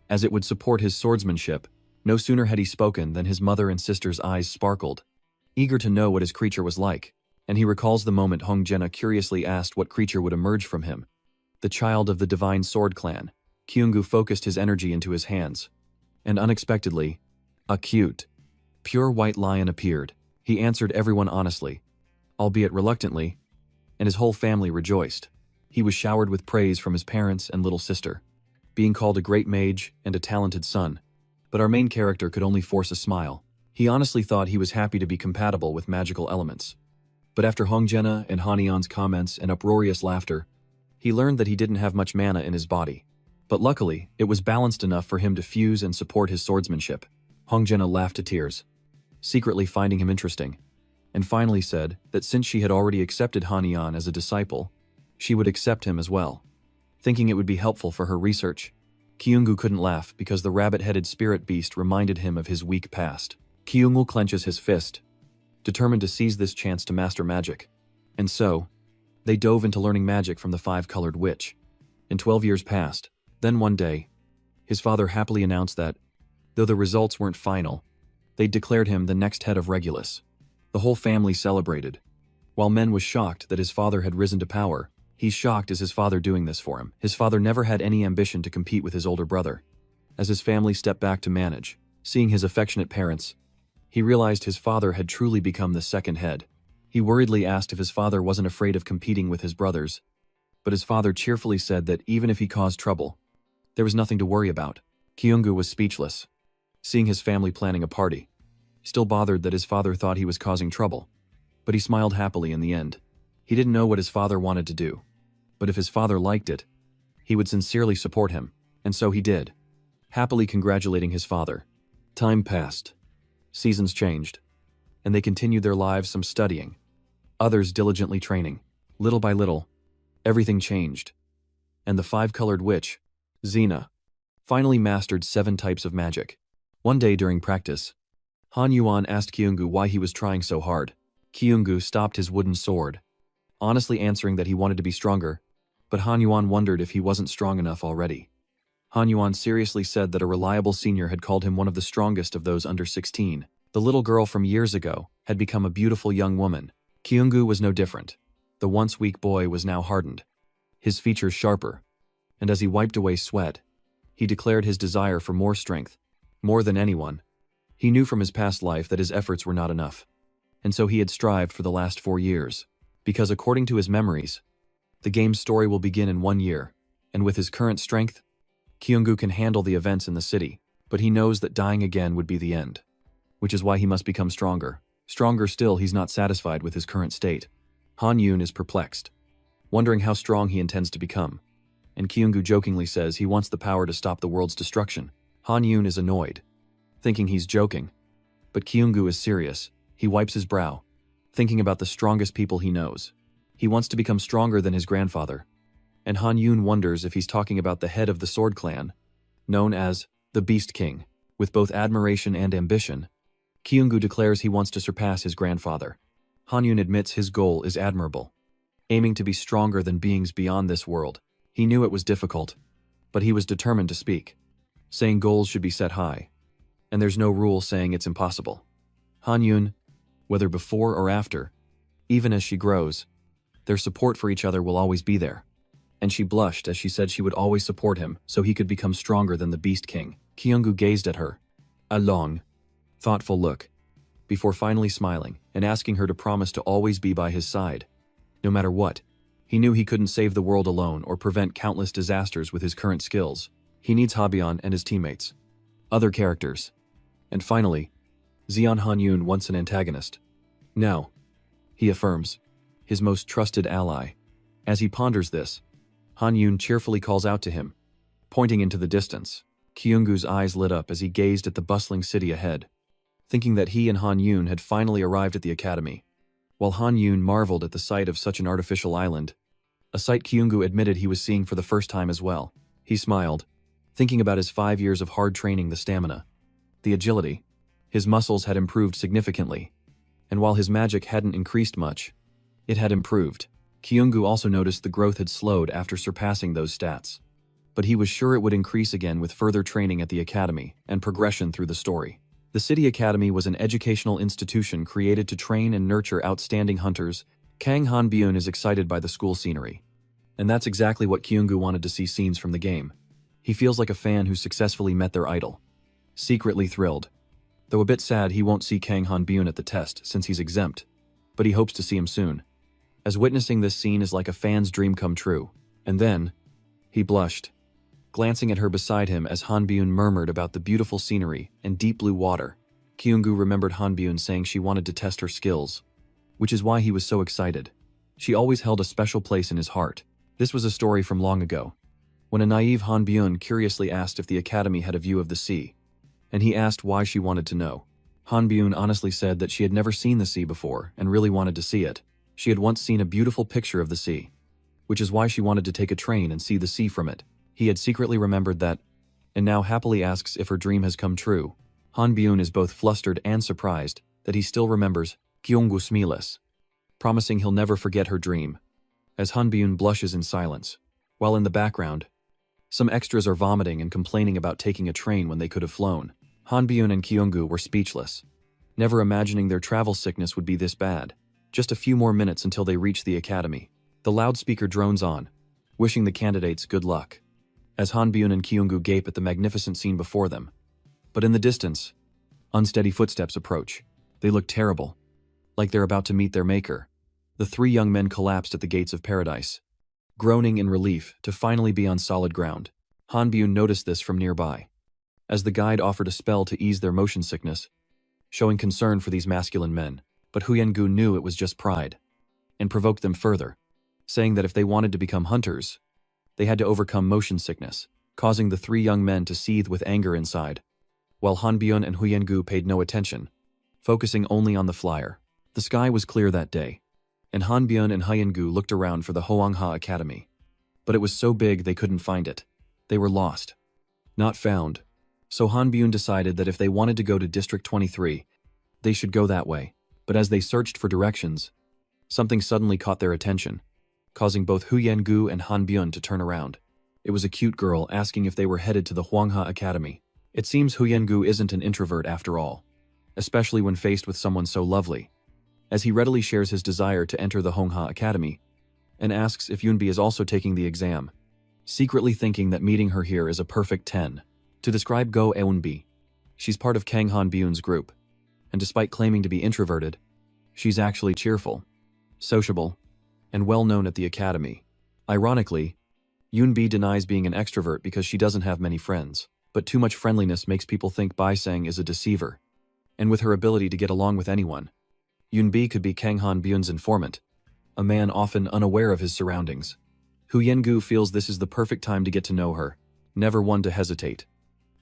as it would support his swordsmanship. No sooner had he spoken than his mother and sister's eyes sparkled, eager to know what his creature was like, and he recalls the moment Hongjena curiously asked what creature would emerge from him. The child of the Divine Sword Clan. Kyunggu focused his energy into his hands, and unexpectedly, a cute, pure white lion appeared. He answered everyone honestly, albeit reluctantly, and his whole family rejoiced. He was showered with praise from his parents and little sister, being called a great mage and a talented son. But our main character could only force a smile. He honestly thought he was happy to be compatible with magical elements. But after Hongjena and Hanyeon's comments and uproarious laughter, he learned that he didn't have much mana in his body. But luckily, it was balanced enough for him to fuse and support his swordsmanship. Hongjena laughed to tears, secretly finding him interesting, and finally said that since she had already accepted Hanyeon as a disciple, she would accept him as well. Thinking it would be helpful for her research, Kyunggu couldn't laugh because the rabbit-headed spirit beast reminded him of his weak past. Kyunggu clenches his fist, determined to seize this chance to master magic. And so, they dove into learning magic from the five-colored witch. And 12 years passed. Then one day, his father happily announced that, though the results weren't final, they'd declared him the next head of Regulus. The whole family celebrated. While Men was shocked that his father had risen to power, he's shocked as his father doing this for him. His father never had any ambition to compete with his older brother. As his family stepped back to manage, seeing his affectionate parents, he realized his father had truly become the second head. He worriedly asked if his father wasn't afraid of competing with his brothers, but his father cheerfully said that even if he caused trouble, there was nothing to worry about. Kyunggu was speechless, seeing his family planning a party, still bothered that his father thought he was causing trouble. But he smiled happily in the end. He didn't know what his father wanted to do, but if his father liked it, he would sincerely support him, and so he did, happily congratulating his father. Time passed. Seasons changed, and they continued their lives, some studying, others diligently training. Little by little, everything changed, and the five-colored witch, Xena, finally mastered 7 types of magic. One day during practice, Han Yuan asked Kyunggu why he was trying so hard. Kyunggu stopped his wooden sword, honestly answering that he wanted to be stronger, but Han Yuan wondered if he wasn't strong enough already. Han Yuan seriously said that a reliable senior had called him one of the strongest of those under 16. The little girl from years ago had become a beautiful young woman. Kyunggu was no different. The once weak boy was now hardened, his features sharper, and as he wiped away sweat, he declared his desire for more strength. More than anyone, he knew from his past life that his efforts were not enough, and so he had strived for the last 4 years. Because according to his memories, the game's story will begin in 1 year, and with his current strength, Kyunggu can handle the events in the city, but he knows that dying again would be the end, which is why he must become stronger. Stronger still, he's not satisfied with his current state. Han Yun is perplexed, wondering how strong he intends to become, and Kyunggu jokingly says he wants the power to stop the world's destruction. Han Yun is annoyed, thinking he's joking, but Kyunggu is serious. He wipes his brow, thinking about the strongest people he knows. He wants to become stronger than his grandfather, and Han Yun wonders if he's talking about the head of the Sword Clan, known as the Beast King. With both admiration and ambition, Kyunggu declares he wants to surpass his grandfather. Han Yun admits his goal is admirable, aiming to be stronger than beings beyond this world. He knew it was difficult, but he was determined to speak, saying goals should be set high, and there's no rule saying it's impossible. Han Yun, whether before or after, even as she grows, their support for each other will always be there. And she blushed as she said she would always support him so he could become stronger than the Beast King. Kyunggu gazed at her, a long, thoughtful look, before finally smiling and asking her to promise to always be by his side, no matter what. He knew he couldn't save the world alone or prevent countless disasters with his current skills. He needs Habyeon and his teammates, other characters, and finally, Zeon Han Yun, once an antagonist, now, he affirms, his most trusted ally. As he ponders this, Han Yun cheerfully calls out to him, pointing into the distance. Kyunggu's eyes lit up as he gazed at the bustling city ahead. thinking that he and Han Yun had finally arrived at the academy. While Han Yun marveled at the sight of such an artificial island, a sight Kyungu admitted he was seeing for the first time as well. He smiled, thinking about his 5 years of hard training, the stamina, the agility. His muscles had improved significantly, and while his magic hadn't increased much, it had improved. Kyungu also noticed the growth had slowed after surpassing those stats. But he was sure it would increase again with further training at the academy and progression through the story. The City Academy was an educational institution created to train and nurture outstanding hunters. Kang Han-byun is excited by the school scenery. And that's exactly what Kyungu wanted to see scenes from the game. He feels like a fan who successfully met their idol. Secretly thrilled. Though a bit sad he won't see Kang Han-byun at the test since he's exempt. But he hopes to see him soon. As witnessing this scene is like a fan's dream come true. And then, he blushed, glancing at her beside him as Han-byun murmured about the beautiful scenery and deep blue water. Kyungu remembered Han-byun saying she wanted to test her skills, which is why he was so excited. She always held a special place in his heart. This was a story from long ago, when a naive Han-byun curiously asked if the academy had a view of the sea, and he asked why she wanted to know. Han-byun honestly said that she had never seen the sea before and really wanted to see it. She had once seen a beautiful picture of the sea, which is why she wanted to take a train and see the sea from it. He had secretly remembered that, and now happily asks if her dream has come true. Han-byun is both flustered and surprised that he still remembers Kyungu Smiles, promising he'll never forget her dream, as Han-byun blushes in silence, while in the background, some extras are vomiting and complaining about taking a train when they could have flown. Han-byun and Kyungu were speechless, never imagining their travel sickness would be this bad. Just a few more minutes until they reach the academy. The loudspeaker drones on, wishing the candidates good luck, as Han-byun and Kyungu gape at the magnificent scene before them. But in the distance, unsteady footsteps approach. They look terrible, like they're about to meet their maker. The three young men collapsed at the gates of paradise, groaning in relief to finally be on solid ground. Han-byun noticed this from nearby, as the guide offered a spell to ease their motion sickness, showing concern for these masculine men. But Huyen-gu knew it was just pride, and provoked them further, saying that if they wanted to become hunters, they had to overcome motion sickness, causing the three young men to seethe with anger inside, while Han-byun and Huyen-gu paid no attention, focusing only on the flyer. The sky was clear that day, and Han-byun and Huyen-gu looked around for the Hoangha Academy. But it was so big they couldn't find it. They were lost. Not found. So Han-byun decided that if they wanted to go to District 23, they should go that way. But as they searched for directions, something suddenly caught their attention, causing both Huyen-gu and Han-byun to turn around. It was a cute girl asking if they were headed to the Hoangha Academy. It seems Huyen-gu isn't an introvert after all, especially when faced with someone so lovely, as he readily shares his desire to enter the Hoangha Academy, and asks if Yoonbi is also taking the exam, secretly thinking that meeting her here is a perfect 10. To describe Go Eunbi, she's part of Kang Han-byun's group, and despite claiming to be introverted, she's actually cheerful, sociable, and well-known at the academy. Ironically, Yoonbi denies being an extrovert because she doesn't have many friends, but too much friendliness makes people think Baisang is a deceiver, and with her ability to get along with anyone, Yoonbi could be Kang Han-byun's informant, a man often unaware of his surroundings. Huyen-gu feels this is the perfect time to get to know her, never one to hesitate.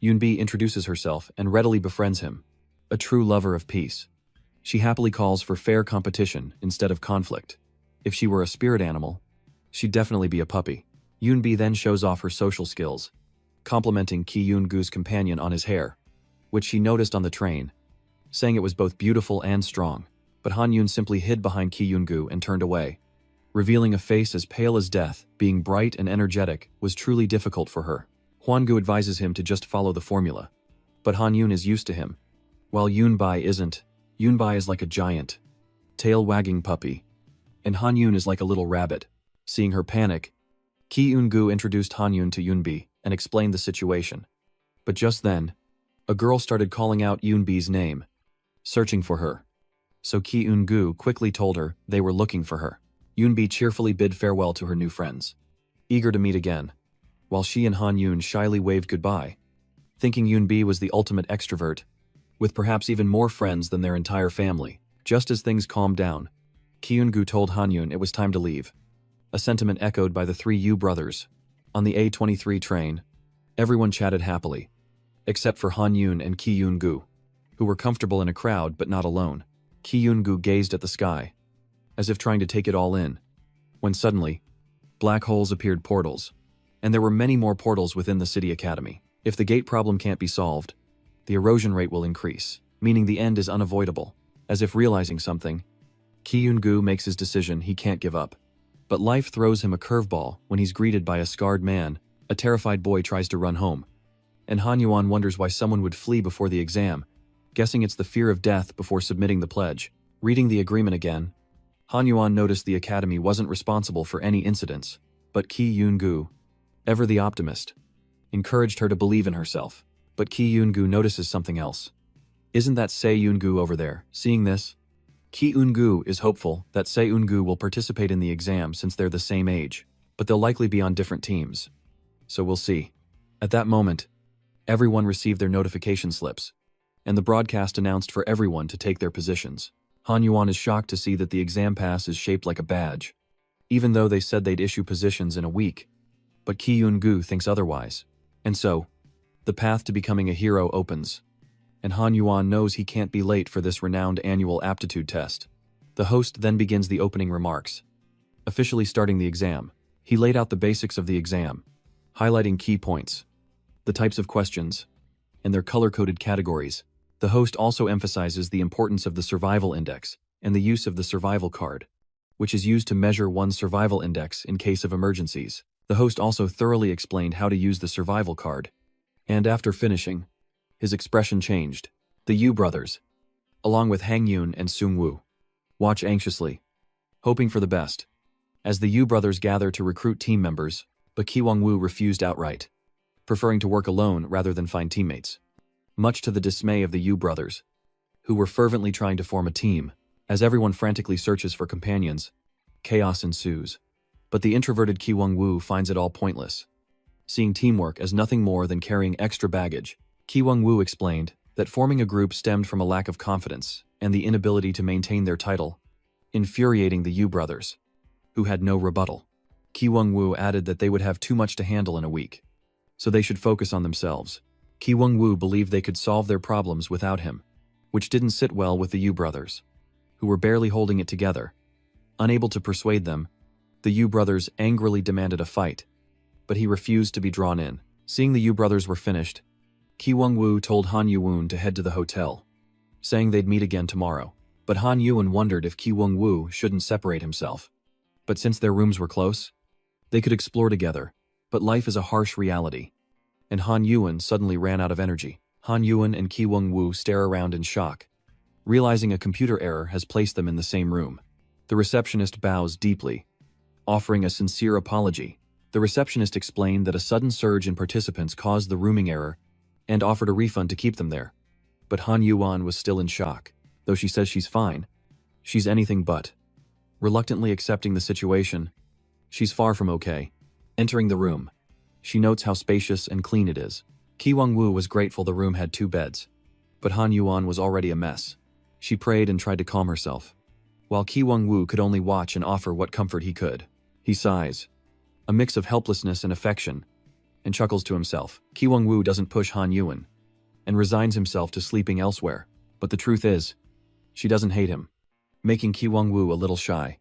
Yoonbi introduces herself and readily befriends him, a true lover of peace. She happily calls for fair competition instead of conflict. If she were a spirit animal, she'd definitely be a puppy. Yoonbi then shows off her social skills, complimenting Ki-yoon-gu's companion on his hair, which she noticed on the train, saying it was both beautiful and strong. But Han-yoon simply hid behind Ki-yoon-gu and turned away, revealing a face as pale as death. Being bright and energetic was truly difficult for her. Hwan-gu advises him to just follow the formula, but Han-yoon is used to him, while Yoonbi isn't. Yoonbi is like a giant, tail-wagging puppy, and Han-yoon is like a little rabbit. Seeing her panic, Ki-yoon-gu introduced Han-yoon to Yoonbi and explained the situation. But just then, a girl started calling out Yoonbi's name, searching for her. So Ki-yoon-gu quickly told her they were looking for her. Yoonbi cheerfully bid farewell to her new friends, eager to meet again, while she and Han-yoon shyly waved goodbye, thinking Yoonbi was the ultimate extrovert, with perhaps even more friends than their entire family. Just as things calmed down, Ki-yoon-gu told Han-yoon it was time to leave, a sentiment echoed by the three Yu brothers. On the A23 train, everyone chatted happily, except for Han-yoon and Ki-yoon-gu. who were comfortable in a crowd but not alone. Ki-yoon-gu gazed at the sky, as if trying to take it all in, when suddenly, black holes appeared portals, and there were many more portals within the city academy. If the gate problem can't be solved, the erosion rate will increase, meaning the end is unavoidable. As if realizing something, Ki-yoon-gu makes his decision. He can't give up. But life throws him a curveball when he's greeted by a scarred man. A terrified boy tries to run home, and Han Yuan wonders why someone would flee before the exam, guessing it's the fear of death before submitting the pledge. Reading the agreement again, Han Yuan noticed the academy wasn't responsible for any incidents, but Ki-yoon-gu, ever the optimist, encouraged her to believe in herself. But Ki-yoon-gu notices something else. Isn't that Se-yoon-gu over there? Seeing this, Ki-yoon-gu is hopeful that Se-yoon-gu will participate in the exam since they're the same age, but they'll likely be on different teams. So we'll see. At that moment, everyone received their notification slips, and the broadcast announced for everyone to take their positions. Han Yuan is shocked to see that the exam pass is shaped like a badge, even though they said they'd issue positions in a week. But Ki-yoon-gu thinks otherwise. And so, the path to becoming a hero opens, and Han Yuan knows he can't be late for this renowned annual aptitude test. The host then begins the opening remarks, officially starting the exam. He laid out the basics of the exam, highlighting key points, the types of questions, and their color-coded categories. The host also emphasizes the importance of the survival index and the use of the survival card, which is used to measure one's survival index in case of emergencies. The host also thoroughly explained how to use the survival card, and after finishing, his expression changed. The Yu brothers, along with Hang Yoon and Sung Woo, watch anxiously, hoping for the best, as the Yu brothers gather to recruit team members, but Ki Woo refused outright, preferring to work alone rather than find teammates, much to the dismay of the Yu brothers, who were fervently trying to form a team. As everyone frantically searches for companions, chaos ensues. But the introverted Ki Woo finds it all pointless, seeing teamwork as nothing more than carrying extra baggage. Ki Woo explained that forming a group stemmed from a lack of confidence and the inability to maintain their title, infuriating the Yu brothers, who had no rebuttal. Ki Woo added that they would have too much to handle in a week, so they should focus on themselves. Ki Woo believed they could solve their problems without him, which didn't sit well with the Yu brothers, who were barely holding it together. Unable to persuade them, the Yu brothers angrily demanded a fight, but he refused to be drawn in. Seeing the Yu brothers were finished, Ki Woo told Han Yuan to head to the hotel, saying they'd meet again tomorrow. But Han Yuan wondered if Ki Woo shouldn't separate himself. But since their rooms were close, they could explore together. But life is a harsh reality, and Han Yuan suddenly ran out of energy. Han Yuan and Ki Woo stare around in shock, realizing a computer error has placed them in the same room. The receptionist bows deeply, offering a sincere apology. The receptionist explained that a sudden surge in participants caused the rooming error and offered a refund to keep them there. But Han Yuan was still in shock. Though she says she's fine, she's anything but. Reluctantly accepting the situation, she's far from okay. Entering the room, she notes how spacious and clean it is. Ki Woo was grateful the room had 2 beds, but Han Yuan was already a mess. She prayed and tried to calm herself, while Ki Woo could only watch and offer what comfort he could. He sighs, a mix of helplessness and affection, and chuckles to himself. Ki Woo doesn't push Han Yuan, and resigns himself to sleeping elsewhere. But the truth is, she doesn't hate him, making Ki Woo a little shy,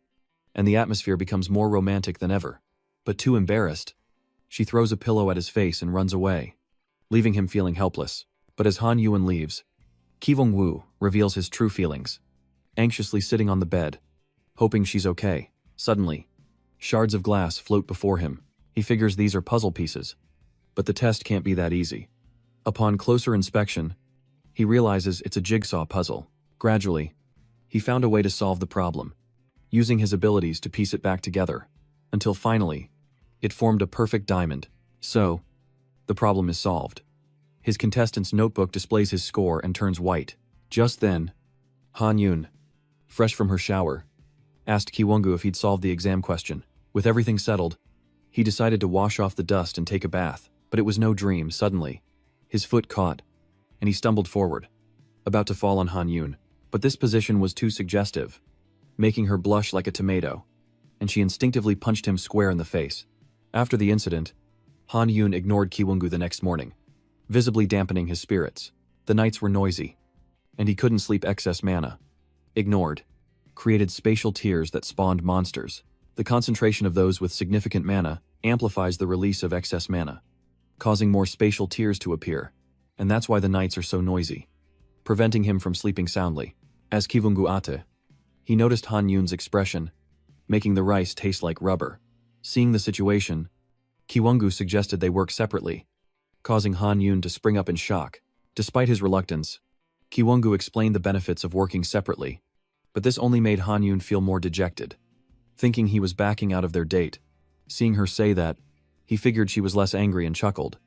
and the atmosphere becomes more romantic than ever. But too embarrassed, she throws a pillow at his face and runs away, leaving him feeling helpless. But as Han Yuan leaves, Ki Woo reveals his true feelings, anxiously sitting on the bed, hoping she's okay. Suddenly, shards of glass float before him. He figures these are puzzle pieces, but the test can't be that easy. Upon closer inspection, he realizes it's a jigsaw puzzle. Gradually, he found a way to solve the problem, using his abilities to piece it back together, until finally, it formed a perfect diamond. So, the problem is solved. His contestant's notebook displays his score and turns white. Just then, Han Yuan, fresh from her shower, asked Ki Woo if he'd solved the exam question. With everything settled, he decided to wash off the dust and take a bath, but it was no dream. Suddenly, his foot caught, and he stumbled forward, about to fall on Han Yuan. But this position was too suggestive, making her blush like a tomato, and she instinctively punched him square in the face. After the incident, Han Yuan ignored Ki Woo the next morning, visibly dampening his spirits. The nights were noisy, and he couldn't sleep. Excess mana. Ignored. Created spatial tears that spawned monsters. The concentration of those with significant mana amplifies the release of excess mana, causing more spatial tears to appear, and that's why the nights are so noisy, preventing him from sleeping soundly. As Kivungu ate, he noticed Han Yun's expression, making the rice taste like rubber. Seeing the situation, Kiwungu suggested they work separately, causing Han Yun to spring up in shock. Despite his reluctance, Kiwungu explained the benefits of working separately, but this only made Han Yun feel more dejected. Thinking he was backing out of their date, seeing her say that, he figured she was less angry and chuckled,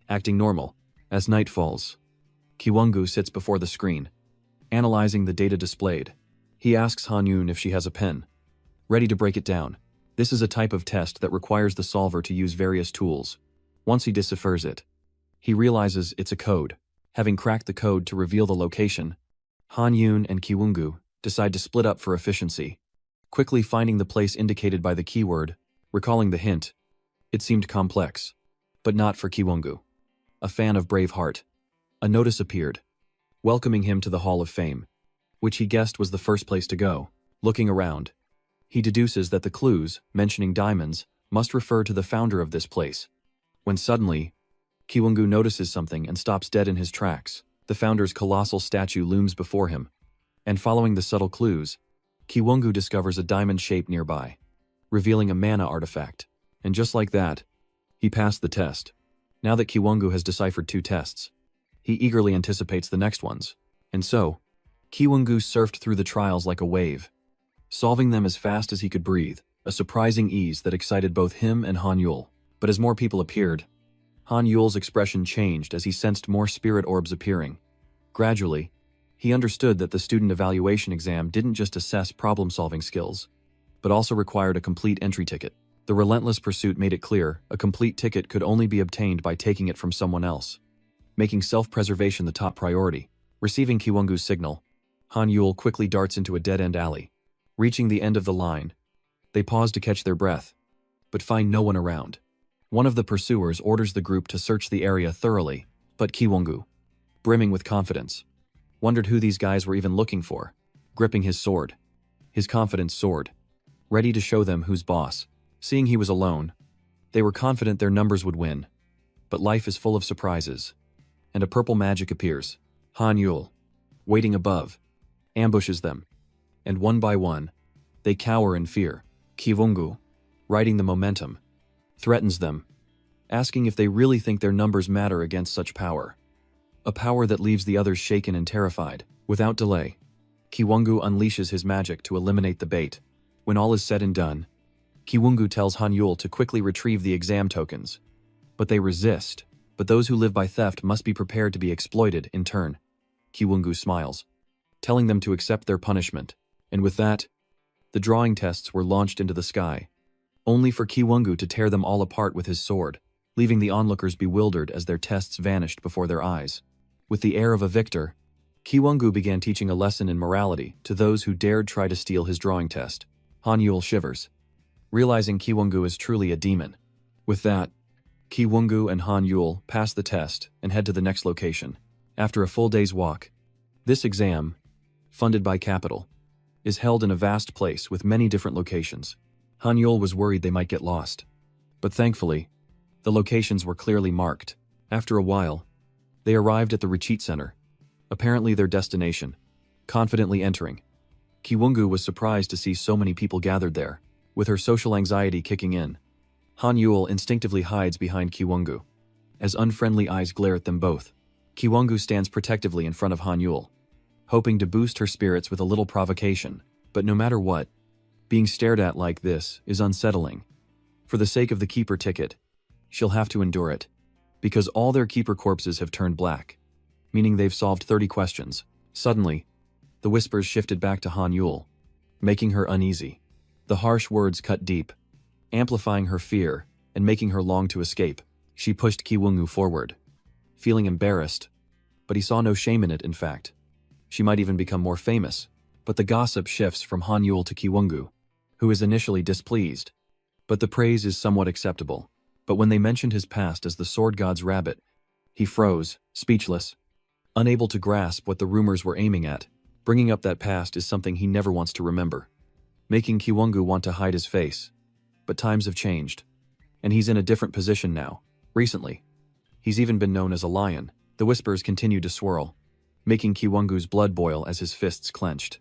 acting normal. As night falls, Kiwungu sits before the screen, analyzing the data displayed. He asks Han Yun if she has a pen, ready to break it down. This is a type of test that requires the solver to use various tools. Once he deciphers it, he realizes it's a code. Having cracked the code to reveal the location, Han Yun and Kiwungu decide to split up for efficiency, quickly finding the place indicated by the keyword. Recalling the hint, it seemed complex, but not for Kiwungu. A fan of Braveheart, a notice appeared, welcoming him to the Hall of Fame, which he guessed was the first place to go. Looking around, he deduces that the clues, mentioning diamonds, must refer to the founder of this place. When suddenly, Kiwungu notices something and stops dead in his tracks. The founder's colossal statue looms before him, and following the subtle clues, Kiwungu discovers a diamond shape nearby, revealing a mana artifact. And just like that, he passed the test. Now that Kiwungu has deciphered 2 tests, he eagerly anticipates the next ones. And so, Kiwungu surfed through the trials like a wave, solving them as fast as he could breathe, a surprising ease that excited both him and Han Yul. But as more people appeared, Han Yul's expression changed as he sensed more spirit orbs appearing. Gradually, he understood that the student evaluation exam didn't just assess problem-solving skills, but also required a complete entry ticket. The relentless pursuit made it clear a complete ticket could only be obtained by taking it from someone else, making self-preservation the top priority. Receiving Kiwungu's signal, Han Yul quickly darts into a dead-end alley. Reaching the end of the line, they pause to catch their breath, but find no one around. One of the pursuers orders the group to search the area thoroughly, but Kiwungu, brimming with confidence, wondered who these guys were even looking for. Gripping his sword, his confidence soared, ready to show them who's boss. Seeing he was alone, they were confident their numbers would win. But life is full of surprises, and a purple magic appears. Han Yul, waiting above, ambushes them, and one by one, they cower in fear. Kiwungu, riding the momentum, threatens them, asking if they really think their numbers matter against such power. A power that leaves the others shaken and terrified. Without delay, Kiwungu unleashes his magic to eliminate the bait. When all is said and done, Kiwungu tells Han Yul to quickly retrieve the exam tokens. But they resist. But those who live by theft must be prepared to be exploited in turn. Kiwungu smiles, telling them to accept their punishment. And with that, the drawing tests were launched into the sky, only for Kiwungu to tear them all apart with his sword, leaving the onlookers bewildered as their tests vanished before their eyes. With the air of a victor, Kiwungu began teaching a lesson in morality to those who dared try to steal his drawing test. Han Yul shivers, realizing Kiwungu is truly a demon. With that, Kiwungu and Han Yul pass the test and head to the next location. After a full day's walk, this exam, funded by Capital, is held in a vast place with many different locations. Han Yul was worried they might get lost, but thankfully, the locations were clearly marked. After a while, they arrived at the retreat center, apparently their destination. Confidently entering, Kiwungu was surprised to see so many people gathered there. With her social anxiety kicking in, Han Yul instinctively hides behind Kiwungu, as unfriendly eyes glare at them both. Kiwungu stands protectively in front of Han Yul, hoping to boost her spirits with a little provocation. But no matter what, being stared at like this is unsettling. For the sake of the keeper ticket, she'll have to endure it, because all their keeper corpses have turned black, meaning they've solved 30 questions. Suddenly, the whispers shifted back to Han Yul, making her uneasy. The harsh words cut deep, amplifying her fear and making her long to escape. She pushed Kiwungu forward, feeling embarrassed, but he saw no shame in it. In fact, she might even become more famous. But the gossip shifts from Han Yul to Kiwungu, who is initially displeased. But the praise is somewhat acceptable. But when they mentioned his past as the sword god's rabbit, he froze, speechless. unable to grasp what the rumors were aiming at. Bringing up that past is something he never wants to remember, making Kiwongu want to hide his face. But times have changed, and he's in a different position now. Recently, he's even been known as a lion. The whispers continue to swirl, making Kiwongu's blood boil as his fists clenched.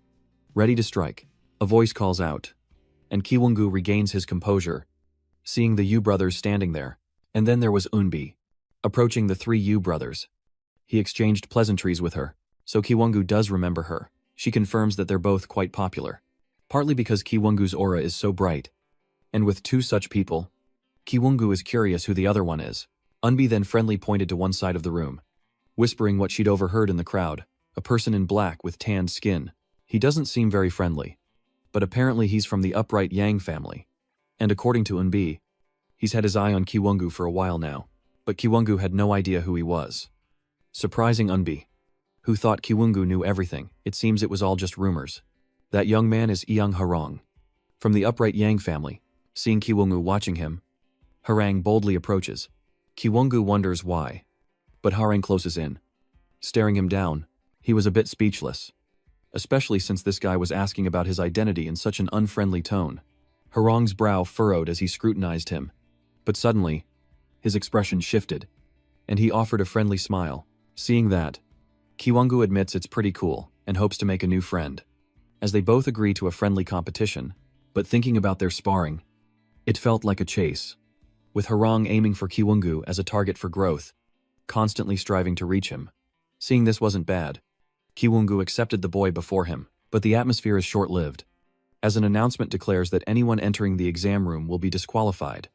Ready to strike, a voice calls out, and Kiwongu regains his composure, seeing the Yu brothers standing there. And then there was Unbi, approaching the three Yu brothers. He exchanged pleasantries with her, so Kiwongu does remember her. She confirms that they're both quite popular, partly because Kiwongu's aura is so bright. And with two such people, Kiwongu is curious who the other one is. Unbi then friendly pointed to one side of the room, whispering what she'd overheard in the crowd, a person in black with tanned skin. He doesn't seem very friendly, but apparently he's from the upright Yang family. And according to Unbi, he's had his eye on Kiwongu for a while now, but Kiwongu had no idea who he was. Surprising Unbi, who thought Kiwongu knew everything. It seems it was all just rumors. That young man is Yang Harang, from the upright Yang family. Seeing Kiwongu watching him, Harang boldly approaches. Kiwongu wonders why, but Harang closes in, staring him down. He was a bit speechless, especially since this guy was asking about his identity in such an unfriendly tone. Harang's brow furrowed as he scrutinized him, but suddenly, his expression shifted, and he offered a friendly smile. Seeing that, Kiwongu admits it's pretty cool and hopes to make a new friend, as they both agree to a friendly competition. But thinking about their sparring, it felt like a chase, with Harang aiming for Kiwongu as a target for growth, constantly striving to reach him. Seeing this wasn't bad, Kiwongu accepted the boy before him, but the atmosphere is short-lived, as an announcement declares that anyone entering the exam room will be disqualified,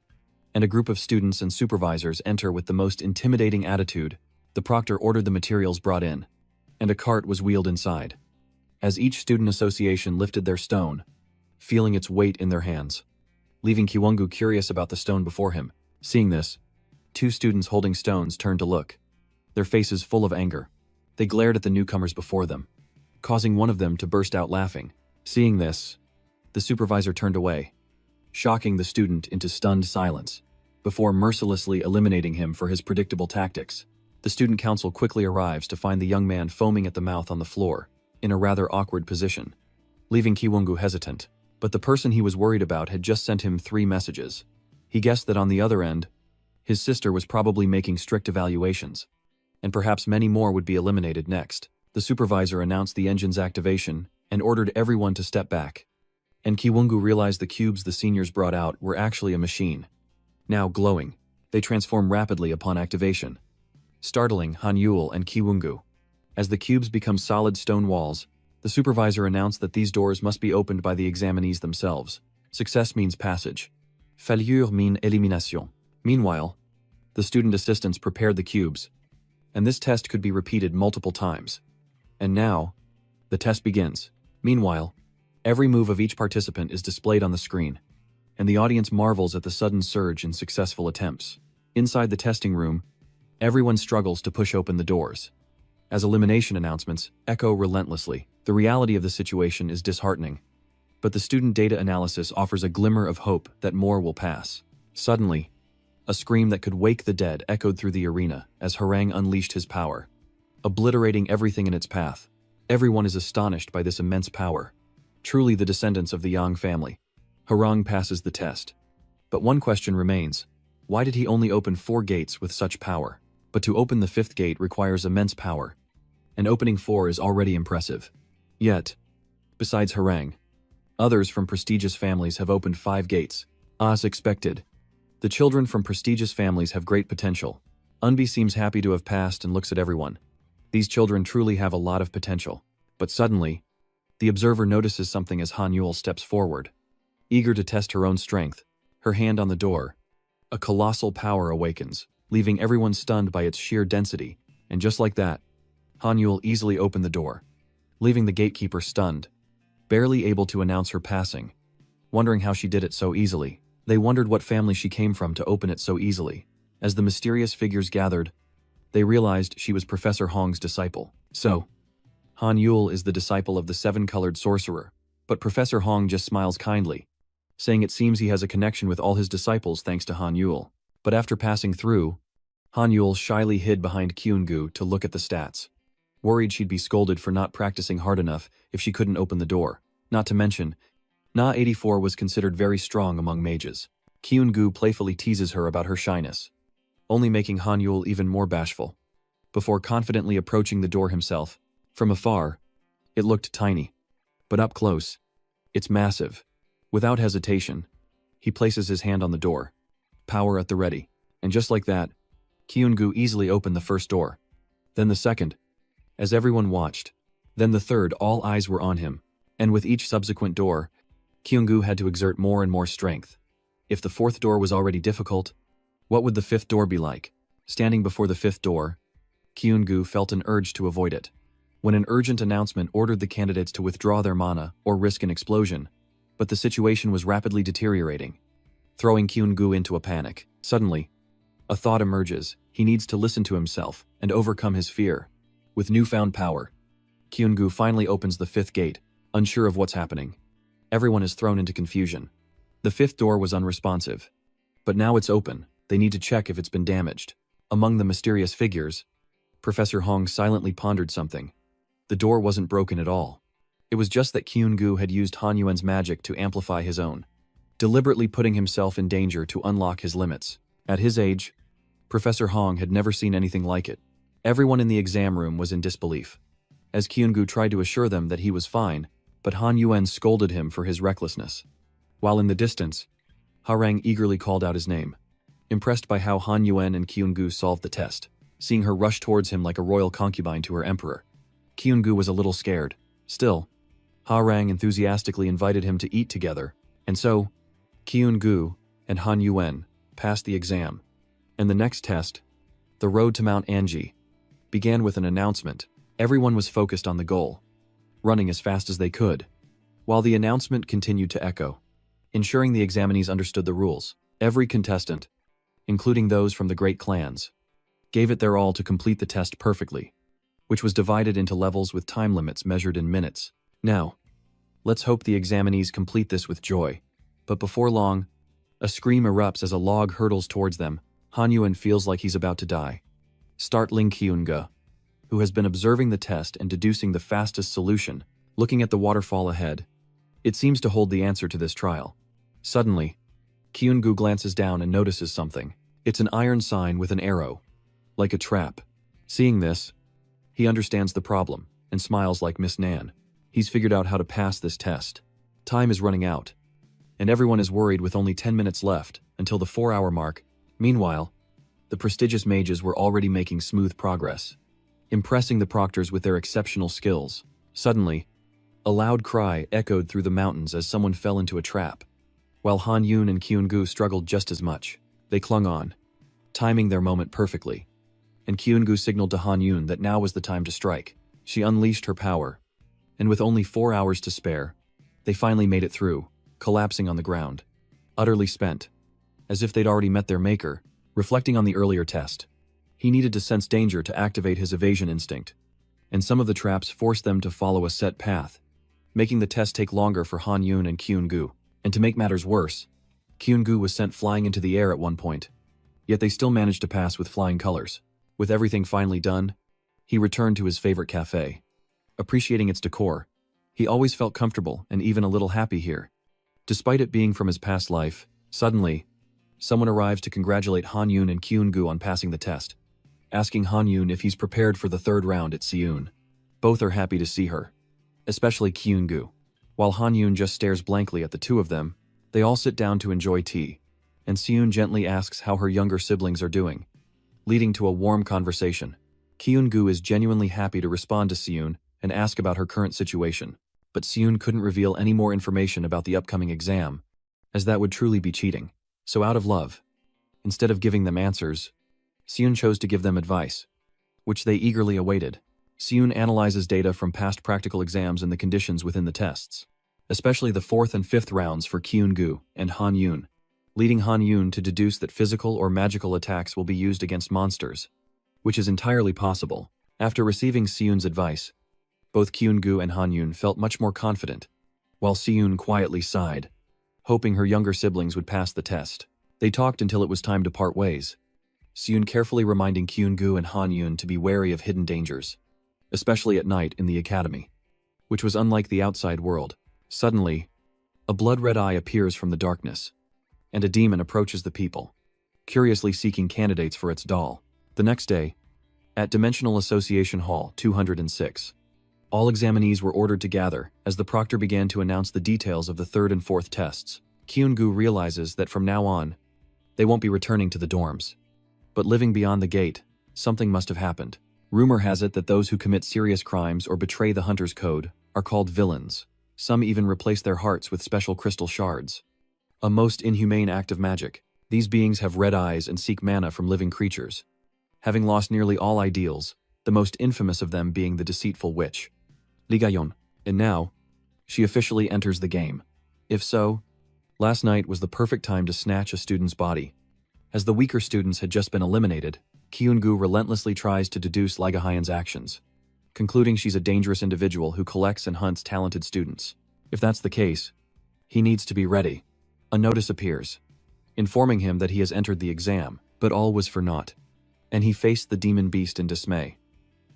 and a group of students and supervisors enter with the most intimidating attitude. The proctor ordered the materials brought in, and a cart was wheeled inside, as each student association lifted their stone, feeling its weight in their hands, leaving Kiwongu curious about the stone before him. Seeing this, two students holding stones turned to look, their faces full of anger. They glared at the newcomers before them, causing one of them to burst out laughing. Seeing this, the supervisor turned away, shocking the student into stunned silence, before mercilessly eliminating him for his predictable tactics. The student council quickly arrives to find the young man foaming at the mouth on the floor, in a rather awkward position, leaving Kiwongu hesitant. But the person he was worried about had just sent him 3 messages. He guessed that on the other end, his sister was probably making strict evaluations, and perhaps many more would be eliminated next. The supervisor announced the engine's activation and ordered everyone to step back. And Kiwongu realized the cubes the seniors brought out were actually a machine. Now glowing, they transform rapidly upon activation, startling Han Yul and Kiwongu. As the cubes become solid stone walls, the supervisor announced that these doors must be opened by the examinees themselves. Success means passage. Failure means élimination. Meanwhile, the student assistants prepared the cubes, and this test could be repeated multiple times. And now, the test begins. Meanwhile, every move of each participant is displayed on the screen, and the audience marvels at the sudden surge in successful attempts. Inside the testing room, everyone struggles to push open the doors, as elimination announcements echo relentlessly. The reality of the situation is disheartening, but the student data analysis offers a glimmer of hope that more will pass. Suddenly, a scream that could wake the dead echoed through the arena as Harang unleashed his power, obliterating everything in its path. Everyone is astonished by this immense power, truly the descendants of the Yang family. Harang passes the test, but one question remains. Why did he only open 4 gates with such power? But to open the 5th gate requires immense power, and opening 4 is already impressive. Yet, besides Harang, others from prestigious families have opened 5 gates. As expected, the children from prestigious families have great potential. Unbi seems happy to have passed and looks at everyone. These children truly have a lot of potential. But suddenly, the observer notices something as Han Yul steps forward, eager to test her own strength. Her hand on the door, a colossal power awakens, leaving everyone stunned by its sheer density. And just like that, Han Yul easily opened the door, leaving the gatekeeper stunned, barely able to announce her passing. Wondering how she did it so easily, they wondered what family she came from to open it so easily. As the mysterious figures gathered, they realized she was Professor Hong's disciple. So, Han Yul is the disciple of the 7-colored sorcerer, but Professor Hong just smiles kindly, saying it seems he has a connection with all his disciples thanks to Han Yul. But after passing through, Han Yul shyly hid behind Kiwongu to look at the stats. worried she'd be scolded for not practicing hard enough if she couldn't open the door. Not to mention, Na-84 was considered very strong among mages. Kyun-gu playfully teases her about her shyness, only making Han-yul even more bashful. Before confidently approaching the door himself, from afar, it looked tiny. But up close, it's massive. Without hesitation, he places his hand on the door, power at the ready, and just like that, Kyun-gu easily opened the first door. Then the second, as everyone watched. Then the third, all eyes were on him, and with each subsequent door, Kyun-gu had to exert more and more strength. If the fourth door was already difficult, what would the fifth door be like? Standing before the fifth door, Kyun-gu felt an urge to avoid it. When an urgent announcement ordered the candidates to withdraw their mana or risk an explosion, but the situation was rapidly deteriorating, throwing Kyun-gu into a panic. Suddenly, a thought emerges. He needs to listen to himself and overcome his fear. With newfound power, Kyun-gu finally opens the fifth gate, unsure of what's happening. Everyone is thrown into confusion. The fifth door was unresponsive, but now it's open. They need to check if it's been damaged. Among the mysterious figures, Professor Hong silently pondered something. The door wasn't broken at all. It was just that Kyun-gu had used Han Yuan's magic to amplify his own, deliberately putting himself in danger to unlock his limits. At his age, Professor Hong had never seen anything like it. Everyone in the exam room was in disbelief, as Kyun-gu tried to assure them that he was fine, but Han Yuan scolded him for his recklessness. While in the distance, Harang eagerly called out his name, impressed by how Han Yuan and Kyun-gu solved the test, seeing her rush towards him like a royal concubine to her emperor. Kyun-gu was a little scared. Still, Harang enthusiastically invited him to eat together, and so, Kyun-gu and Han Yuan passed the exam. And the next test, the road to Mount Anji, began with an announcement. Everyone was focused on the goal, running as fast as they could, while the announcement continued to echo, ensuring the examinees understood the rules. Every contestant, including those from the great clans, gave it their all to complete the test perfectly, which was divided into levels with time limits measured in minutes. Now, let's hope the examinees complete this with joy. But before long, a scream erupts as a log hurtles towards them. Han Yuan feels like he's about to die. Startling Kyun-gu, who has been observing the test and deducing the fastest solution, looking at the waterfall ahead. It seems to hold the answer to this trial. Suddenly, Kyun-gu glances down and notices something. It's an iron sign with an arrow, like a trap. Seeing this, he understands the problem and smiles like Miss Nan. He's figured out how to pass this test. Time is running out, and everyone is worried with only 10 minutes left until the 4-hour mark. Meanwhile, the prestigious mages were already making smooth progress, impressing the proctors with their exceptional skills. Suddenly, a loud cry echoed through the mountains as someone fell into a trap. While Han Yun and Kyun-gu struggled just as much, they clung on, timing their moment perfectly. And Kyun-gu signaled to Han Yun that now was the time to strike. She unleashed her power, and with only 4 hours to spare, they finally made it through, collapsing on the ground, utterly spent, as if they'd already met their maker. Reflecting on the earlier test, he needed to sense danger to activate his evasion instinct, and some of the traps forced them to follow a set path, making the test take longer for Han Yun and Kyun-gu. And to make matters worse, Kyun-gu was sent flying into the air at one point, yet they still managed to pass with flying colors. With everything finally done, he returned to his favorite cafe. Appreciating its decor, he always felt comfortable and even a little happy here. Despite it being from his past life, suddenly, someone arrives to congratulate Han Yun and Kyun-gu on passing the test, asking Han Yun if he's prepared for the third round at Seun. Both are happy to see her, especially Kyun-gu. While Han Yun just stares blankly at the two of them, they all sit down to enjoy tea, and Seun gently asks how her younger siblings are doing, leading to a warm conversation. Kyun-gu is genuinely happy to respond to Seun and ask about her current situation, but Seun couldn't reveal any more information about the upcoming exam, as that would truly be cheating. So out of love, instead of giving them answers, Seun chose to give them advice, which they eagerly awaited. Seun analyzes data from past practical exams and the conditions within the tests, especially the 4th and 5th rounds for Kyun-gu and Han Yun, leading Han Yun to deduce that physical or magical attacks will be used against monsters, which is entirely possible. After receiving Seun's advice, both Kyun-gu and Han Yun felt much more confident, while Seun quietly sighed, hoping her younger siblings would pass the test. They talked until it was time to part ways, Seun carefully reminding Kyun-gu and Han Yun to be wary of hidden dangers. especially at night in the academy, which was unlike the outside world. Suddenly, a blood-red eye appears from the darkness, and a demon approaches the people, curiously seeking candidates for its doll. The next day, at Dimensional Association Hall 206, all examinees were ordered to gather as the proctor began to announce the details of the third and fourth tests. Kyungu realizes that from now on, they won't be returning to the dorms. But living beyond the gate, something must have happened. Rumor has it that those who commit serious crimes or betray the Hunter's Code are called villains. Some even replace their hearts with special crystal shards. A most inhumane act of magic. These beings have red eyes and seek mana from living creatures, having lost nearly all ideals, the most infamous of them being the deceitful witch, Lee Gayon. And now, she officially enters the game. If so, last night was the perfect time to snatch a student's body. As the weaker students had just been eliminated, Kyungu relentlessly tries to deduce Lee Gahyon's actions, concluding she's a dangerous individual who collects and hunts talented students. If that's the case, he needs to be ready. A notice appears, informing him that he has entered the exam, but all was for naught, and he faced the demon beast in dismay.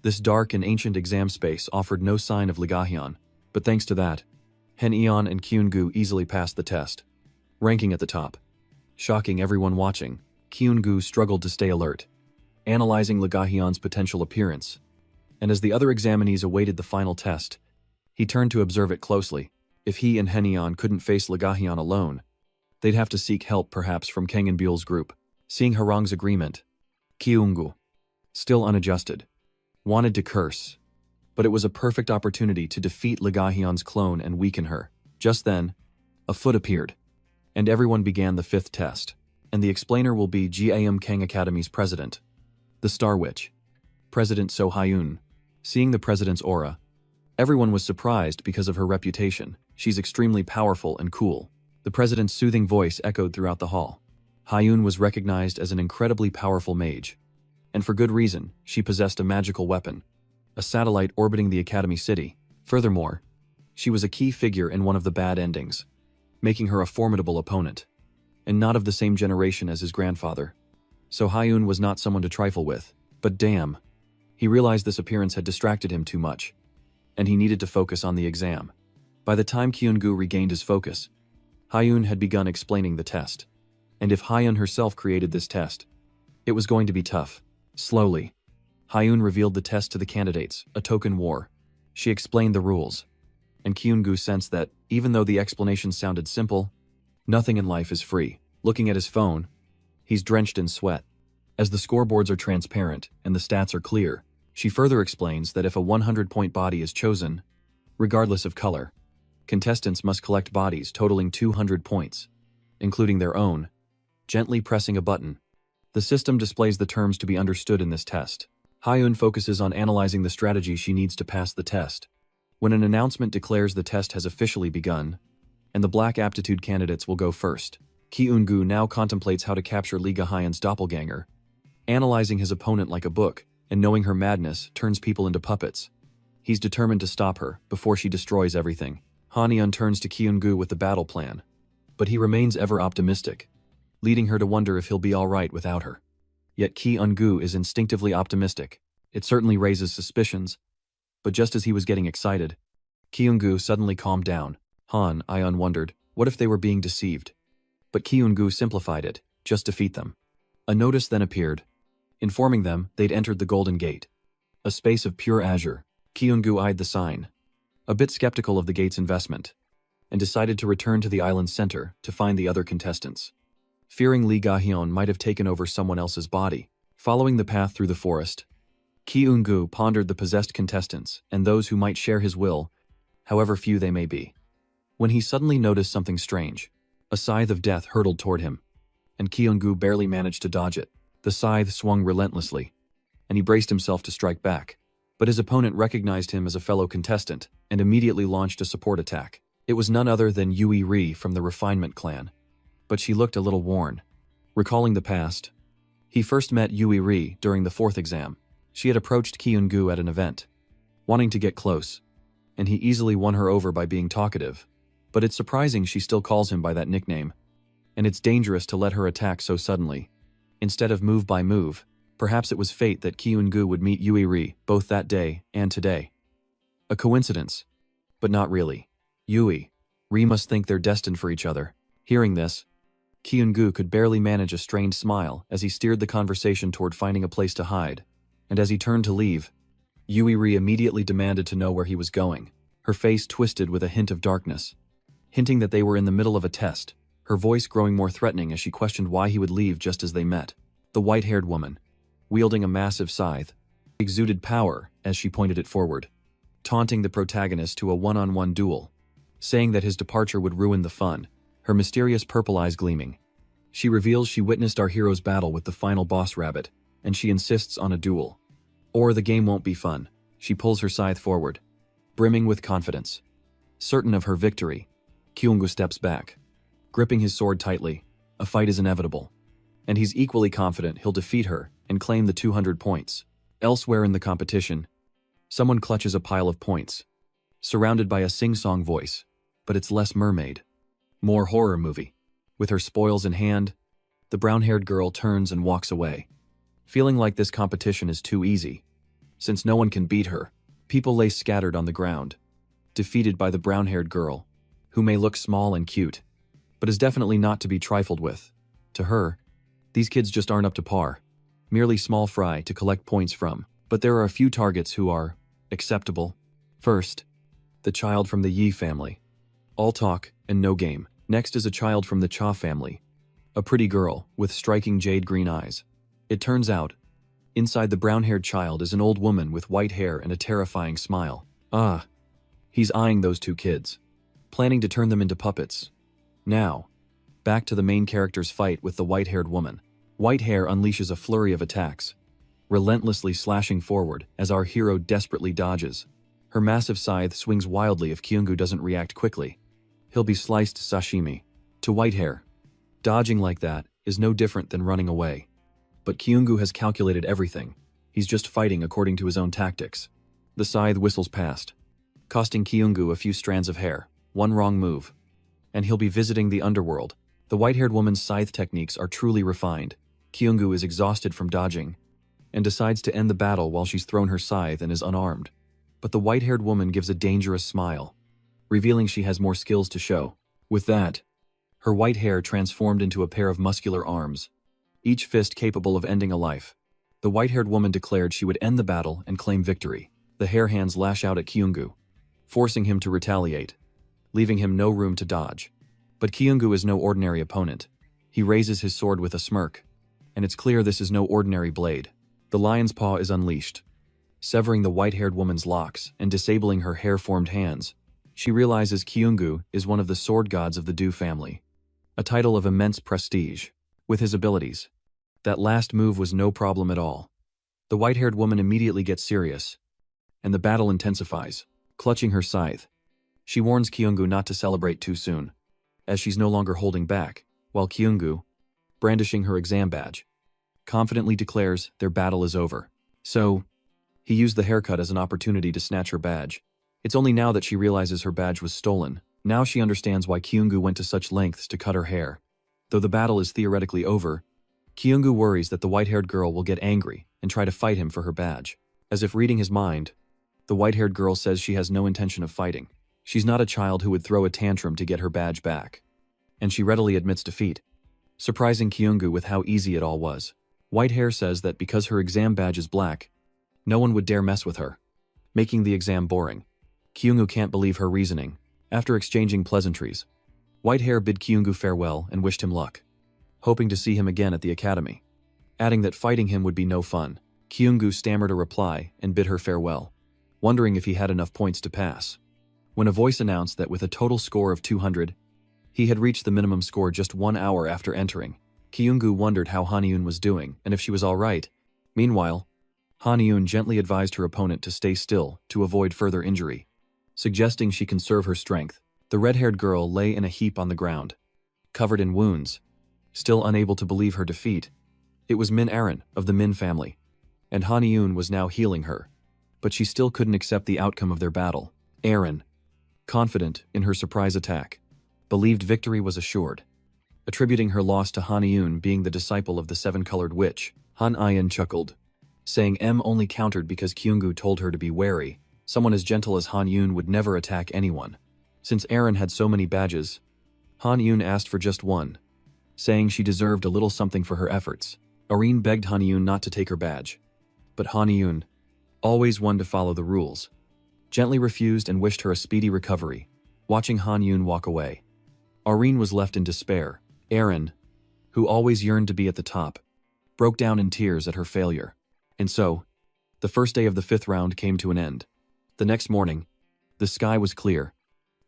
This dark and ancient exam space offered no sign of Lee Gahyeon, but thanks to that, Hen Eon and Kyungu easily passed the test, ranking at the top. Shocking everyone watching, Kyungu struggled to stay alert, analyzing Lee Gahyeon's potential appearance, and as the other examinees awaited the final test, he turned to observe it closely. If he and Hen Eon couldn't face Lee Gahyeon alone, they'd have to seek help perhaps from Kang and Buell's group. Seeing Harang's agreement, Kyungu, still unadjusted, wanted to curse, but it was a perfect opportunity to defeat Lee Gahyeon's clone and weaken her. Just then, a foot appeared, and everyone began the fifth test, and the explainer will be GAM Kang Academy's president, the Star Witch, President So Hyun. Seeing the president's aura, everyone was surprised because of her reputation. She's extremely powerful and cool. The president's soothing voice echoed throughout the hall. Hyun was recognized as an incredibly powerful mage, and for good reason. She possessed a magical weapon, a satellite orbiting the Academy City. Furthermore, she was a key figure in one of the bad endings, making her a formidable opponent, and not of the same generation as his grandfather. So Hyun was not someone to trifle with. But damn, he realized this appearance had distracted him too much, and he needed to focus on the exam. By the time Kyungu regained his focus, Hyun had begun explaining the test. And if Hyun herself created this test, it was going to be tough. Slowly, Hyun revealed the test to the candidates, a token war. She explained the rules, and Kyungu sensed that, even though the explanation sounded simple, nothing in life is free. Looking at his phone, he's drenched in sweat. As the scoreboards are transparent and the stats are clear, she further explains that if a 100-point body is chosen, regardless of color, contestants must collect bodies totaling 200 points, including their own. Gently pressing a button, the system displays the terms to be understood in this test. Hyun focuses on analyzing the strategy she needs to pass the test. When an announcement declares the test has officially begun, and the black aptitude candidates will go first, Kyungu now contemplates how to capture Lee Gahyeon's doppelganger, analyzing his opponent like a book, and knowing her madness turns people into puppets. He's determined to stop her before she destroys everything. Hanian turns to Kyungu with the battle plan, but he remains ever optimistic, leading her to wonder if he'll be alright without her. Yet Kyungu is instinctively optimistic. It certainly raises suspicions, but just as he was getting excited, Kyungu suddenly calmed down. Ion wondered, what if they were being deceived? But Kyungu simplified it, just defeat them. A notice then appeared, informing them they'd entered the Golden Gate, a space of pure azure. Kyungu eyed the sign, a bit skeptical of the gate's investment, and decided to return to the island's center to find the other contestants. Fearing Lee Gahyeon might have taken over someone else's body, following the path through the forest, Kyungu pondered the possessed contestants and those who might share his will, however few they may be. When he suddenly noticed something strange, a scythe of death hurtled toward him, and Kyungu barely managed to dodge it. The scythe swung relentlessly, and he braced himself to strike back. But his opponent recognized him as a fellow contestant and immediately launched a support attack. It was none other than Yui Ri from the Refinement clan, but she looked a little worn. Recalling the past, he first met Yui Ri during the fourth exam. She had approached Kyungu at an event, wanting to get close, and he easily won her over by being talkative. But it's surprising she still calls him by that nickname, and it's dangerous to let her attack so suddenly. Instead of move by move, Perhaps it was fate that Kyungu would meet Yui both that day and today. A coincidence, but not really. Yui must think they're destined for each other. Hearing this, Kyungu could barely manage a strained smile as he steered the conversation toward finding a place to hide. And as he turned to leave, Yui immediately demanded to know where he was going, her face twisted with a hint of darkness, hinting that they were in the middle of a test, her voice growing more threatening as she questioned why he would leave just as they met. The white-haired woman, wielding a massive scythe, exuded power as she pointed it forward, taunting the protagonist to a one-on-one duel, saying that his departure would ruin the fun, her mysterious purple eyes gleaming. She reveals she witnessed our hero's battle with the final boss rabbit, and she insists on a duel. Or the game won't be fun. She pulls her scythe forward, brimming with confidence. Certain of her victory, Kyungu steps back, gripping his sword tightly. A fight is inevitable, and he's equally confident he'll defeat her and claim the 200 points. Elsewhere in the competition, someone clutches a pile of points, surrounded by a sing-song voice, but it's less mermaid, more horror movie. With her spoils in hand, the brown-haired girl turns and walks away. Feeling like this competition is too easy, since no one can beat her, people lay scattered on the ground, defeated by the brown-haired girl, who may look small and cute, but is definitely not to be trifled with. To her, these kids just aren't up to par, merely small fry to collect points from. But there are a few targets who are acceptable. First, the child from the Yi family. All talk and no game. Next is a child from the Cha family, a pretty girl with striking jade green eyes. It turns out, inside the brown-haired child is an old woman with white hair and a terrifying smile. Ah, he's eyeing those two kids, planning to turn them into puppets. Now, back to the main character's fight with the white-haired woman. White hair unleashes a flurry of attacks, relentlessly slashing forward as our hero desperately dodges. Her massive scythe swings wildly if Kyungu doesn't react quickly. He'll be sliced sashimi. To white hair, dodging like that is no different than running away. But Kyungu has calculated everything. He's just fighting according to his own tactics. The scythe whistles past, costing Kyungu a few strands of hair. One wrong move, and he'll be visiting the underworld. The white-haired woman's scythe techniques are truly refined. Kyungu is exhausted from dodging, and decides to end the battle while she's thrown her scythe and is unarmed. But the white-haired woman gives a dangerous smile, revealing she has more skills to show. With that, her white hair transformed into a pair of muscular arms, each fist capable of ending a life. The white-haired woman declared she would end the battle and claim victory. The hair hands lash out at Kyungu, forcing him to retaliate, leaving him no room to dodge. But Kyungu is no ordinary opponent. He raises his sword with a smirk, and it's clear this is no ordinary blade. The lion's paw is unleashed, severing the white-haired woman's locks and disabling her hair-formed hands. She realizes Kyungu is one of the sword gods of the Du family, a title of immense prestige. With his abilities, that last move was no problem at all. The white-haired woman immediately gets serious, and the battle intensifies. Clutching her scythe, she warns Kyungu not to celebrate too soon, as she's no longer holding back, while Kyungu, brandishing her exam badge, confidently declares their battle is over. So, he used the haircut as an opportunity to snatch her badge. It's only now that she realizes her badge was stolen. Now she understands why Kyungu went to such lengths to cut her hair. Though the battle is theoretically over, Kyungu worries that the white-haired girl will get angry and try to fight him for her badge. As if reading his mind, the white-haired girl says she has no intention of fighting. She's not a child who would throw a tantrum to get her badge back, and she readily admits defeat, surprising Kyungu with how easy it all was. Whitehair says that because her exam badge is black, no one would dare mess with her, making the exam boring. Kyungu can't believe her reasoning. After exchanging pleasantries, Whitehair bid Kyungu farewell and wished him luck, hoping to see him again at the academy, adding that fighting him would be no fun. Kyungu stammered a reply and bid her farewell, wondering if he had enough points to pass, when a voice announced that with a total score of 200, he had reached the minimum score just 1 hour after entering. Kyungu wondered how Hanyun was doing and if she was all right. Meanwhile, Hanyun gently advised her opponent to stay still to avoid further injury, suggesting she conserve her strength. The red-haired girl lay in a heap on the ground, covered in wounds, still unable to believe her defeat. It was Min Aaron of the Min family, and Hanyun was now healing her, but she still couldn't accept the outcome of their battle. Aaron, confident in her surprise attack, believed victory was assured. Attributing her loss to Hanyun being the disciple of the seven-colored witch, Han Ayan chuckled, saying M only countered because Kyunggu told her to be wary. Someone as gentle as Han Yun would never attack anyone. Since Aaron had so many badges, Han Yun asked for just one, saying she deserved a little something for her efforts. Irene begged Han Yun not to take her badge, but Han Yun, always one to follow the rules, gently refused and wished her a speedy recovery. Watching Han Yun walk away, Irene was left in despair. Aaron, who always yearned to be at the top, broke down in tears at her failure. And so, the first day of the 5th round came to an end. The next morning, the sky was clear,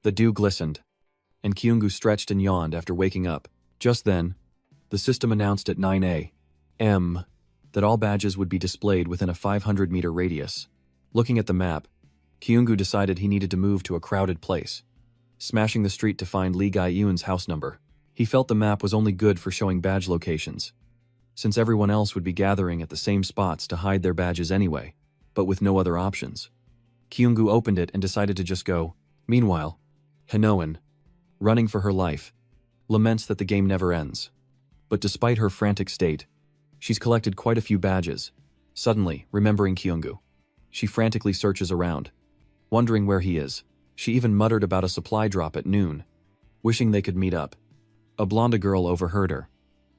the dew glistened, and Kyunggu stretched and yawned after waking up. Just then, the system announced at 9 a.m. that all badges would be displayed within a 500-meter radius. Looking at the map, Kyunggu decided he needed to move to a crowded place, smashing the street to find Lee Gai-eun's house number. He felt the map was only good for showing badge locations, since everyone else would be gathering at the same spots to hide their badges anyway, but with no other options. Kyunggu opened it and decided to just go. Meanwhile, Hanoan, running for her life, laments that the game never ends. But despite her frantic state, she's collected quite a few badges. Suddenly, remembering Kyunggu, she frantically searches around, wondering where he is. She even muttered about a supply drop at noon, wishing they could meet up. A blonde girl overheard her,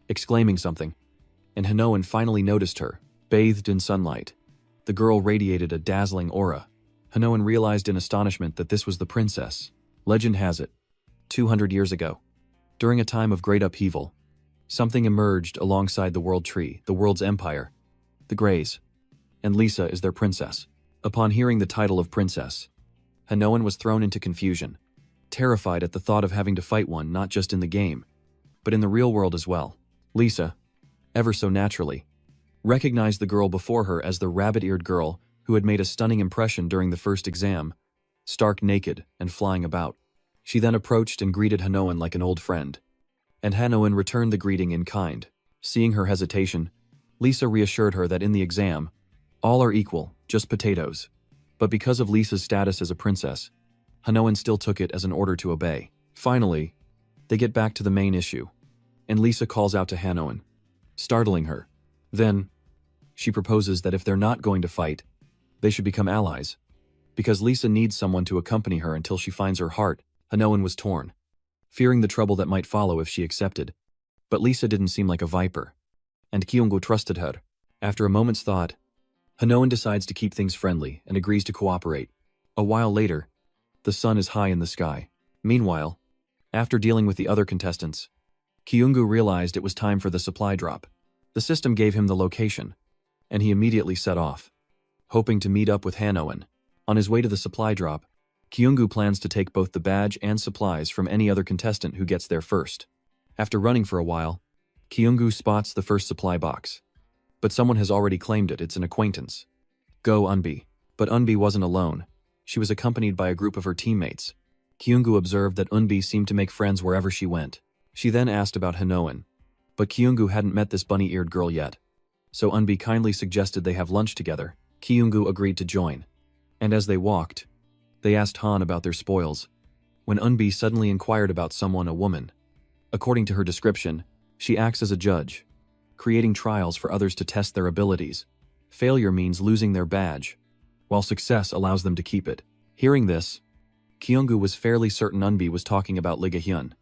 exclaiming something, and Hanoan finally noticed her, bathed in sunlight. The girl radiated a dazzling aura. Hanoan realized in astonishment that this was the princess. Legend has it, 200 years ago, during a time of great upheaval, something emerged alongside the world tree, the world's empire, the Greys, and Lisa is their princess. Upon hearing the title of princess, Hanoan was thrown into confusion, terrified at the thought of having to fight one not just in the game, but in the real world as well. Lisa, ever so naturally, recognized the girl before her as the rabbit-eared girl who had made a stunning impression during the first exam, stark naked and flying about. She then approached and greeted Hanoan like an old friend, and Hanoan returned the greeting in kind. Seeing her hesitation, Lisa reassured her that in the exam, all are equal, just potatoes. But because of Lisa's status as a princess, Hanoan still took it as an order to obey. Finally, they get back to the main issue, and Lisa calls out to Hanoan, startling her. Then, she proposes that if they're not going to fight, they should become allies, because Lisa needs someone to accompany her until she finds her heart. Hanoan was torn, fearing the trouble that might follow if she accepted. But Lisa didn't seem like a viper, and Kyunggu trusted her. After a moment's thought, Hanoan decides to keep things friendly and agrees to cooperate. A while later, the sun is high in the sky. Meanwhile, after dealing with the other contestants, Kyunggu realized it was time for the supply drop. The system gave him the location, and he immediately set off, hoping to meet up with Hanoan. On his way to the supply drop, Kyunggu plans to take both the badge and supplies from any other contestant who gets there first. After running for a while, Kyunggu spots the first supply box. But someone has already claimed it. It's an acquaintance, Go Eunbi. But Eunbi wasn't alone. She was accompanied by a group of her teammates. Kyunggu observed that Eunbi seemed to make friends wherever she went. She then asked about Hanoan, but Kyunggu hadn't met this bunny-eared girl yet. So Eunbi kindly suggested they have lunch together. Kyunggu agreed to join, and as they walked, they asked Han about their spoils, when Eunbi suddenly inquired about someone, a woman. According to her description, she acts as a judge, creating trials for others to test their abilities. Failure means losing their badge, while success allows them to keep it. Hearing this, Kyunggu was fairly certain Eunbi was talking about Lee Ga-hyun,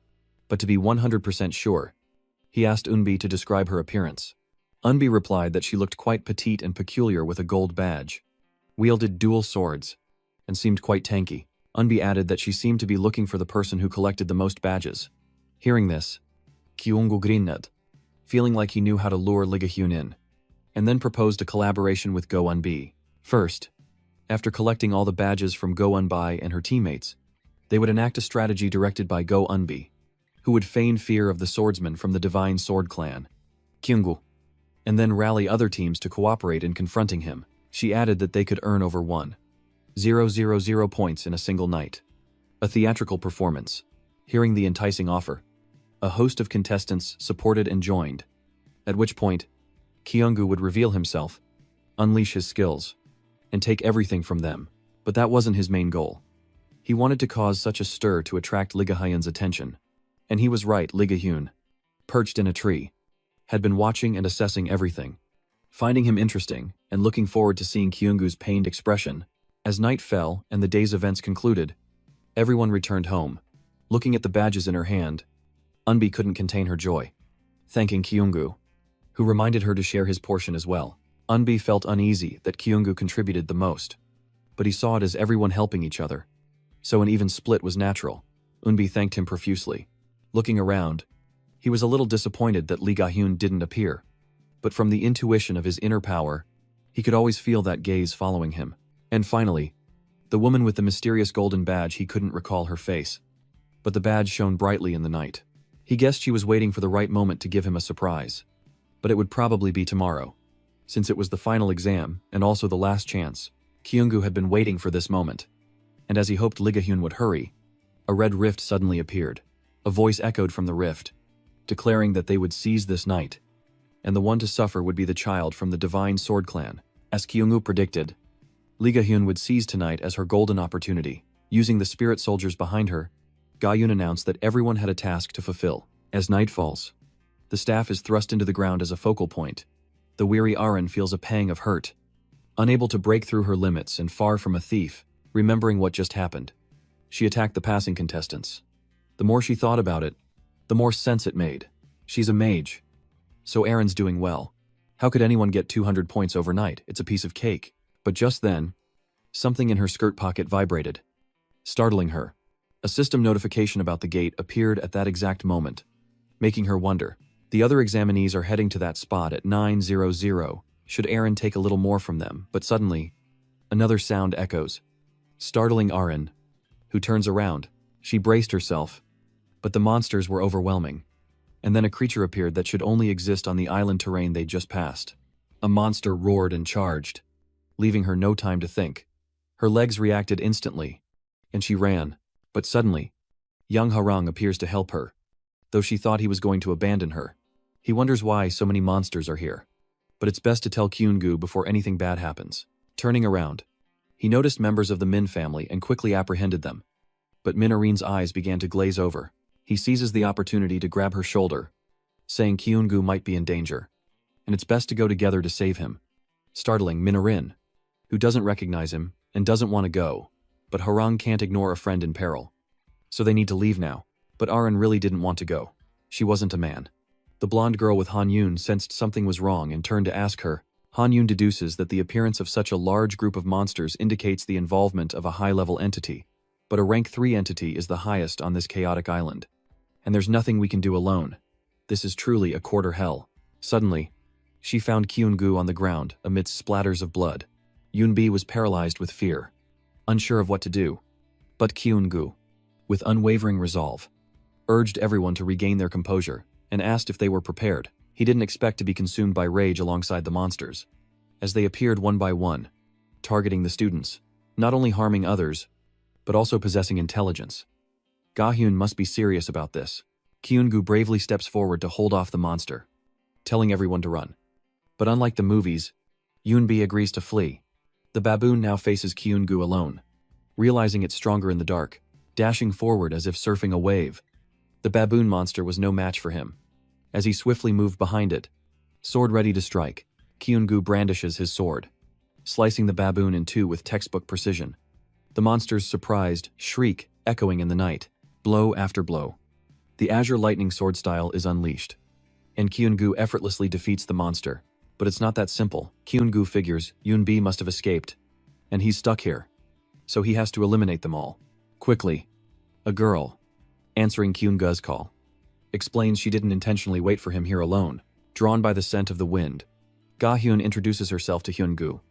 but to be 100% sure, he asked Eunbi to describe her appearance. Eunbi replied that she looked quite petite and peculiar with a gold badge, wielded dual swords, and seemed quite tanky. Eunbi added that she seemed to be looking for the person who collected the most badges. Hearing this, Kyunggu grinned, feeling like he knew how to lure Lee Ga-hyun in, and then proposed a collaboration with Go Eunbi. First, after collecting all the badges from Go Eunbi and her teammates, they would enact a strategy directed by Go Eunbi, who would feign fear of the swordsman from the Divine Sword Clan, Kyunggu, and then rally other teams to cooperate in confronting him. She added that they could earn over 1,000 points in a single night. A theatrical performance. Hearing the enticing offer, a host of contestants supported and joined, at which point, Kyunggu would reveal himself, unleash his skills, and take everything from them. But that wasn't his main goal. He wanted to cause such a stir to attract Lee Ga-hyun's attention. And he was right. Lee Ga-hyun, perched in a tree, had been watching and assessing everything. finding him interesting and looking forward to seeing Kyungu's pained expression. As night fell and the day's events concluded, everyone returned home. Looking at the badges in her hand, Eunbi couldn't contain her joy, thanking Kyungu, who reminded her to share his portion as well. Eunbi felt uneasy that Kyungu contributed the most, but he saw it as everyone helping each other, so an even split was natural. Eunbi thanked him profusely. Looking around, he was a little disappointed that Lee Ga-hyun didn't appear, but from the intuition of his inner power, he could always feel that gaze following him. And finally, the woman with the mysterious golden badge, he couldn't recall her face, but the badge shone brightly in the night. He guessed she was waiting for the right moment to give him a surprise, but it would probably be tomorrow. Since it was the final exam and also the last chance, Kyungu had been waiting for this moment. And as he hoped Lee Ga-hyun would hurry, a red rift suddenly appeared. A voice echoed from the rift, declaring that they would seize this night, and the one to suffer would be the child from the Divine Sword Clan. As Kyungu predicted, Lee Ga-hyun would seize tonight as her golden opportunity. Using the spirit soldiers behind her, Ga-hyun announced that everyone had a task to fulfill. As night falls, the staff is thrust into the ground as a focal point. The weary Arin feels a pang of hurt, unable to break through her limits and far from a thief. Remembering what just happened, she attacked the passing contestants. The more she thought about it, the more sense it made. She's a mage, so Arin's doing well. How could anyone get 200 points overnight? It's a piece of cake. But just then, something in her skirt pocket vibrated, startling her. A system notification about the gate appeared at that exact moment, making her wonder. The other examinees are heading to that spot at 9:00. Should Arin take a little more from them? But suddenly, another sound echoes, startling Arin, who turns around. She braced herself, but the monsters were overwhelming. And then a creature appeared that should only exist on the island terrain they just passed. A monster roared and charged, leaving her no time to think. Her legs reacted instantly, and she ran. But suddenly, young Harang appears to help her, though she thought he was going to abandon her. He wonders why so many monsters are here, but it's best to tell Kyungu before anything bad happens. Turning around, he noticed members of the Min family and quickly apprehended them. But Minarin's eyes began to glaze over. He seizes the opportunity to grab her shoulder, saying Kyungu might be in danger, and it's best to go together to save him. Startling Minarin, who doesn't recognize him and doesn't want to go, but Harang can't ignore a friend in peril. So they need to leave now. But Arin really didn't want to go. She wasn't a man. The blonde girl with Han Yun sensed something was wrong and turned to ask her. Han Yun deduces that the appearance of such a large group of monsters indicates the involvement of a high-level entity. But a rank 3 entity is the highest on this chaotic island. And there's nothing we can do alone. This is truly a quarter hell. Suddenly, she found Kyungu on the ground amidst splatters of blood. Yunbi was paralyzed with fear, unsure of what to do. But Kyungu, with unwavering resolve, urged everyone to regain their composure and asked if they were prepared. He didn't expect to be consumed by rage alongside the monsters, as they appeared one by one, targeting the students, not only harming others, but also possessing intelligence. Ga-hyun must be serious about this. Kyungu bravely steps forward to hold off the monster, telling everyone to run. But unlike the movies, Yunbi agrees to flee. The baboon now faces Kyungu alone, realizing it's stronger in the dark, dashing forward as if surfing a wave. The baboon monster was no match for him. As he swiftly moved behind it, sword ready to strike, Kyungu brandishes his sword, slicing the baboon in two with textbook precision. The monster's surprised shriek echoing in the night, blow after blow. The Azure Lightning sword style is unleashed, and Kyungu effortlessly defeats the monster. But it's not that simple. Kyungu figures Yunbi must have escaped, and he's stuck here, so he has to eliminate them all. Quickly, a girl, answering Kyungu's call, explains she didn't intentionally wait for him here alone. Drawn by the scent of the wind, Ga-hyun introduces herself to Hyungu,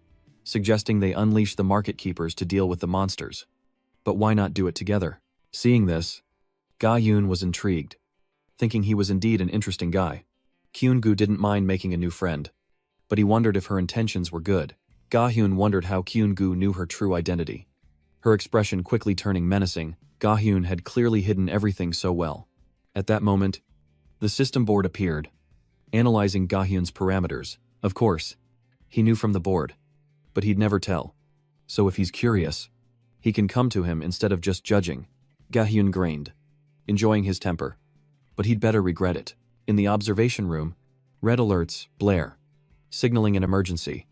suggesting they unleash the market keepers to deal with the monsters. But why not do it together? Seeing this, Ga-hyun was intrigued, thinking he was indeed an interesting guy. Kyungu didn't mind making a new friend, but he wondered if her intentions were good. Ga-hyun wondered how Kyungu knew her true identity. Her expression quickly turning menacing. Ga-hyun had clearly hidden everything so well. At that moment, the system board appeared, analyzing Ga-hyun's parameters. Of course, he knew from the board, but he'd never tell. So if he's curious, he can come to him instead of just judging. Ga-hyun grinned, enjoying his temper, but he'd better regret it. In the observation room, red alerts blare, signaling an emergency,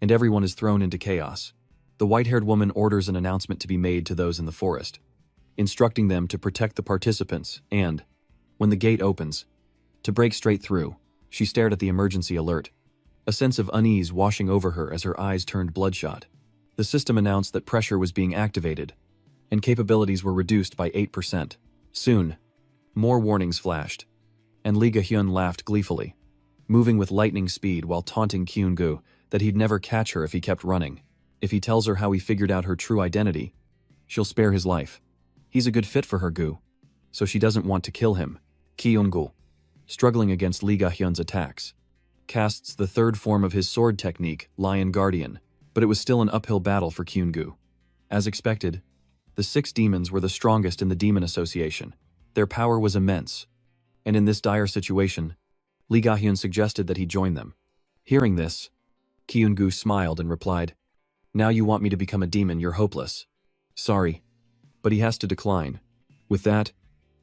and everyone is thrown into chaos. The white-haired woman orders an announcement to be made to those in the forest, instructing them to protect the participants and, when the gate opens, to break straight through. She stared at the emergency alert, a sense of unease washing over her as her eyes turned bloodshot. The system announced that pressure was being activated, and capabilities were reduced by 8%. Soon, more warnings flashed, and Lee Ga-hyun laughed gleefully, moving with lightning speed while taunting Kyun-gu that he'd never catch her if he kept running. If he tells her how he figured out her true identity, she'll spare his life. He's a good fit for her, Gu, so she doesn't want to kill him. Kyun-gu, struggling against Lee Ga-hyun's attacks, casts the third form of his sword technique, Lion Guardian, but it was still an uphill battle for Kyun-gu. As expected, the 6 demons were the strongest in the Demon Association. Their power was immense, and in this dire situation, Lee Ga-hyun suggested that he join them. Hearing this, Kyun-gu smiled and replied, "Now you want me to become a demon, you're hopeless." Sorry, but he has to decline. With that,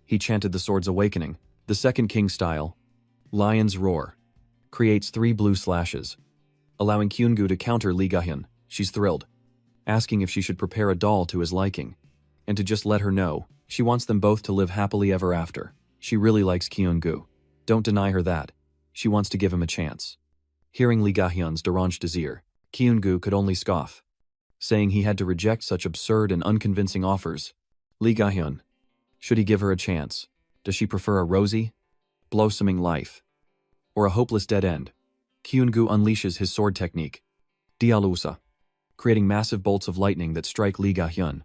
he chanted the sword's awakening. The second king style, Lion's Roar, creates 3 blue slashes, allowing Kyun-gu to counter Lee Ga-hyun. She's thrilled, asking if she should prepare a doll to his liking, and to just let her know she wants them both to live happily ever after. She really likes Kyun-gu. Don't deny her that. She wants to give him a chance. Hearing Lee Ga-hyun's deranged desire, Kyun-gu could only scoff, saying he had to reject such absurd and unconvincing offers. Lee Ga-hyun, should he give her a chance? Does she prefer a rosy, blossoming life, or a hopeless dead end? Kyun-gu unleashes his sword technique, Dialusa, creating massive bolts of lightning that strike Lee Ga-hyun,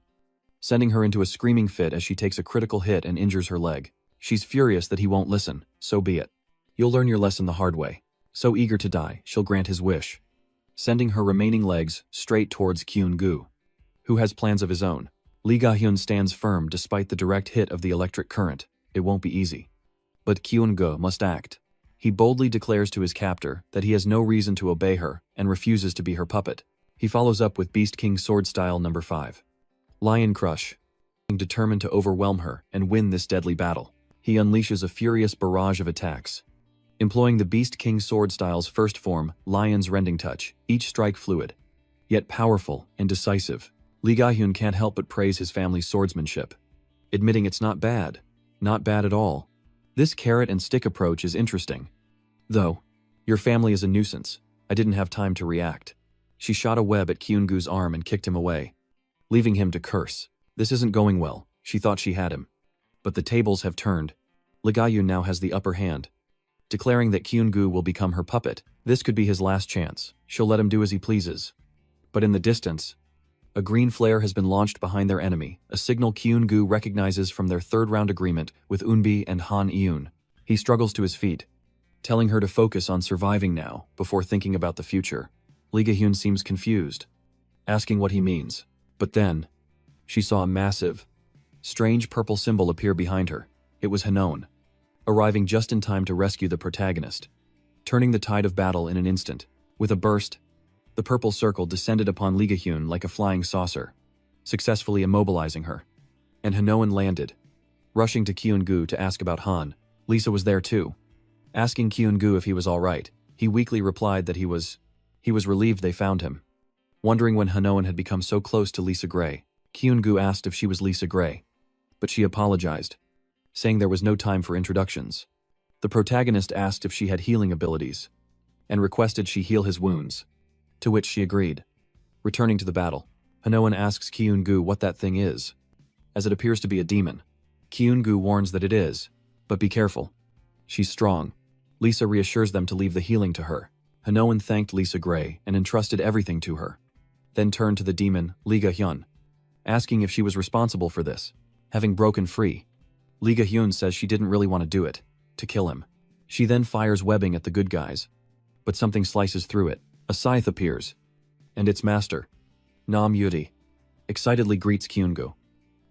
sending her into a screaming fit as she takes a critical hit and injures her leg. She's furious that he won't listen. So be it. You'll learn your lesson the hard way. So eager to die, she'll grant his wish, sending her remaining legs straight towards Kyun-gu, who has plans of his own. Lee Ga-hyun stands firm despite the direct hit of the electric current. It won't be easy. But Kyun-gu must act. He boldly declares to his captor that he has no reason to obey her and refuses to be her puppet. He follows up with Beast King Sword Style number 5. Lion Crush, determined to overwhelm her and win this deadly battle. He unleashes a furious barrage of attacks, employing the Beast King Sword Style's first form, Lion's Rending Touch, each strike fluid, yet powerful and decisive. Lee Ga-hyun can't help but praise his family's swordsmanship, admitting it's not bad at all. This carrot and stick approach is interesting. Though, your family is a nuisance. I didn't have time to react. She shot a web at Kyun-gu's arm and kicked him away, leaving him to curse. This isn't going well. She thought she had him. But the tables have turned. Lee Ga-hyun now has the upper hand, declaring that Kyun-gu will become her puppet. This could be his last chance. She'll let him do as he pleases. But in the distance, a green flare has been launched behind their enemy, a signal Kyun-gu recognizes from their third-round agreement with Eunbi and Han Eun. He struggles to his feet, telling her to focus on surviving now before thinking about the future. Lee Ga-hyun seems confused, asking what he means. But then, she saw a massive, strange purple symbol appear behind her. It was Hanon, arriving just in time to rescue the protagonist, turning the tide of battle in an instant. With a burst, the purple circle descended upon Lee Ga-hyun like a flying saucer, successfully immobilizing her. And Hanon landed, rushing to Kyun-gu to ask about Han. Lisa was there too, asking Kyun-gu if he was alright. He weakly replied that he was relieved they found him. Wondering when Hanon had become so close to Lisa Gray, Kyun-gu asked if she was Lisa Gray, but she apologized, saying there was no time for introductions. The protagonist asked if she had healing abilities, and requested she heal his wounds, to which she agreed. Returning to the battle, Hanon asks Kyun-gu what that thing is, as it appears to be a demon. Kyun-gu warns that it is, but be careful. She's strong. Lisa reassures them to leave the healing to her. Hanon thanked Lisa Gray and entrusted everything to her, then turned to the demon, Lee Ga-hyun, asking if she was responsible for this, having broken free. Lee Ga-hyun says she didn't really want to do it, to kill him. She then fires webbing at the good guys, but something slices through it. A scythe appears, and its master, Nam Yuri, excitedly greets Kyun-gu,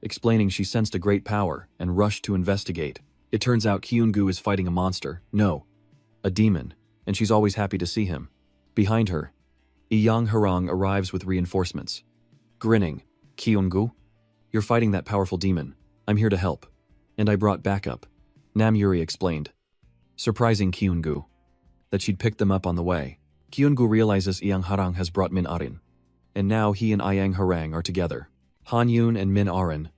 explaining she sensed a great power and rushed to investigate. It turns out Kyun-gu is fighting a monster, no, a demon, and she's always happy to see him. Behind her, Yang Harang arrives with reinforcements. Grinning, Kyun-gu, you're fighting that powerful demon. I'm here to help. And I brought backup, Nam Yuri explained, surprising Kyun-gu that she'd picked them up on the way. Kyungu realizes Yang Harang has brought Min Arin, and now he and Yang Harang are together. Han Yoon and Min Arin,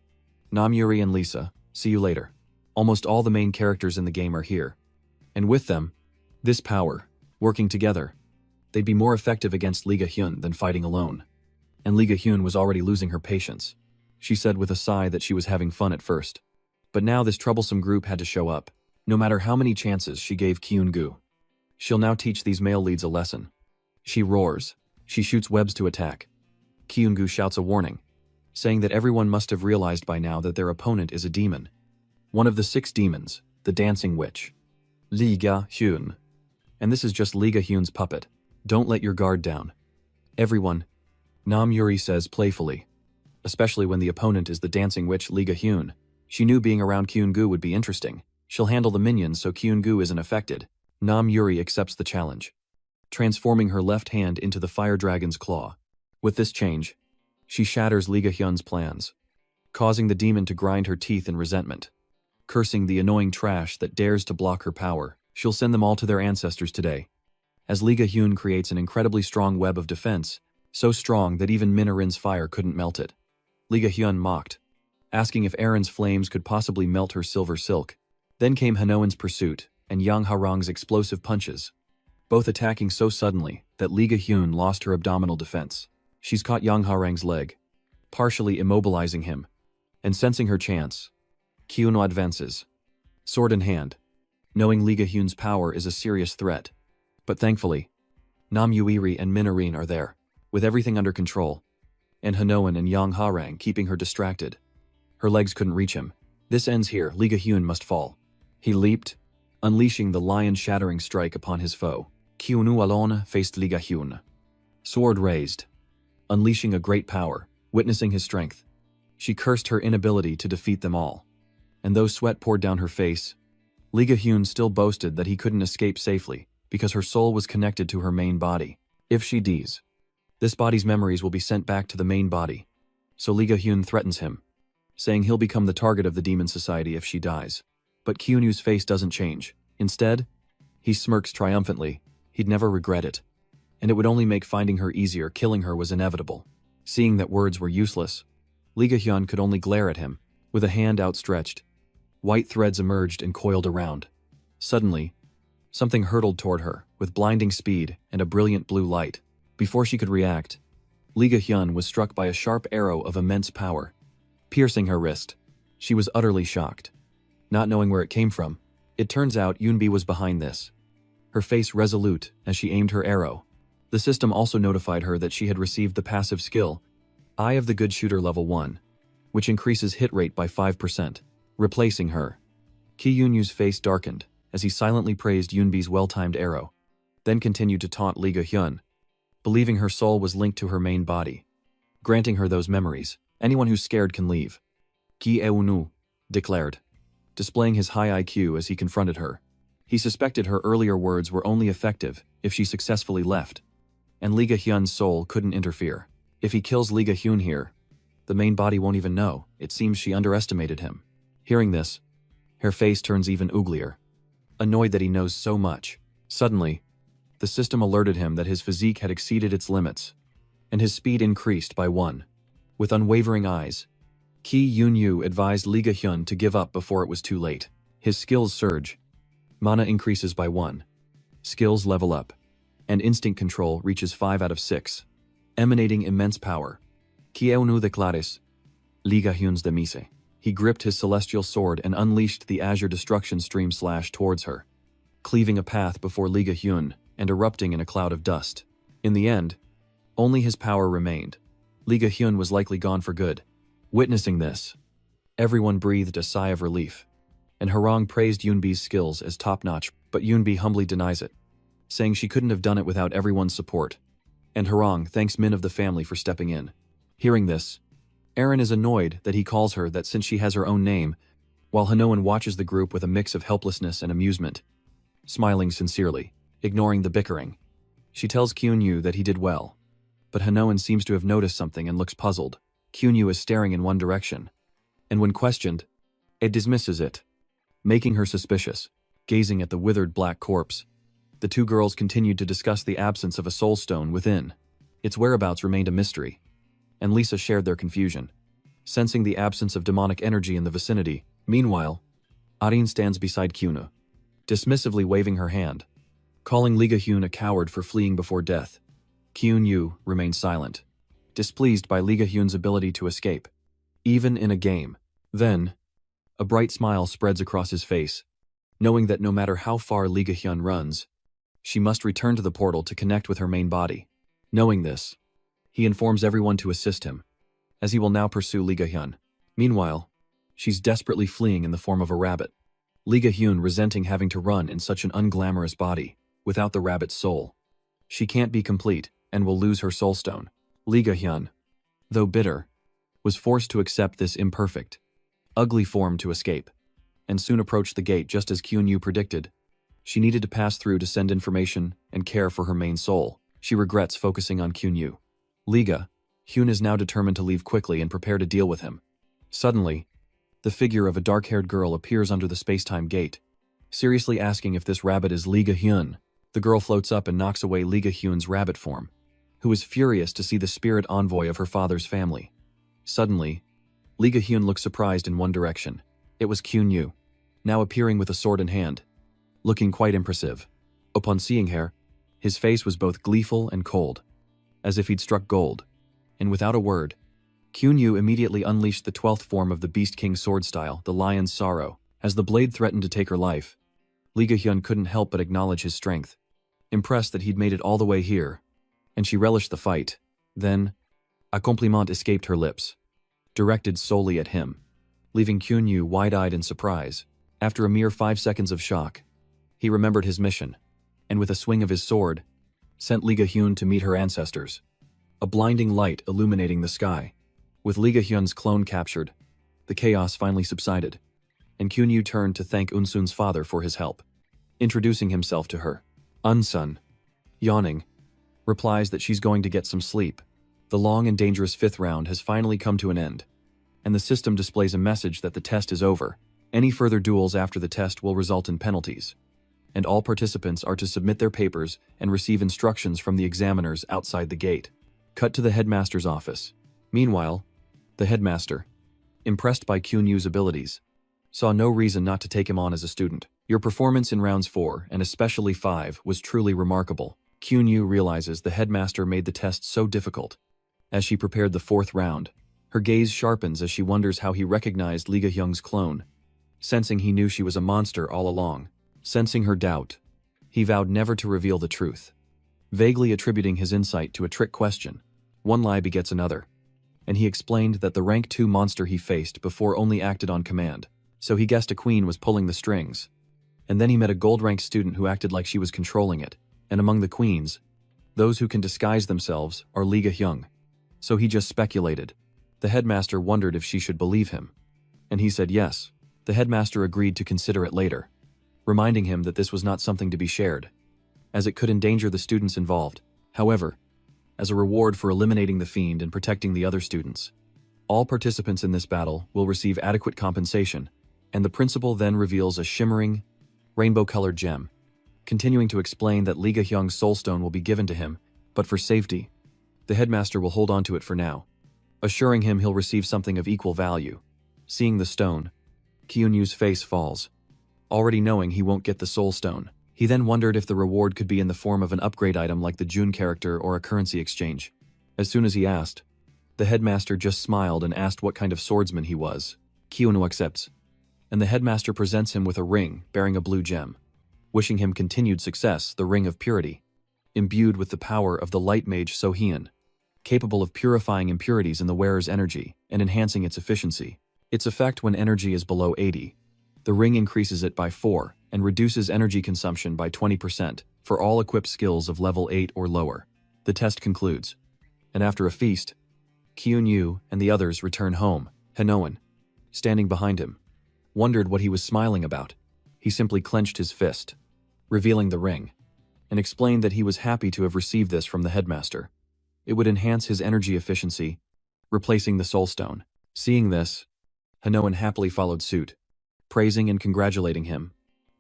Nam Yuri and Lisa, see you later. Almost all the main characters in the game are here. And with them, this power, working together, they'd be more effective against Lee Ga-hyun than fighting alone. And Lee Ga-hyun was already losing her patience. She said with a sigh that she was having fun at first. But now this troublesome group had to show up, no matter how many chances she gave Kyungu. She'll now teach these male leads a lesson. She roars. She shoots webs to attack. Kyungu shouts a warning, saying that everyone must have realized by now that their opponent is a demon. One of the 6 demons, the dancing witch. Lee Ga-hyun. And this is just Lee Ga-hyun's puppet. Don't let your guard down. Everyone, Nam Yuri says playfully. Especially when the opponent is the dancing witch Lee Ga-hyun. She knew being around Kyungu would be interesting. She'll handle the minions so Kyungu isn't affected. Nam Yuri accepts the challenge, transforming her left hand into the fire dragon's claw. With this change, she shatters Lee Ga-hyun's plans, causing the demon to grind her teeth in resentment. Cursing the annoying trash that dares to block her power, she'll send them all to their ancestors today. As Lee Ga-hyun creates an incredibly strong web of defense, so strong that even Min Arin's fire couldn't melt it. Lee Ga-hyun mocked, asking if Erin's flames could possibly melt her silver silk. Then came Hanoan's pursuit and Yang Harang's explosive punches, both attacking so suddenly that Lee Ga-hyun lost her abdominal defense. She's caught Yang Harang's leg, partially immobilizing him, and sensing her chance, Kyuno advances, sword in hand, knowing Lee Ga-hyun's power is a serious threat. But thankfully, Nam Yuri and Min Arin are there, with everything under control, and Hanoan and Yang Harang keeping her distracted. Her legs couldn't reach him. This ends here. Lee Ga-hyun must fall. He leaped, unleashing the lion-shattering strike upon his foe. Kyunu alone faced Lee Ga-hyun, sword raised, unleashing a great power. Witnessing his strength, she cursed her inability to defeat them all. And though sweat poured down her face, Lee Ga-hyun still boasted that he couldn't escape safely because her soul was connected to her main body. If she dies, this body's memories will be sent back to the main body. So Lee Ga-hyun threatens him, saying he'll become the target of the demon society if she dies. But Kyunu's face doesn't change. Instead, he smirks triumphantly. He'd never regret it. And it would only make finding her easier. Killing her was inevitable. Seeing that words were useless, Lee Ga-hyun could only glare at him, with a hand outstretched. White threads emerged and coiled around. Suddenly, something hurtled toward her, with blinding speed and a brilliant blue light. Before she could react, Lee Ga-hyun was struck by a sharp arrow of immense power, piercing her wrist. She was utterly shocked, not knowing where it came from. It turns out Yoonbi was behind this, her face resolute as she aimed her arrow. The system also notified her that she had received the passive skill, Eye of the Good Shooter Level 1, which increases hit rate by 5%, replacing her. Ki Yunyu's face darkened as he silently praised Yoonbi's well-timed arrow, then continued to taunt Lee Ga-hyun, believing her soul was linked to her main body, granting her those memories. Anyone who's scared can leave, Ki Eunu declared, displaying his high IQ as he confronted her. He suspected her earlier words were only effective if she successfully left, and Lee Ga-hyun's soul couldn't interfere. If he kills Lee Ga-hyun here, the main body won't even know. It seems she underestimated him. Hearing this, her face turns even uglier, annoyed that he knows so much. Suddenly, the system alerted him that his physique had exceeded its limits, and his speed increased by 1. With unwavering eyes, Ki Yunyu advised Lee Ga-hyun to give up before it was too late. His skills surge. Mana increases by 1. Skills level up, and instinct control reaches 5 out of 6, emanating immense power. Ki Eunu the Claris, Lee Ga-hyun's Demise. He gripped his celestial sword and unleashed the azure destruction stream slash towards her, cleaving a path before Lee Ga-hyun and erupting in a cloud of dust. In the end, only his power remained. Lee Ga-hyun was likely gone for good. Witnessing this, everyone breathed a sigh of relief, and Harang praised Yoonbi's skills as top-notch, but Yoonbi humbly denies it, saying she couldn't have done it without everyone's support. And Harang thanks Min of the family for stepping in. Hearing this, Erin is annoyed that he calls her that since she has her own name, while Hanoan watches the group with a mix of helplessness and amusement, smiling sincerely, ignoring the bickering. She tells Kyunyu that he did well, but Hanoan seems to have noticed something and looks puzzled. Kyunyu is staring in one direction, and when questioned, it dismisses it, making her suspicious, gazing at the withered black corpse. The two girls continued to discuss the absence of a soul stone within. Its whereabouts remained a mystery, and Lisa shared their confusion, sensing the absence of demonic energy in the vicinity. Meanwhile, Arin stands beside Kyunu, dismissively waving her hand, calling Lee Ga-hyun a coward for fleeing before death. Kyun-yu remained silent, displeased by Lee Ga-hyun's ability to escape, even in a game. Then, a bright smile spreads across his face, knowing that no matter how far Lee Ga-hyun runs, she must return to the portal to connect with her main body. Knowing this, he informs everyone to assist him, as he will now pursue Lee Ga-hyun. Meanwhile, she's desperately fleeing in the form of a rabbit. Lee Ga-hyun resenting having to run in such an unglamorous body, without the rabbit's soul. She can't be complete, and will lose her soul stone. Lee Ga-hyun, though bitter, was forced to accept this imperfect, ugly form to escape, and soon approached the gate just as Kyun-yu predicted. She needed to pass through to send information and care for her main soul. She regrets focusing on Kyun-yu. Lee Ga-hyun is now determined to leave quickly and prepare to deal with him. Suddenly, the figure of a dark-haired girl appears under the space-time gate, seriously asking if this rabbit is Lee Ga-hyun. The girl floats up and knocks away Lee Ga-hyun's rabbit form, who is furious to see the spirit envoy of her father's family. Suddenly, Lee Ga-hyun looks surprised in one direction. It was Kyun-yu, now appearing with a sword in hand, looking quite impressive. Upon seeing her, his face was both gleeful and cold, as if he'd struck gold, and without a word, Kyun-yu immediately unleashed the 12th form of the Beast King's sword style, the Lion's Sorrow. As the blade threatened to take her life, Lee Ga-hyun couldn't help but acknowledge his strength, impressed that he'd made it all the way here, and she relished the fight. Then, a compliment escaped her lips, directed solely at him, leaving Kyun-yu wide-eyed in surprise. After a mere 5 seconds of shock, he remembered his mission, and with a swing of his sword, sent Lee Ga-hyun to meet her ancestors. A blinding light illuminating the sky. With Lee Ga-hyun's clone captured, the chaos finally subsided, and Kyun-yu turned to thank Unsun's father for his help, introducing himself to her. Unsun, yawning, replies that she's going to get some sleep. The long and dangerous 5th round has finally come to an end, and the system displays a message that the test is over. Any further duels after the test will result in penalties, and all participants are to submit their papers and receive instructions from the examiners outside the gate. Cut to the headmaster's office. Meanwhile, the headmaster, impressed by Kyun-yu's abilities, saw no reason not to take him on as a student. Your performance in rounds 4 and especially 5 was truly remarkable. Kyun-yu realizes the headmaster made the test so difficult. As she prepared the 4th round, her gaze sharpens as she wonders how he recognized Lee Ga-hyun's clone, sensing he knew she was a monster all along. Sensing her doubt, he vowed never to reveal the truth, vaguely attributing his insight to a trick question. One lie begets another, and he explained that the rank 2 monster he faced before only acted on command, so he guessed a queen was pulling the strings. And then he met a gold-ranked student who acted like she was controlling it, and among the queens, those who can disguise themselves are Lee Ga-hyun. So he just speculated. The headmaster wondered if she should believe him, and he said yes. The headmaster agreed to consider it later, reminding him that this was not something to be shared, as it could endanger the students involved. However, as a reward for eliminating the fiend and protecting the other students, all participants in this battle will receive adequate compensation, and the principal then reveals a shimmering, rainbow-colored gem, continuing to explain that Lee Ga-hyun's soulstone will be given to him, but for safety, the headmaster will hold on to it for now, assuring him he'll receive something of equal value. Seeing the stone, Kyun-yu's face falls, already knowing he won't get the soul stone. He then wondered if the reward could be in the form of an upgrade item like the June character or a currency exchange. As soon as he asked, the headmaster just smiled and asked what kind of swordsman he was. Kyun-yu accepts, and the headmaster presents him with a ring bearing a blue gem, wishing him continued success. The Ring of Purity, imbued with the power of the light mage Sohyun, capable of purifying impurities in the wearer's energy and enhancing its efficiency. Its effect when energy is below 80. The ring increases it by 4 and reduces energy consumption by 20% for all equipped skills of level 8 or lower. The test concludes, and after a feast, Kyun-yu and the others return home. Hanoan, standing behind him, wondered what he was smiling about. He simply clenched his fist, revealing the ring, and explained that he was happy to have received this from the headmaster. It would enhance his energy efficiency, replacing the soul stone. Seeing this, Hanoan happily followed suit, praising and congratulating him.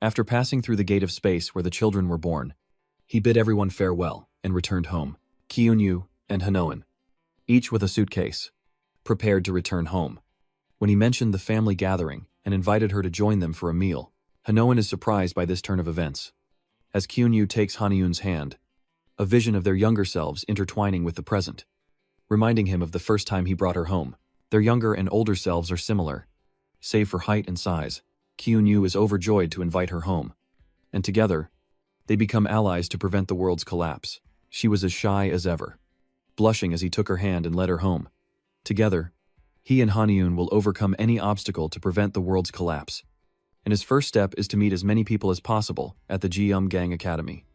After passing through the gate of space where the children were born, He bid everyone farewell and returned home. Kyunyu and Hanoan, each with a suitcase, prepared to return home. When he mentioned the family gathering and invited her to join them for a meal, Hanoan is surprised by this turn of events. As Kyunyu takes Hanyun's hand, a vision of their younger selves intertwining with the present, reminding him of the first time he brought her home. Their younger and older selves are similar, save for height and size. Kyunyu is overjoyed to invite her home, and together, they become allies to prevent the world's collapse. She was as shy as ever, blushing as he took her hand and led her home. Together, he and Hanyun will overcome any obstacle to prevent the world's collapse. And his first step is to meet as many people as possible at the Gang Academy,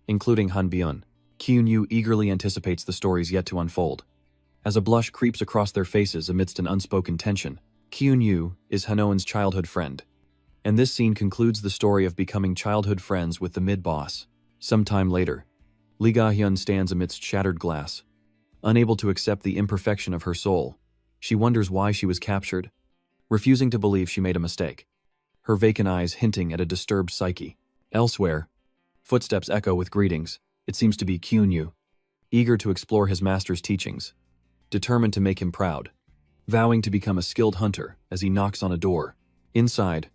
including Han Byun. Kyunyu eagerly anticipates the stories yet to unfold. As a blush creeps across their faces amidst an unspoken tension, Kyunyu is Hanoan's childhood friend. And this scene concludes the story of becoming childhood friends with the mid-boss. Sometime later, Lee Ga-hyun stands amidst shattered glass. Unable to accept the imperfection of her soul, she wonders why she was captured, refusing to believe she made a mistake, her vacant eyes hinting at a disturbed psyche. Elsewhere, footsteps echo with greetings. It seems to be Kyunyu, eager to explore his master's teachings, determined to make him proud, vowing to become a skilled hunter as he knocks on a door. Inside,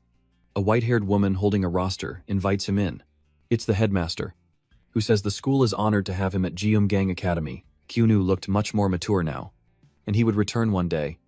a white-haired woman holding a roster invites him in. It's the headmaster, who says the school is honored to have him at Gang Academy. Kyunyu looked much more mature now, and he would return one day,